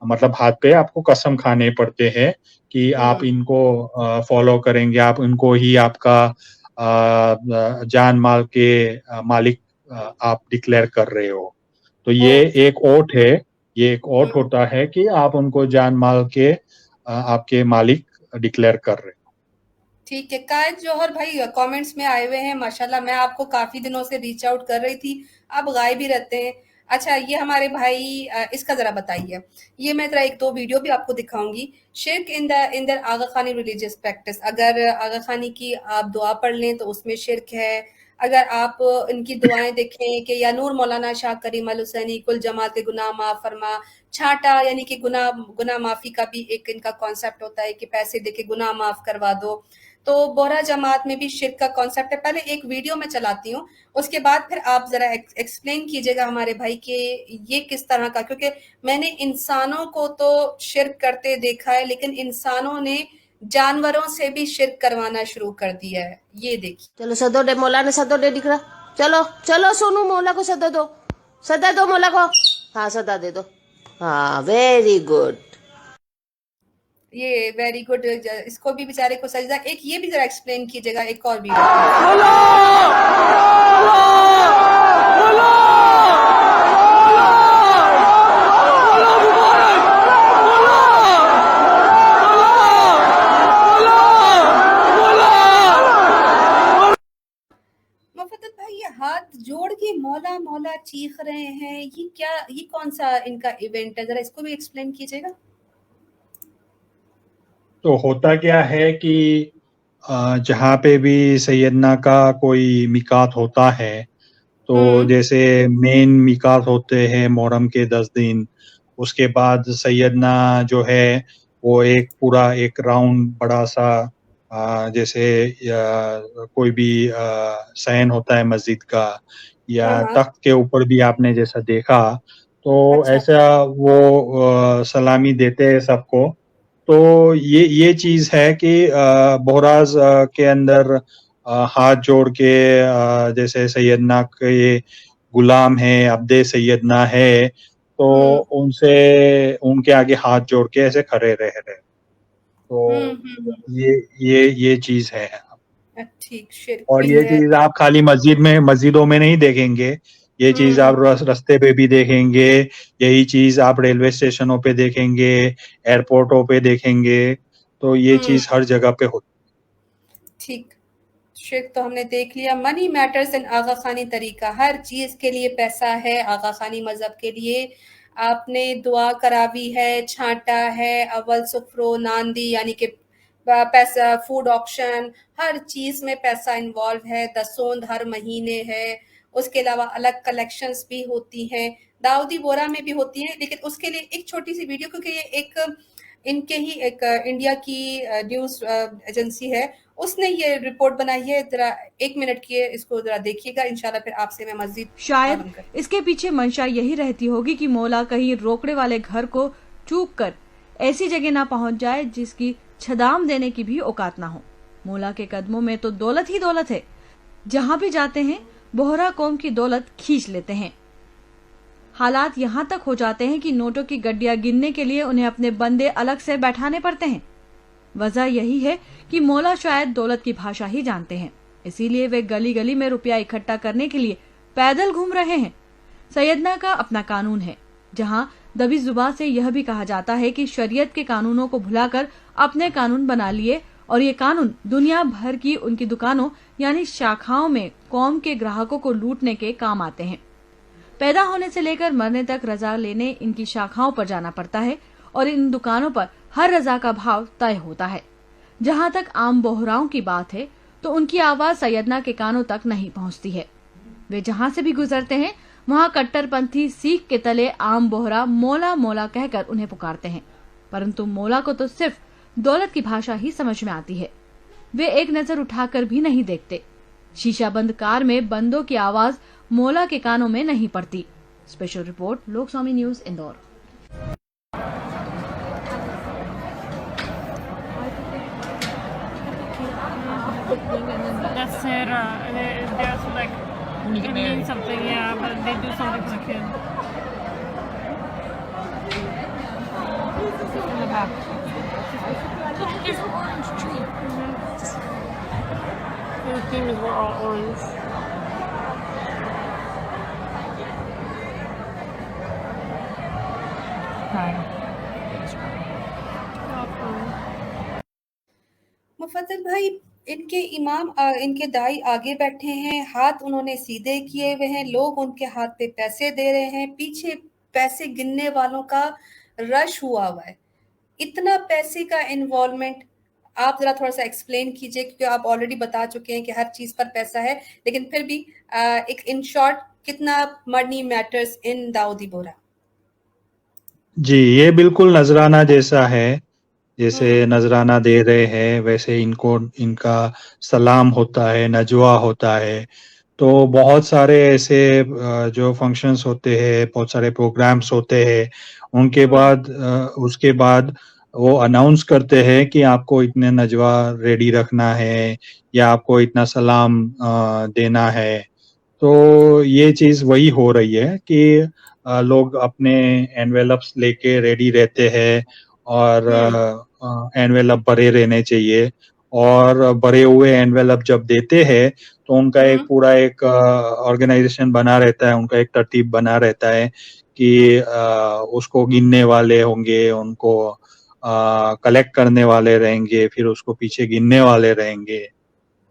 मतलब हाथ पे आपको कसम खाने पड़ते हैं कि आप इनको फॉलो करेंगे, आप इनको ही आपका जान माल के मालिक आप डिक्लेयर कर रहे हो। तो ये एक ओथ है, ये एक ओथ होता है कि आप उनको जान माल के आपके मालिक डिक्लेयर कर रहे हो। ठीक है। कायद जौहर भाई कमेंट्स में आए हुए हैं माशाल्लाह। मैं आपको काफी दिनों से रीच आउट कर रही थी, आप गायब भी रहते हैं। अच्छा, ये हमारे भाई इसका जरा बताइए। ये मैं जरा एक दो वीडियो भी आपको दिखाऊंगी। शिर्क इन द आगा खानी रिलीजियस प्रैक्टिस। अगर आगा खानी की आप दुआ पढ़ लें तो उसमें शिर्क है। अगर आप इनकी दुआएं देखें कि या नूर मौलाना शाह करीम अल हुसैनी कुल जमात गुनाह माफ फरमा, छाटा यानी कि गुनाह माफी का भी एक इनका कॉन्सेप्ट होता है कि पैसे देके गुनाह माफ करवा दो। तो बोहरा जमात में भी शिर्क का कॉन्सेप्ट है। पहले एक वीडियो में चलाती हूँ, उसके बाद फिर आप जरा एक्सप्लेन कीजिएगा हमारे भाई कि ये किस तरह का, क्योंकि मैंने इंसानों को तो शिर्क करते देखा है लेकिन इंसानों ने जानवरों से भी शिर्क करवाना शुरू कर दिया है। ये देखिए। चलो सदो दे मौला ने, सदो दे दिख रहा। चलो चलो सोनू मौला को सदा दो मौला को। हाँ सदा दे दो। हाँ वेरी गुड। ये वेरी गुड। इसको भी बेचारे को सजदा। एक ये भी जरा एक्सप्लेन कीजिएगा, एक और वीडियो। मुफद्दल भाई, ये हाथ जोड़ के मौला मौला चीख रहे हैं, ये क्या, ये कौन सा इनका इवेंट है? जरा इसको भी एक्सप्लेन कीजिएगा। तो होता क्या है कि जहाँ पे भी सैयदना का कोई मिकात होता है, तो जैसे मेन मिकात होते हैं मुहर्रम के 10 दिन, उसके बाद सैयदना जो है वो एक पूरा एक राउंड बड़ा सा जैसे कोई भी सहन होता है मस्जिद का या तख्त के ऊपर भी आपने जैसा देखा, तो अच्छा। ऐसा वो सलामी देते हैं सबको। तो ये चीज है कि बोहराज के अंदर हाथ जोड़ के जैसे सैयदना के गुलाम है, अब्दे सैयदना है, तो उनसे उनके आगे हाथ जोड़ के ऐसे खड़े रह रहे। तो ये चीज है। ठीक, और ये चीज आप खाली मस्जिदों में नहीं देखेंगे, ये चीज आप रास्ते पे भी देखेंगे, यही चीज आप रेलवे स्टेशनों पे देखेंगे, एयरपोर्टों पे देखेंगे, तो ये चीज हर जगह पे होती है। ठीक, शेख तो हमने देख लिया। मनी मैटर्स इन आगा खानी तरीका, हर चीज के लिए पैसा है। आगा खानी मजहब के लिए आपने दुआ करावी है, छांटा है, अव्वल सुफ्रो नांदी यानी कि पैसा, फूड ऑक्शन, हर चीज में पैसा इन्वॉल्व है। दसोंद हर महीने है। उसके अलावा अलग कलेक्शंस भी होती हैं, दाऊदी बोरा में भी होती हैं। लेकिन उसके लिए एक छोटी सी वीडियो, क्योंकि ये एक इनके ही एक इंडिया की न्यूज एजेंसी है, उसने ये रिपोर्ट बनाई है। जरा 1 मिनट की है, इसको जरा देखिएगा। इंशाल्लाह फिर आपसे मैं मस्जिद शायद इसके पीछे मंशा यही रहती होगी कि मौला कहीं रोकड़े वाले घर को चूक कर ऐसी जगह ना पहुंच जाए जिसकी छदाम देने की भी औकात ना हो। मौला के कदमों में तो दौलत ही दौलत है, जहाँ भी जाते हैं बोहरा कौम की दौलत खींच लेते हैं। हालात यहाँ तक हो जाते हैं कि नोटों की गड्डियां गिनने के लिए उन्हें अपने बंदे अलग से बैठाने पड़ते हैं। वजह यही है कि मौला शायद दौलत की भाषा ही जानते हैं, इसीलिए वे गली गली में रुपया इकट्ठा करने के लिए पैदल घूम रहे हैं। सैयदना का अपना कानून है, जहां दबी जुबान से यह भी कहा जाता है कि शरीयत के कानूनों को भुलाकर अपने कानून बना लिए, और ये कानून दुनिया भर की उनकी दुकानों यानी शाखाओं में कौम के ग्राहकों को लूटने के काम आते हैं। पैदा होने से लेकर मरने तक रजा लेने इनकी शाखाओं पर जाना पड़ता है, और इन दुकानों पर हर रजा का भाव तय होता है। जहां तक आम बोहराओं की बात है, तो उनकी आवाज सैयदना के कानों तक नहीं पहुंचती है। वे जहां से भी गुजरते हैं, वहां कट्टरपंथी सीख के तले आम बोहरा मौला मौला कहकर उन्हें पुकारते हैं, परंतु मौला को तो सिर्फ दौलत की भाषा ही समझ में आती है। वे एक नजर उठाकर भी नहीं देखते। शीशा बंद कार में बंदों की आवाज मौला के कानों में नहीं पड़ती। Special report, Lokswami news, Indore. That's it. There's like it means something, yeah, but they do something for the kid. In the back. There's an orange tree. The theme is we're all orange. Mufaddal भाई, इनके इमाम इनके दाई आगे बैठे हैं, हाथ उन्होंने सीधे किए हुए हैं, लोग उनके हाथ पे पैसे दे रहे हैं, पीछे पैसे गिनने वालों का रश हुआ हुआ है। इतना पैसे का इन्वॉल्वमेंट आप जरा थोड़ा सा एक्सप्लेन कीजिए, क्योंकि आप ऑलरेडी बता चुके हैं कि हर चीज पर पैसा है, लेकिन फिर भी एक इन शॉर्ट, कितना मनी मैटर्स इन दाऊदी बोरा? जी, ये बिल्कुल नजराना जैसा है। जैसे नजराना दे रहे हैं, वैसे इनको इनका सलाम होता है, नजवा होता है। तो बहुत सारे ऐसे जो फंक्शंस होते हैं, बहुत सारे प्रोग्राम्स होते हैं, उनके बाद उसके बाद वो अनाउंस करते हैं कि आपको इतने नजवा रेडी रखना है या आपको इतना सलाम देना है। तो ये चीज वही हो रही है कि लोग अपने एनवेलप्स लेके रेडी रहते हैं, और एनवेलप भरे रहने चाहिए, और भरे हुए एनवेलप जब देते हैं तो उनका एक पूरा एक ऑर्गेनाइजेशन बना रहता है, उनका एक तरतीब बना रहता है कि उसको गिनने वाले होंगे, उनको कलेक्ट करने वाले रहेंगे, फिर उसको पीछे गिनने वाले रहेंगे।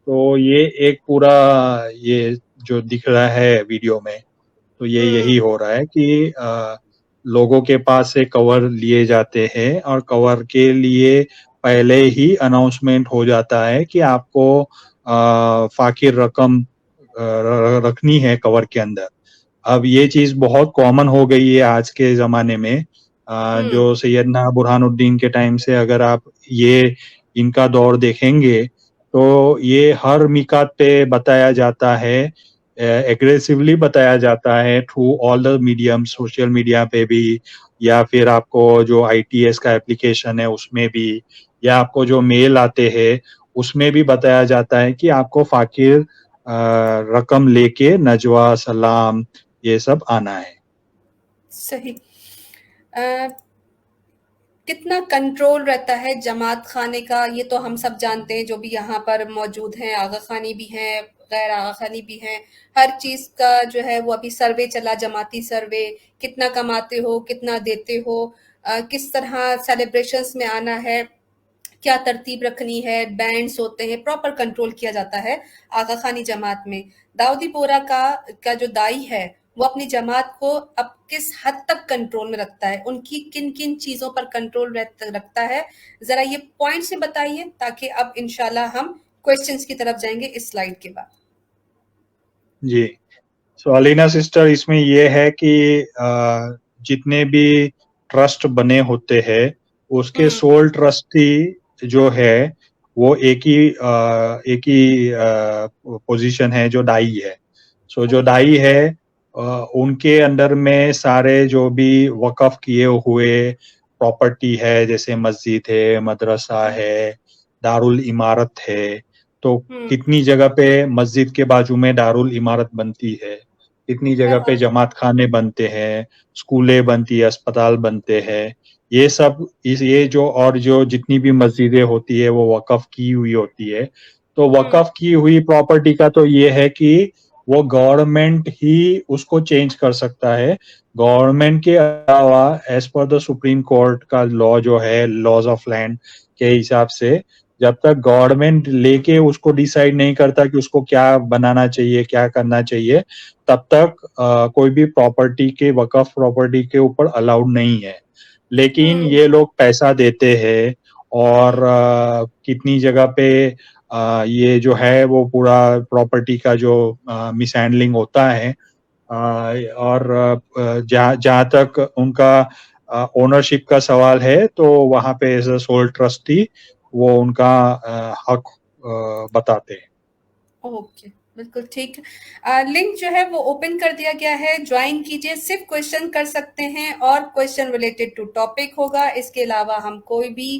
तो ये एक पूरा ये जो दिख रहा है वीडियो में, तो ये यही हो रहा है कि लोगों के पास से कवर लिए जाते हैं और कवर के लिए पहले ही अनाउंसमेंट हो जाता है कि आपको फाकिर रकम रखनी है कवर के अंदर। अब ये चीज बहुत कॉमन हो गई है आज के जमाने में। जो सैयदना बुरहानुद्दीन के टाइम से अगर आप ये इनका दौर देखेंगे तो ये हर मिकात पे बताया जाता है, एग्रेसिवली बताया जाता है through all the medium, social media पे भी, या फिर आपको जो ITS का एप्लीकेशन है उसमें भी, या आपको जो मेल आते हैं उसमें भी बताया जाता है कि आपको फाकिर रकम लेके नजवा, सलाम ये सब आना है। सही। कितना कंट्रोल रहता है जमात खाने का, ये तो हम सब जानते हैं, जो भी यहाँ पर मौजूद हैं, आगा खानी भी हैं, गैर आगा खानी भी हैं, हर चीज़ का जो है वो अभी सर्वे चला, जमाती सर्वे, कितना कमाते हो, कितना देते हो, किस तरह सेलिब्रेशंस में आना है, क्या तरतीब रखनी है, बैंड्स होते हैं, प्रॉपर कंट्रोल किया जाता है आगा खानी जमात में। दाऊदी बोरा का जो दाई है वो अपनी जमात को अब किस हद तक कंट्रोल में रखता है, उनकी किन किन चीजों पर कंट्रोल रखता है, जरा ये पॉइंट से बताइए, ताकि अब इंशाल्लाह हम क्वेश्चंस की तरफ जाएंगे इस स्लाइड के बाद। जी, सो अलीना सिस्टर, इसमें ये है कि जितने भी ट्रस्ट बने होते हैं उसके सोल ट्रस्टी जो है वो एक ही पोजीशन है जो दाई है। सो जो दाई है उनके अंडर में सारे जो भी वक़फ़ किए हुए प्रॉपर्टी है, जैसे मस्जिद है, मदरसा है, दारुल इमारत है, तो कितनी जगह पे मस्जिद के बाजू में दारुल इमारत बनती है, कितनी जगह पे जमात खाने बनते हैं, स्कूलें बनती है, अस्पताल बनते हैं, ये सब ये जो जितनी भी मस्जिदें होती है वो वक़फ़ की हुई होती है। तो वक़फ़ की हुई प्रॉपर्टी का तो ये है कि वो गवर्नमेंट ही उसको चेंज कर सकता है। गवर्नमेंट के अलावा as per the supreme court का लॉ जो है, लॉज ऑफ लैंड के हिसाब से, जब तक गवर्नमेंट लेके उसको डिसाइड नहीं करता कि उसको क्या बनाना चाहिए, क्या करना चाहिए, तब तक कोई भी प्रॉपर्टी के वक़फ़ प्रॉपर्टी के ऊपर अलाउड नहीं है। लेकिन ये लोग पैसा देते हैं और कितनी जगह पे ये जो है वो पूरा प्रॉपर्टी का जो मिसहैंडलिंग होता है, और जहाँ तक उनका ओनरशिप का सवाल है तो वहाँ पे एज अ सोल ट्रस्टी वो उनका हक बताते हैं। ओके, बिल्कुल ठीक। लिंक जो है वो ओपन कर दिया गया है, ज्वाइन कीजिए, सिर्फ क्वेश्चन कर सकते हैं और क्वेश्चन रिलेटेड टू टॉपिक होगा। इसके अलावा हम कोई भी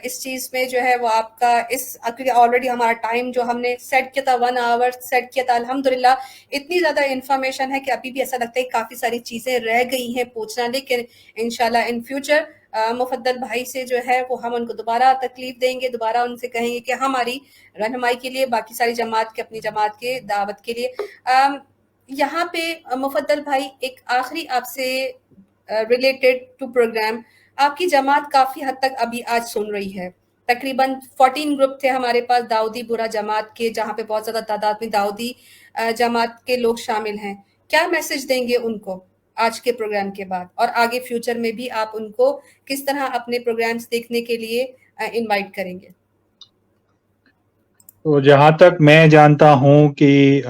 इस चीज़ में जो है वो आपका ऑलरेडी हमारा टाइम जो हमने सेट किया था 1 आवर सेट किया था, अल्हम्दुलिल्लाह इतनी ज़्यादा इन्फॉर्मेशन है कि अभी भी ऐसा लगता है काफ़ी सारी चीज़ें रह गई हैं पूछना, लेकिन इंशाल्लाह इन फ्यूचर मुफद्दल भाई से जो है वो हम उनको दोबारा तकलीफ देंगे, दोबारा उनसे कहेंगे कि हमारी रहनुमाई के लिए, बाकी सारी जमात के, अपनी जमात के दावत के लिए। यहाँ पे मुफद्दल भाई एक आखिरी आपसे रिलेटेड टू प्रोग्राम, आपकी जमात काफ़ी हद तक अभी आज सुन रही है, तकरीबन 14 ग्रुप थे हमारे पास दाऊदी बोरा जमात के, जहाँ पे बहुत ज़्यादा तादाद में दाऊदी जमात के लोग शामिल हैं। क्या मैसेज देंगे उनको आज के प्रोग्राम के बाद, और आगे फ्यूचर में भी आप उनको किस तरह अपने प्रोग्राम्स देखने के लिए इनवाइट करेंगे? तो जहाँ तक मैं जानता हूँ कि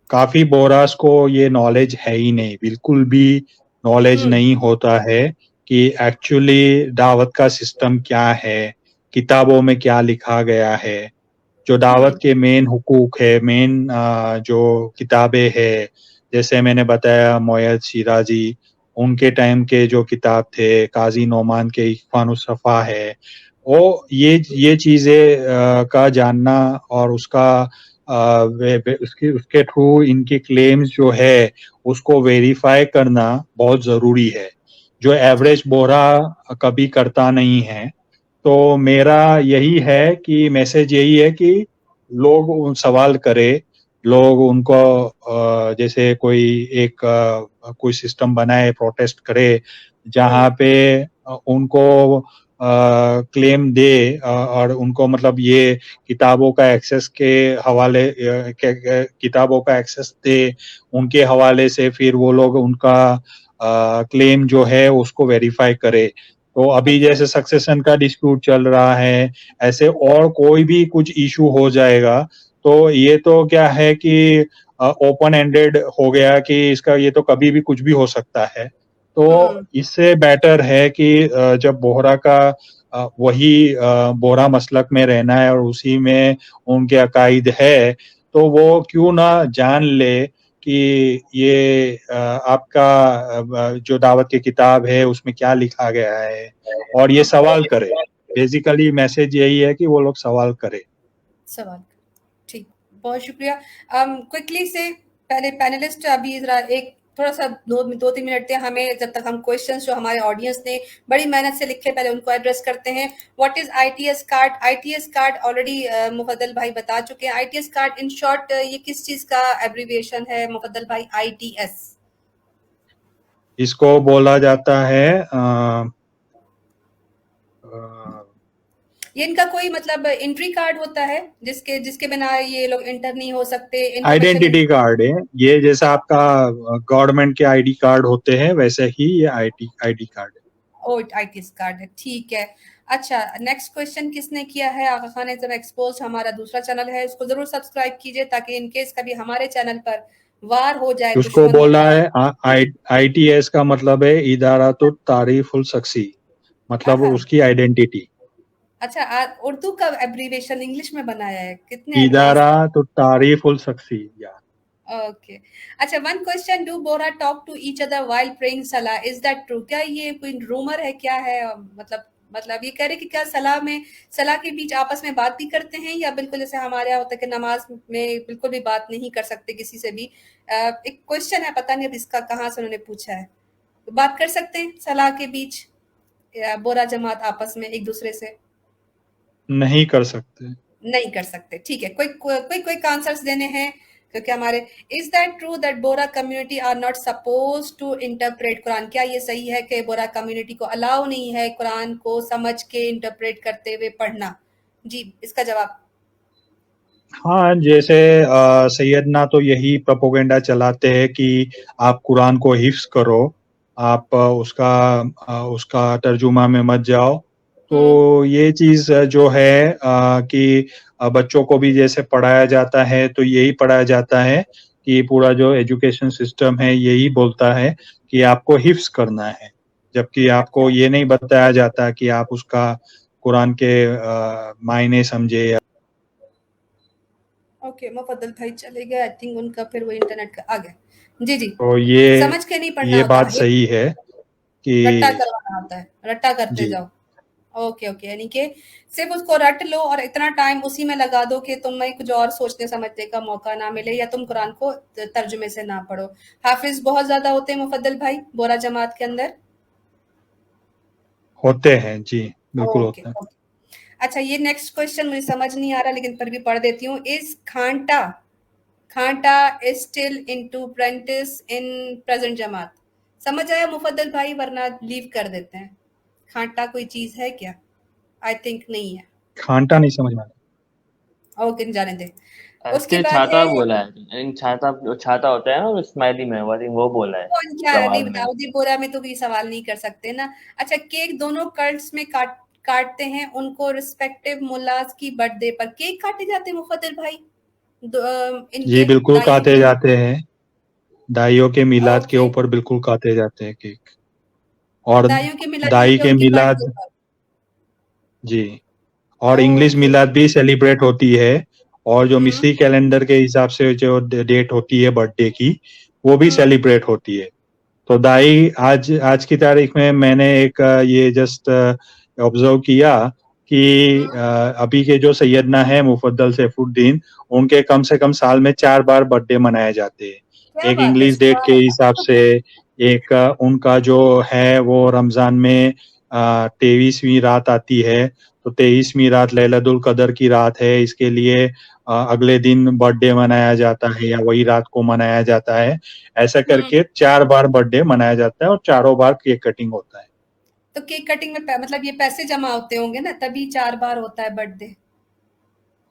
काफ़ी बोरास को ये नॉलेज है ही नहीं, बिल्कुल भी नॉलेज नहीं होता है कि एक्चुअली दावत का सिस्टम क्या है, किताबों में क्या लिखा गया है, जो दावत के मेन हुकूक है, मेन जो किताबें है, जैसे मैंने बताया मोयद शिराजी, उनके टाइम के जो किताब थे, काजी नोमान के इख्वानुस सफ़ा है, वो ये चीज़ें का जानना और उसका उसके थ्रू इनके क्लेम्स जो है उसको वेरीफाई करना बहुत ज़रूरी है। जो एवरेज बोरा कभी करता नहीं है। तो मेरा यही है कि मैसेज यही है कि लोग सवाल करे, लोग उनको जैसे कोई एक कोई सिस्टम बनाए, प्रोटेस्ट करे, जहाँ पे उनको क्लेम दे और उनको मतलब ये किताबों का एक्सेस के हवाले किताबों का एक्सेस दे, उनके हवाले से फिर वो लोग उनका क्लेम जो है उसको वेरीफाई करे। तो अभी जैसे सक्सेशन का डिस्प्यूट चल रहा है, ऐसे और कोई भी कुछ इशू हो जाएगा, तो ये तो क्या है कि ओपन एंडेड हो गया कि इसका ये तो कभी भी कुछ भी हो सकता है। तो इससे बेटर है कि जब बोहरा का वही बोहरा मसलक में रहना है और उसी में उनके अकायद है, तो वो क्यों ना जान ले कि ये आपका जो दावत की किताब है उसमें क्या लिखा गया है, और ये सवाल करे। बेसिकली मैसेज यही है कि वो लोग सवाल करे। सवाल ठीक, बहुत शुक्रिया। क्विकली से पहले पैनलिस्ट अभी जरा एक थोड़ा सा 2-3 मिनट थे हमें, जब तक हम क्वेश्चंस जो हमारे ऑडियंस ने बड़ी मेहनत से लिखे पहले उनको एड्रेस करते हैं। What is ITS card? ITS card already Mufaddal भाई बता चुके हैं। ITS कार्ड इन शॉर्ट ये किस चीज का एब्रीविएशन है मुफद्दल भाई? ITS इसको बोला जाता है ये इनका कोई मतलब एंट्री कार्ड होता है जिसके बिना ये लोग एंटर नहीं हो सकते? आइडेंटिटी कार्ड है ये, जैसा आपका गवर्नमेंट के आईडी कार्ड होते हैं वैसे ही ये आईडी कार्ड है। ओ ITS कार्ड है, ठीक है। अच्छा, नेक्स्ट क्वेश्चन किसने किया है? आगा खान इज़्म एक्सपोज्ड हमारा दूसरा चैनल है, इसको जरूर सब्सक्राइब कीजिए ताकि इन केस कभी हमारे चैनल पर वार हो जाए। उसको बोला है ITS का मतलब है इदारातुत तारीफुल शख्सी, मतलब उसकी आइडेंटिटी। अच्छा, उर्दू का एब्रीविएशन इंग्लिश में बनाया है, कितने इदारातुत तारीफुल शख्सी। ओके। अच्छा, one question, do Bohra talk to each other while praying सलाह? Is that true? क्या ये कोई रूमर है, क्या है? मतलब ये कह रहे कि क्या सलाह के बीच आपस में बात भी करते हैं, या बिल्कुल जैसे हमारे यहाँ होता है कि नमाज में बिल्कुल भी बात नहीं कर सकते किसी से भी? एक क्वेश्चन है, पता नहीं अब इसका कहाँ से उन्होंने पूछा है। तो बात कर सकते हैं सलाह के बीच बोरा जमात आपस में एक दूसरे से? नहीं कर सकते। नहीं कर सकते, ठीक है। क्विक आंसर्स देने हैं क्योंकि हमारे, is that true that Bohra community are not suppose to interpret Quran? क्या ये सही है कि बोरा कम्युनिटी को अलाउ नहीं है कुरान को समझ के इंटरप्रेट करते हुए पढ़ना? जी, इसका जवाब। हाँ, जैसे सैयदना तो यही प्रोपोगेंडा चलाते हैं कि आप कुरान को हिफ्स करो, आप उसका तर्जुमा में मत जाओ। तो ये चीज जो है कि बच्चों को भी जैसे पढ़ाया जाता है तो यही पढ़ाया जाता है कि पूरा जो एजुकेशन सिस्टम है यही बोलता है कि आपको हिफ्स करना है, जबकि आपको ये नहीं बताया जाता कि आप उसका कुरान के मायने समझे। ओके, मुफद्दल भाई चले गए, आई थिंक उनका फिर वो इंटरनेट का आ गया। जी जी, तो ये समझ के नहीं पढ़ना ये होता, बात सही है कि रट्टा करवाना होता है, रट्टा करते जाओ। ओके ओके, यानी कि सिर्फ उसको रट लो और इतना टाइम उसी में लगा दो कि तुम्हें कुछ और सोचने समझने का मौका ना मिले, या तुम कुरान को तर्जुमे से ना पढ़ो। हाफिज बहुत ज्यादा होते हैं मुफद्दल भाई बोरा जमात के अंदर? होते हैं जी, बिल्कुल होते हैं। अच्छा, ये नेक्स्ट क्वेश्चन मुझे समझ नहीं आ रहा लेकिन फिर भी पढ़ देती हूँ। इज खांटा is still into practice in present जमात? समझ आया मुफद्दल भाई, वरना लीव कर देते हैं। खांटा कोई चीज है क्या? आई थिंक नहीं है। खांटा नहीं समझ में आया। ओके, जाने दे। उसके बाद छाता बोला है, छाता होता है ना स्माइली में, वो बोला है। कौन क्या नहीं बताओ जी, बोरा में तो कोई सवाल नहीं कर सकते ना। अच्छा, केक दोनों कल्ट्स में काटते हैं उनको रिस्पेक्टिव मुल्लाज की बर्थडे पर केक काटे जाते हैं मुफद्दल भाई? जी बिल्कुल काटे जाते हैं, दाइयों के मिलाद के ऊपर बिल्कुल काटे जाते हैं केक, और दाई के मिलाद जी, और इंग्लिश मिलाद भी सेलिब्रेट होती है, और जो मिस्री कैलेंडर के हिसाब से जो डेट होती है बर्थडे की वो भी सेलिब्रेट होती है। तो दाई आज की तारीख में मैंने एक ये जस्ट ऑब्जर्व किया कि अभी के जो सैयदना है मुफद्दल सैफुद्दीन, उनके कम से कम साल में 4 बार बर्थडे मनाए जाते हैं। एक इंग्लिश डेट के हिसाब से, एक उनका जो है वो रमजान में 23वीं रात आती है, तो 23वीं रात लैलतुल कदर की रात है, इसके लिए अगले दिन बर्थडे मनाया जाता है या वही रात को मनाया जाता है। ऐसा करके 4 बार बर्थडे मनाया जाता है और चारों बार केक कटिंग होता है। तो केक कटिंग में मतलब ये पैसे जमा होते होंगे ना, तभी 4 बार होता है बर्थडे।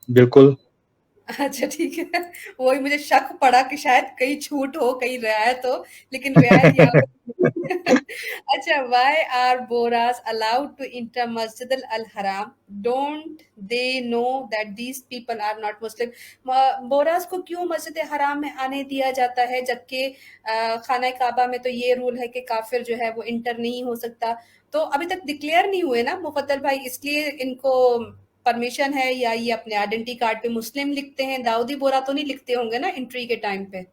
बिल्कुल। अच्छा ठीक है, वही मुझे शक पड़ा कि शायद कहीं छूट हो, कहीं रियायत हो, लेकिन रियायत यहाँ पे अच्छा, why are Bohras allowed to enter मस्जिद अल हराम? Don't they know that these people are not Muslim? Bohras को क्यों मस्जिद हराम में आने दिया जाता है, जबकि खाना काबा में तो ये रूल है कि काफिर जो है वो इंटर नहीं हो सकता? तो अभी तक डिक्लेयर नहीं हुए ना मुफद्दल भाई, इसलिए इनको परमिशन है, या ये अपने आइडेंटिटी कार्ड पे मुस्लिम लिखते हैं? दाऊदी बोरा तो नहीं लिखते होंगे ना एंट्री के टाइम पे?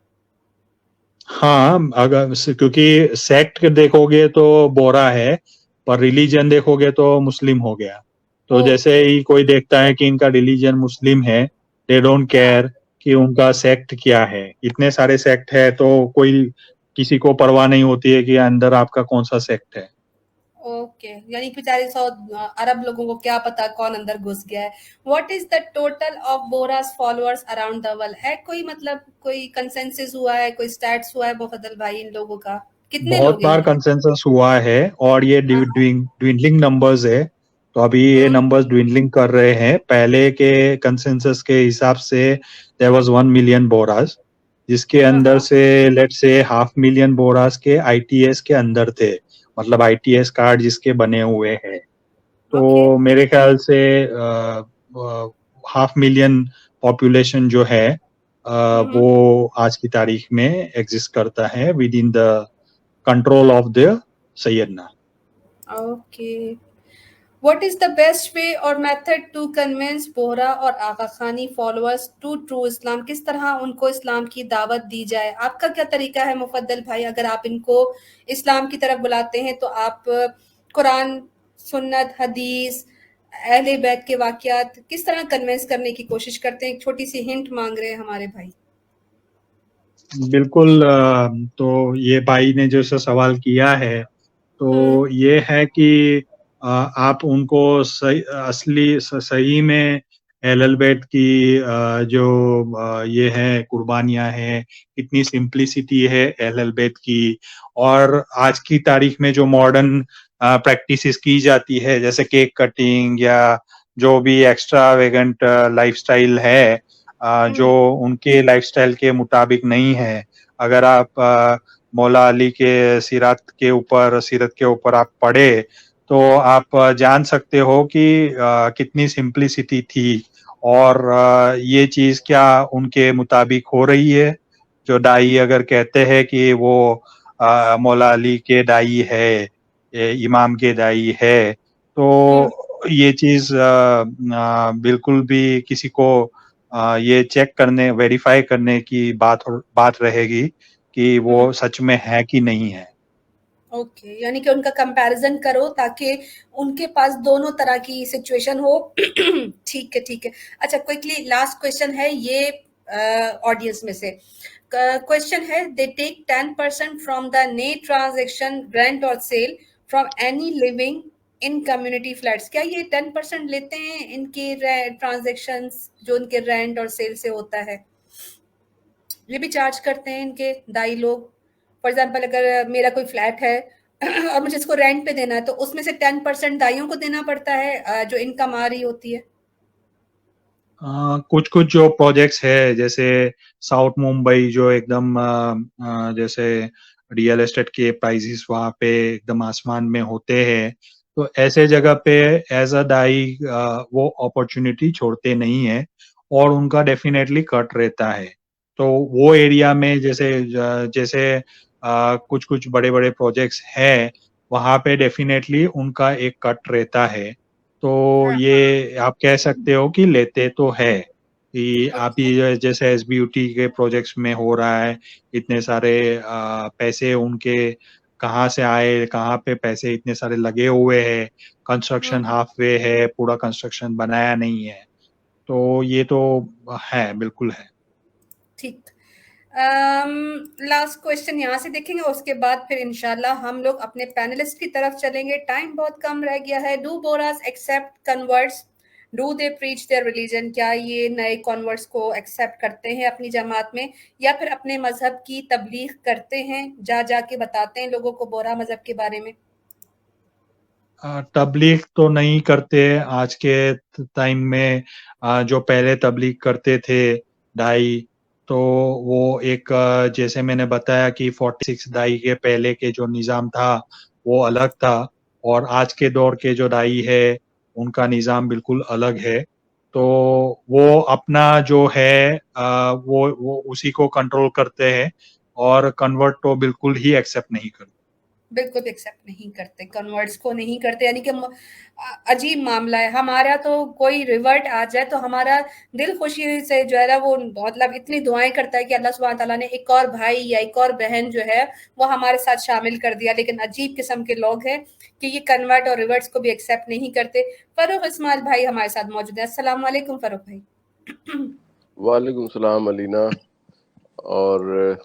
हाँ, अगर क्योंकि सेक्ट देखोगे तो बोरा है, पर रिलीजन देखोगे तो मुस्लिम हो गया। तो जैसे ओके। ही कोई देखता है कि इनका रिलीजन मुस्लिम है, दे डोंट हाँ। केयर कि उनका सेक्ट क्या है। इतने सारे सेक्ट है तो कोई किसी को परवाह नहीं होती है कि अंदर आपका कौन सा सेक्ट है। ओके, यानी कि बेचारे 100 अरब लोगों को क्या पता कौन अंदर घुस गया है। What is the total of Bohras followers around the world? है कोई मतलब कोई कंसेंसस हुआ है, कोई स्टैट्स हुआ है मुफद्दल भाई इन लोगों का? कितने बहुत लोग हैं बार ये? कंसेंसस हुआ है और ये हाँ। ड्विंडलिंग नंबर्स है। तो अभी ये हम्म। नंबर्स ड्विंडलिंग कर रहे हैं। पहले के कंसेंसस के हिसाब से देयर वाज 1 मिलियन बोरास, जिसके हाँ अंदर हाँ। से let's say half million Boras के आईटीएस के अंदर थे, मतलब आईटीएस कार्ड जिसके बने हुए हैं। ओके। तो मेरे ख्याल से हाफ मिलियन पॉपुलेशन जो है हम्म। वो आज की तारीख में एग्जिस्ट करता है with in the control of the Syedna. Okay. What is the best way or method to convince Bohra और आगा खानी फॉलोअर्स टू ट्रू इस्लाम? किस तरह उनको इस्लाम की दावत दी जाए? आपका क्या तरीका है मुफद्दल भाई, अगर आप इनको इस्लाम की तरफ बुलाते हैं तो आप कुरान, सुन्नत, हदीस, अहले बैत के वाकयात किस तरह कन्विंस करने की कोशिश करते हैं? एक छोटी सी हिंट मांग रहे हैं हमारे भाई। बिल्कुल। तो ये भाई ने जो सा सवाल किया है, हम्म। तो ये है कि आप उनको सही में अहलुल बैत की जो ये है कुर्बानियां हैं, कितनी सिंप्लिसिटी है अहलुल बैत की, और आज की तारीख में जो मॉडर्न प्रैक्टिसेस की जाती है जैसे केक कटिंग या जो भी एक्स्ट्रा वेगेंट लाइफस्टाइल है, जो हम्म। उनके लाइफस्टाइल के मुताबिक नहीं है। अगर आप मौला अली के सीरत के ऊपर आप पढ़े तो आप जान सकते हो कि कितनी सिंप्लिसिटी थी, और ये चीज क्या उनके मुताबिक हो रही है। जो दाई अगर कहते हैं कि वो मौला अली के दाई है, इमाम के दाई है, तो ये चीज बिल्कुल भी किसी को ये चेक करने वेरीफाई करने की बात रहेगी कि वो सच में है कि नहीं है। ओके, यानी कि उनका कंपैरिजन करो ताकि उनके पास दोनों तरह की सिचुएशन हो। ठीक है ठीक है। अच्छा, क्विकली लास्ट क्वेश्चन है ये ऑडियंस में से। क्वेश्चन है, they take 10% from the net transaction rent और sale from any living in community flats. क्या ये 10% लेते हैं इनके ट्रांजेक्शन जो इनके रेंट और सेल से होता है? ये भी चार्ज करते हैं इनके दाई लोग? फॉर एग्जाम्पल अगर मेरा कोई फ्लैट है और मुझे इसको रेंट पे देना है, तो उसमें से 10% दाइयों को देना पड़ता है जो इनकम आ रही होती है? कुछ कुछ जो प्रोजेक्ट्स है जैसे साउथ मुंबई, जो एकदम जैसे रियल एस्टेट के प्राइसेस वहाँ पे एकदम आसमान में होते हैं, तो ऐसे जगह पे एज अ दाई वो अपॉर्चुनिटी छोड़ते नहीं है और उनका डेफिनेटली कट रहता है। तो वो एरिया में जैसे जैसे कुछ कुछ बड़े बड़े प्रोजेक्ट्स हैं, वहाँ पे डेफिनेटली उनका एक कट रहता है। तो हाँ। ये आप कह सकते हो कि लेते तो है कि आप ओके। ये जैसे एसबीयूटी के प्रोजेक्ट्स में हो रहा है, इतने सारे पैसे उनके कहाँ से आए, कहाँ पे पैसे इतने सारे लगे हुए हैं, कंस्ट्रक्शन हम्म। हाफ वे है, पूरा कंस्ट्रक्शन बनाया नहीं है। तो ये तो है, बिल्कुल है। ठीक। लास्ट क्वेश्चन यहाँ से देखेंगे, उसके बाद फिर इंशाल्लाह हम लोग अपने पैनलिस्ट की तरफ चलेंगे। टाइम बहुत कम रह गया है। Do Bohras accept converts, do they preach their religion? क्या ये नए कन्वर्ट्स को एक्सेप्ट करते हैं अपनी जमात में, या फिर अपने मजहब की तबलीग करते हैं, जा जाके बताते हैं लोगों को बोरा मजहब के बारे में? तबलीग तो नहीं करते आज के टाइम में। जो पहले तबलीग करते थे दाई, तो वो एक जैसे मैंने बताया कि 46 दाई के पहले के जो निज़ाम था वो अलग था, और आज के दौर के जो दाई है उनका निज़ाम बिल्कुल अलग है। तो वो अपना जो है वो उसी को कंट्रोल करते हैं, और कन्वर्ट तो बिल्कुल ही एक्सेप्ट नहीं करते। बिल्कुल एक्सेप्ट नहीं करते, कन्वर्ट्स को नहीं करते, यानी कि अजीब मामला है। हमारा तो कोई रिवर्ट आ जाए तो हमारा दिल खुशी से जो है ना, वो मतलब इतनी दुआएं करता है कि अल्लाह सुब्हान तआला ने एक और भाई या एक और बहन जो है वो हमारे साथ शामिल कर दिया। लेकिन अजीब किस्म के लोग हैं कि ये कन्वर्ट और रिवर्ट्स को भी एक्सेप्ट नहीं करते। फरूक इस्माइल भाई हमारे साथ मौजूद है। अस्सलाम वालेकुम फरूक भाई। वालेकुम सलाम अलीना, और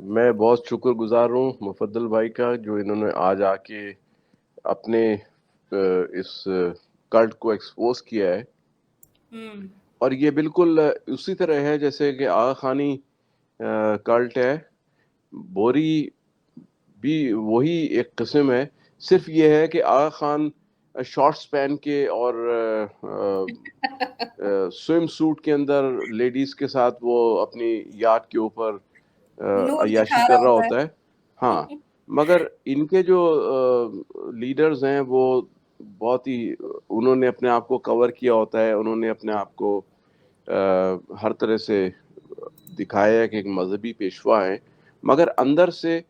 मैं बहुत शुक्रगुजार हूँ मुफद्दल भाई का, जो इन्होंने आज आके अपने इस कल्ट को एक्सपोज किया है। और ये बिल्कुल उसी तरह है जैसे कि आगा खानी कल्ट है, बोरी भी वही एक किस्म है। सिर्फ ये है कि आगा खान शॉर्ट्स पहन के और स्विम सूट के अंदर लेडीज के साथ वो अपनी याट के ऊपर नूर अय्याशी दिखा कर रहा रहा होता होता है। हाँ, मगर इनके जो लीडर्स हैं वो बहुत ही, उन्होंने अपने आप को कवर किया होता है, उन्होंने अपने आप को हर तरह से दिखाया है कि एक मजहबी पेशवा है, मगर अंदर से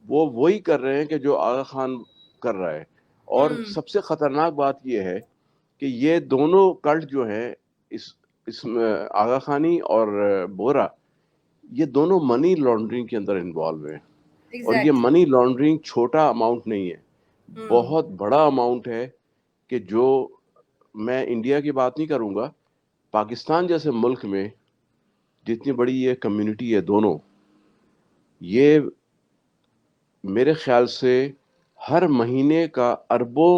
वो वही कर रहे हैं कि जो आगा खान कर रहा है। और सबसे खतरनाक बात यह है कि ये दोनों कल्ट जो हैं, इसमें आगा खानी और बोरा, ये दोनों मनी लॉन्ड्रिंग के अंदर इन्वॉल्व हैं। और ये एग्जैक्टली। मनी लॉन्ड्रिंग छोटा अमाउंट नहीं है, बहुत बड़ा अमाउंट है। कि जो, मैं इंडिया की बात नहीं करूंगा, पाकिस्तान जैसे मुल्क में जितनी बड़ी ये कम्युनिटी है दोनों, ये मेरे ख्याल से हर महीने का अरबों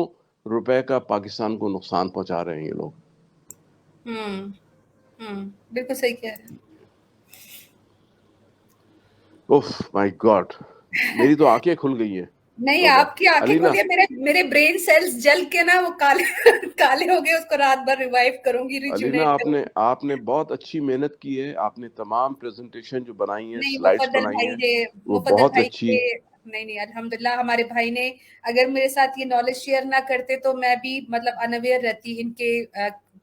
रुपए का पाकिस्तान को नुकसान पहुंचा रहे हैं ये लोग। बिल्कुल सही कह रहे हैं। ओह माय गॉड, मेरी तो आंखें खुल गई हैं। नहीं, तौबा। आपकी आंखें अलीना, खुली है, मेरे ब्रेन सेल्स जल के ना वो काले काले हो गए। उसको रात भर रिवाइव करूंगी, अलीना, रिजुनेट करूंगी। आपने बहुत अच्छी मेहनत की है। आपने तमाम प्रेजेंटेशन जो बनाई है, नहीं, स्लाइड्स बनाई हैं, वो मुफद्दल बहुत भाई अच्छी। के नहीं नहीं, अल्हम्दुलिल्लाह हमारे भाई ने अगर मेरे साथ ये नॉलेज शेयर ना करते तो मैं भी मतलब अनअवेयर रहती इनके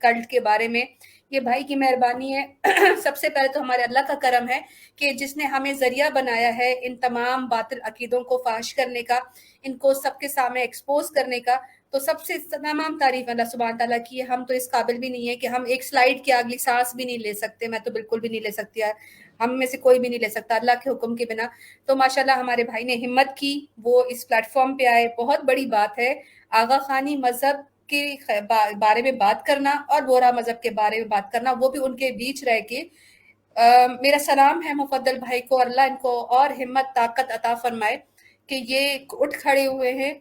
कल्ट के बारे में। ये भाई की मेहरबानी है। सबसे पहले तो हमारे अल्लाह का करम है कि जिसने हमें जरिया बनाया है इन तमाम बातिल अकीदों को फाश करने का, इनको सबके सामने एक्सपोज करने का। तो सबसे तमाम तारीफ अल्लाह सुब्हान तआला की है। हम तो इस काबिल भी नहीं है कि हम एक स्लाइड की अगली सांस भी नहीं ले सकते। मैं तो बिल्कुल भी नहीं ले सकती यार, हम में से कोई भी नहीं ले सकता अल्लाह के हुक्म के बिना। तो माशाल्लाह हमारे भाई ने हिम्मत की, वो इस प्लेटफॉर्म पे आए, बहुत बड़ी बात है। आगा खानी मजहब के बारे में बात करना और बोरा मजहब के बारे में बात करना, वो भी उनके बीच रह के। मेरा सलाम है मुफद्दल भाई को, अल्लाह इनको और हिम्मत ताकत अता फरमाए कि ये उठ खड़े हुए हैं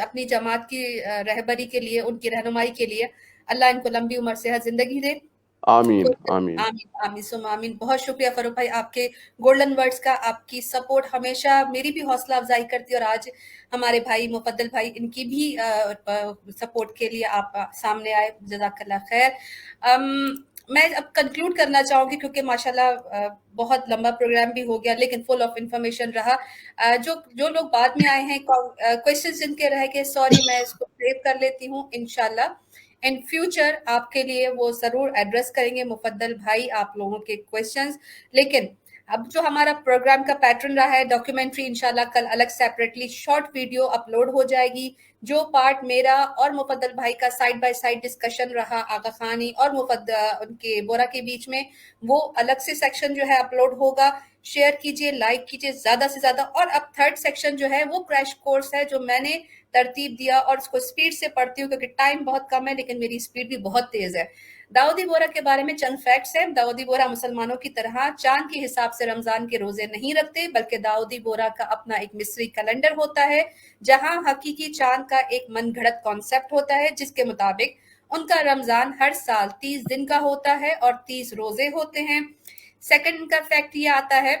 अपनी जमात की रहबरी के लिए, उनकी रहनुमाई के लिए। अल्लाह इनको लंबी उम्र सेहत जिंदगी दे। आमीन तो आमीन। आमीन आमीन सुम आमीन। बहुत शुक्रिया फरूक भाई आपके गोल्डन वर्ड्स का। आपकी सपोर्ट हमेशा मेरी भी हौसला अफजाई करती है, और आज हमारे भाई मुफद्दल भाई इनकी भी सपोर्ट के लिए आप सामने आए। जज़ाकल्लाह खैर। मैं अब कंक्लूड करना चाहूंगी क्योंकि माशाल्लाह बहुत लंबा प्रोग्राम भी हो गया, लेकिन फुल ऑफ इंफॉर्मेशन रहा। जो लोग बाद में आए हैं, क्वेश्चन जिनके रह गए, सॉरी, मैं इसको सेव कर लेती हूँ। इंशाल्लाह इन फ्यूचर आपके लिए वो जरूर एड्रेस करेंगे मुफद्दल भाई आप लोगों के क्वेश्चंस। लेकिन अब जो हमारा प्रोग्राम का पैटर्न रहा है, डॉक्यूमेंट्री इंशाल्लाह कल अलग सेपरेटली शॉर्ट वीडियो अपलोड हो जाएगी। जो पार्ट मेरा और मुफद्दल भाई का साइड बाय साइड डिस्कशन रहा आगा खानी और उनके बोरा के बीच में, वो अलग से सेक्शन जो है अपलोड होगा। शेयर कीजिए, लाइक कीजिए ज्यादा से ज्यादा। और अब थर्ड सेक्शन जो है वो क्रैश कोर्स है, जो मैंने तरतीब दिया और उसको स्पीड से पढ़ती हूँ क्योंकि टाइम बहुत कम है, लेकिन मेरी स्पीड भी बहुत तेज है। दाऊदी बोहरा के बारे में चंद फैक्ट्स हैं। दाऊदी बोहरा मुसलमानों की तरह चांद के हिसाब से रमजान के रोजे नहीं रखते, बल्कि दाऊदी बोहरा का अपना एक मिस्री कैलेंडर होता है, जहां हकीकी चांद का एक मनगढ़ंत कॉन्सेप्ट होता है, जिसके मुताबिक उनका रमजान हर साल 30 दिन का होता है और 30 रोजे होते हैं। सेकंड का फैक्ट ये आता है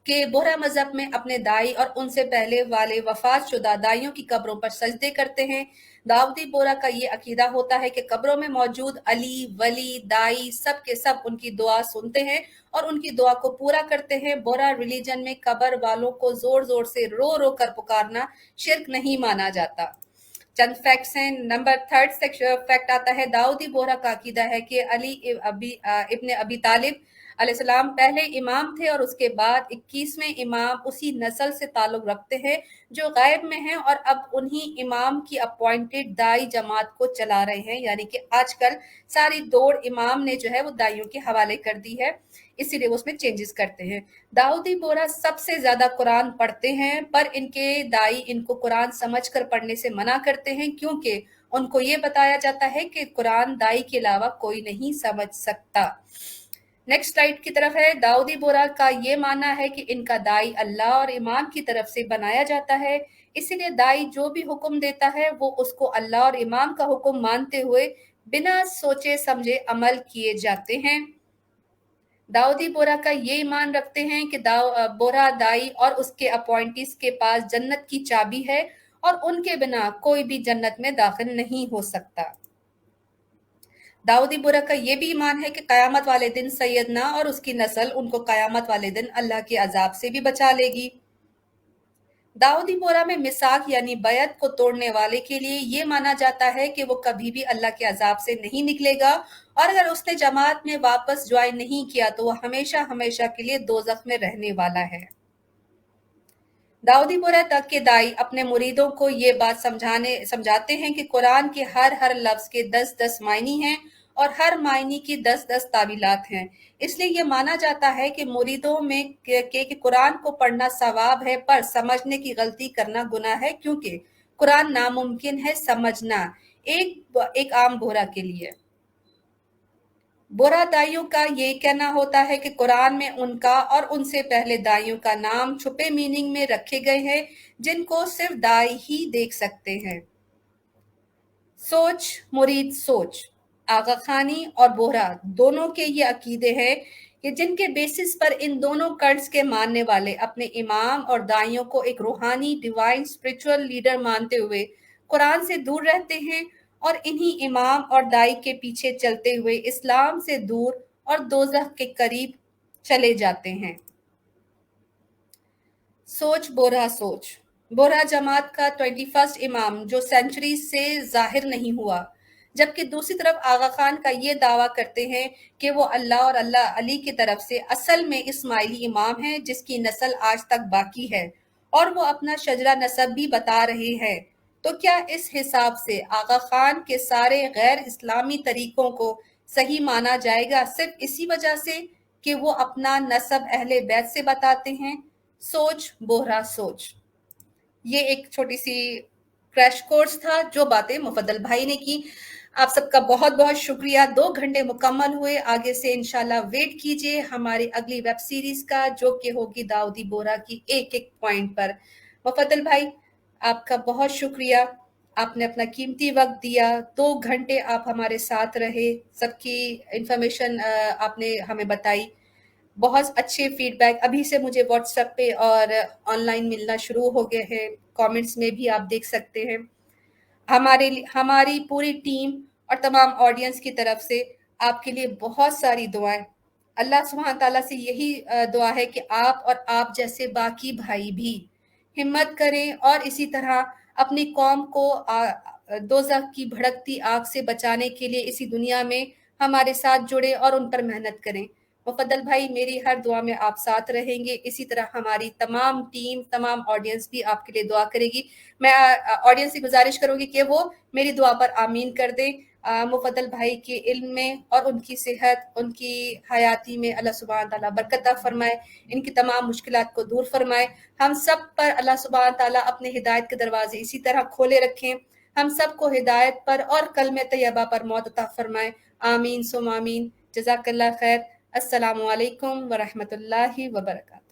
कि बोहरा मजहब में अपने दाई और उनसे पहले वाले वफात शुदा दाइयों की कब्रों पर सजदे करते हैं। दाऊदी बोहरा का ये अकीदा होता है कि कब्रों में मौजूद अली, वली, दाई सब के सब उनकी दुआ सुनते हैं और उनकी दुआ को पूरा करते हैं। बोहरा रिलीजन में कब्र वालों को जोर जोर से रो रो कर पुकारना शिर्क नहीं माना जाता। चंद फैक्ट्स हैं। नंबर थर्ड फैक्ट आता है, दाऊदी बोहरा का अकीदा है कि अली इब्न अबी तालिब अलैहिस्सलाम पहले इमाम थे और उसके बाद 21वें इमाम उसी नस्ल से ताल्लुक रखते हैं जो गायब में हैं और अब उन्हीं इमाम की अपॉइंटेड दाई जमात को चला रहे हैं। यानी कि आजकल सारी दौड़ इमाम ने जो है वो दाइयों के हवाले कर दी है, इसीलिए वो उसमें चेंजेस करते हैं। दाऊदी बोहरा सबसे ज्यादा कुरान पढ़ते हैं, पर इनके दाई इनको कुरान समझकर पढ़ने से मना करते हैं, क्योंकि उनको ये बताया जाता है कि कुरान दाई के अलावा कोई नहीं समझ सकता। नेक्स्ट स्लाइड की तरफ है। दाऊदी बोहरा का ये मानना है कि इनका दाई अल्लाह और इमाम की तरफ से बनाया जाता है, इसीलिए दाई जो भी हुक्म देता है वो उसको अल्लाह और इमाम का हुक्म मानते हुए बिना सोचे समझे अमल किए जाते हैं। दाऊदी बोहरा का ये ईमान रखते हैं कि बोहरा दाई और उसके अपॉइंटीज के पास जन्नत की चाबी है और उनके बिना कोई भी जन्नत में दाखिल नहीं हो सकता। दाऊदी बोहरा का ये भी ईमान है कि कयामत वाले दिन सैयदना और उसकी नस्ल उनको कयामत वाले दिन अल्लाह के अजाब से भी बचा लेगी। दाऊदी बोहरा में मिसाक यानी बैत को तोड़ने वाले के लिए ये माना जाता है कि वो कभी भी अल्लाह के अजाब से नहीं निकलेगा और अगर उसने जमात में वापस ज्वाइन नहीं किया तो वो हमेशा हमेशा के लिए दोज़ख में रहने वाला है। दाऊदी बोहरा तक के दाई अपने मुरीदों को ये बात समझाते हैं कि कुरान के हर लफ्ज के 10-10 मायनी हैं और हर मायनी की 10-10 तावीलात हैं। इसलिए ये माना जाता है कि मुरीदों में कि कुरान को पढ़ना सवाब है, पर समझने की गलती करना गुनाह है, क्योंकि कुरान नामुमकिन है समझना एक आम बोहरा के लिए। बोहरा दाइयों का ये कहना होता है कि कुरान में उनका और उनसे पहले दाइयों का नाम छुपे मीनिंग में रखे गए हैं, जिनको सिर्फ दाई ही देख सकते हैं। सोच मुरीद सोच, आगा खानी और बोहरा दोनों के ये अकीदे हैं कि जिनके बेसिस पर इन दोनों कल्ट्स के मानने वाले अपने इमाम और दाइयों को एक रूहानी डिवाइन स्पिरिचुअल लीडर मानते हुए कुरान से दूर रहते हैं और इन्हीं इमाम और दाई के पीछे चलते हुए इस्लाम से दूर और दोज़ख के करीब चले जाते हैं। सोच बोहरा सोच, बोहरा जमात का 21st इमाम जो सेंचुरी से जाहिर नहीं हुआ, जबकि दूसरी तरफ आगा खान का ये दावा करते हैं कि वो अल्लाह और अल्लाह अली की तरफ से असल में इस्माइली इमाम हैं, जिसकी नस्ल आज तक बाकी है और वो अपना शजरा नसब भी बता रहे हैं। तो क्या इस हिसाब से आगा खान के सारे गैर इस्लामी तरीकों को सही माना जाएगा सिर्फ इसी वजह से कि वो अपना नसब अहले बैत से बताते हैं? सोच बोहरा सोच। ये एक छोटी सी क्रैश कोर्स था जो बातें मुफद्दल भाई ने की। आप सबका बहुत बहुत शुक्रिया। 2 घंटे मुकम्मल हुए। आगे से इंशाल्लाह वेट कीजिए हमारी अगली वेब सीरीज का, जो कि होगी दाऊदी बोहरा की एक पॉइंट पर। मुफद्दल भाई आपका बहुत शुक्रिया, आपने अपना कीमती वक्त दिया। 2 घंटे आप हमारे साथ रहे, सबकी इंफॉर्मेशन आपने हमें बताई। बहुत अच्छे फीडबैक अभी से मुझे व्हाट्सएप पे और ऑनलाइन मिलना शुरू हो गए हैं, कमेंट्स में भी आप देख सकते हैं। हमारी पूरी टीम और तमाम ऑडियंस की तरफ से आपके लिए बहुत सारी दुआएं। अल्लाह सुब्हान ताला से यही दुआ है कि आप और आप जैसे बाकी भाई भी हिम्मत करें और इसी तरह अपनी कौम को दोज़ख की भड़कती आग से बचाने के लिए इसी दुनिया में हमारे साथ जुड़े और उन पर मेहनत करें। मुफद्दल भाई मेरी हर दुआ में आप साथ रहेंगे, इसी तरह हमारी तमाम टीम तमाम ऑडियंस भी आपके लिए दुआ करेगी। मैं ऑडियंस से गुजारिश करूंगी कि वो मेरी दुआ पर आमीन कर दें। मुफद्दल भाई के इल्म में और उनकी सेहत, उनकी हयाती में अल्लाह सुब्हान ताला बरकत फरमाए, इनकी तमाम मुश्किलात को दूर फरमाए। हम सब पर अल्लाह सुब्हान ताला अपने हिदायत के दरवाजे इसी तरह खोले रखें। हम सबको हिदायत पर और कलमे तैयबा पर मौत अता फरमाए। आमीन सुम आमीन। जज़ाकल्लाह खैर। अस्सलामु अलैकुम व रहमतुल्लाहि व बरकातहू।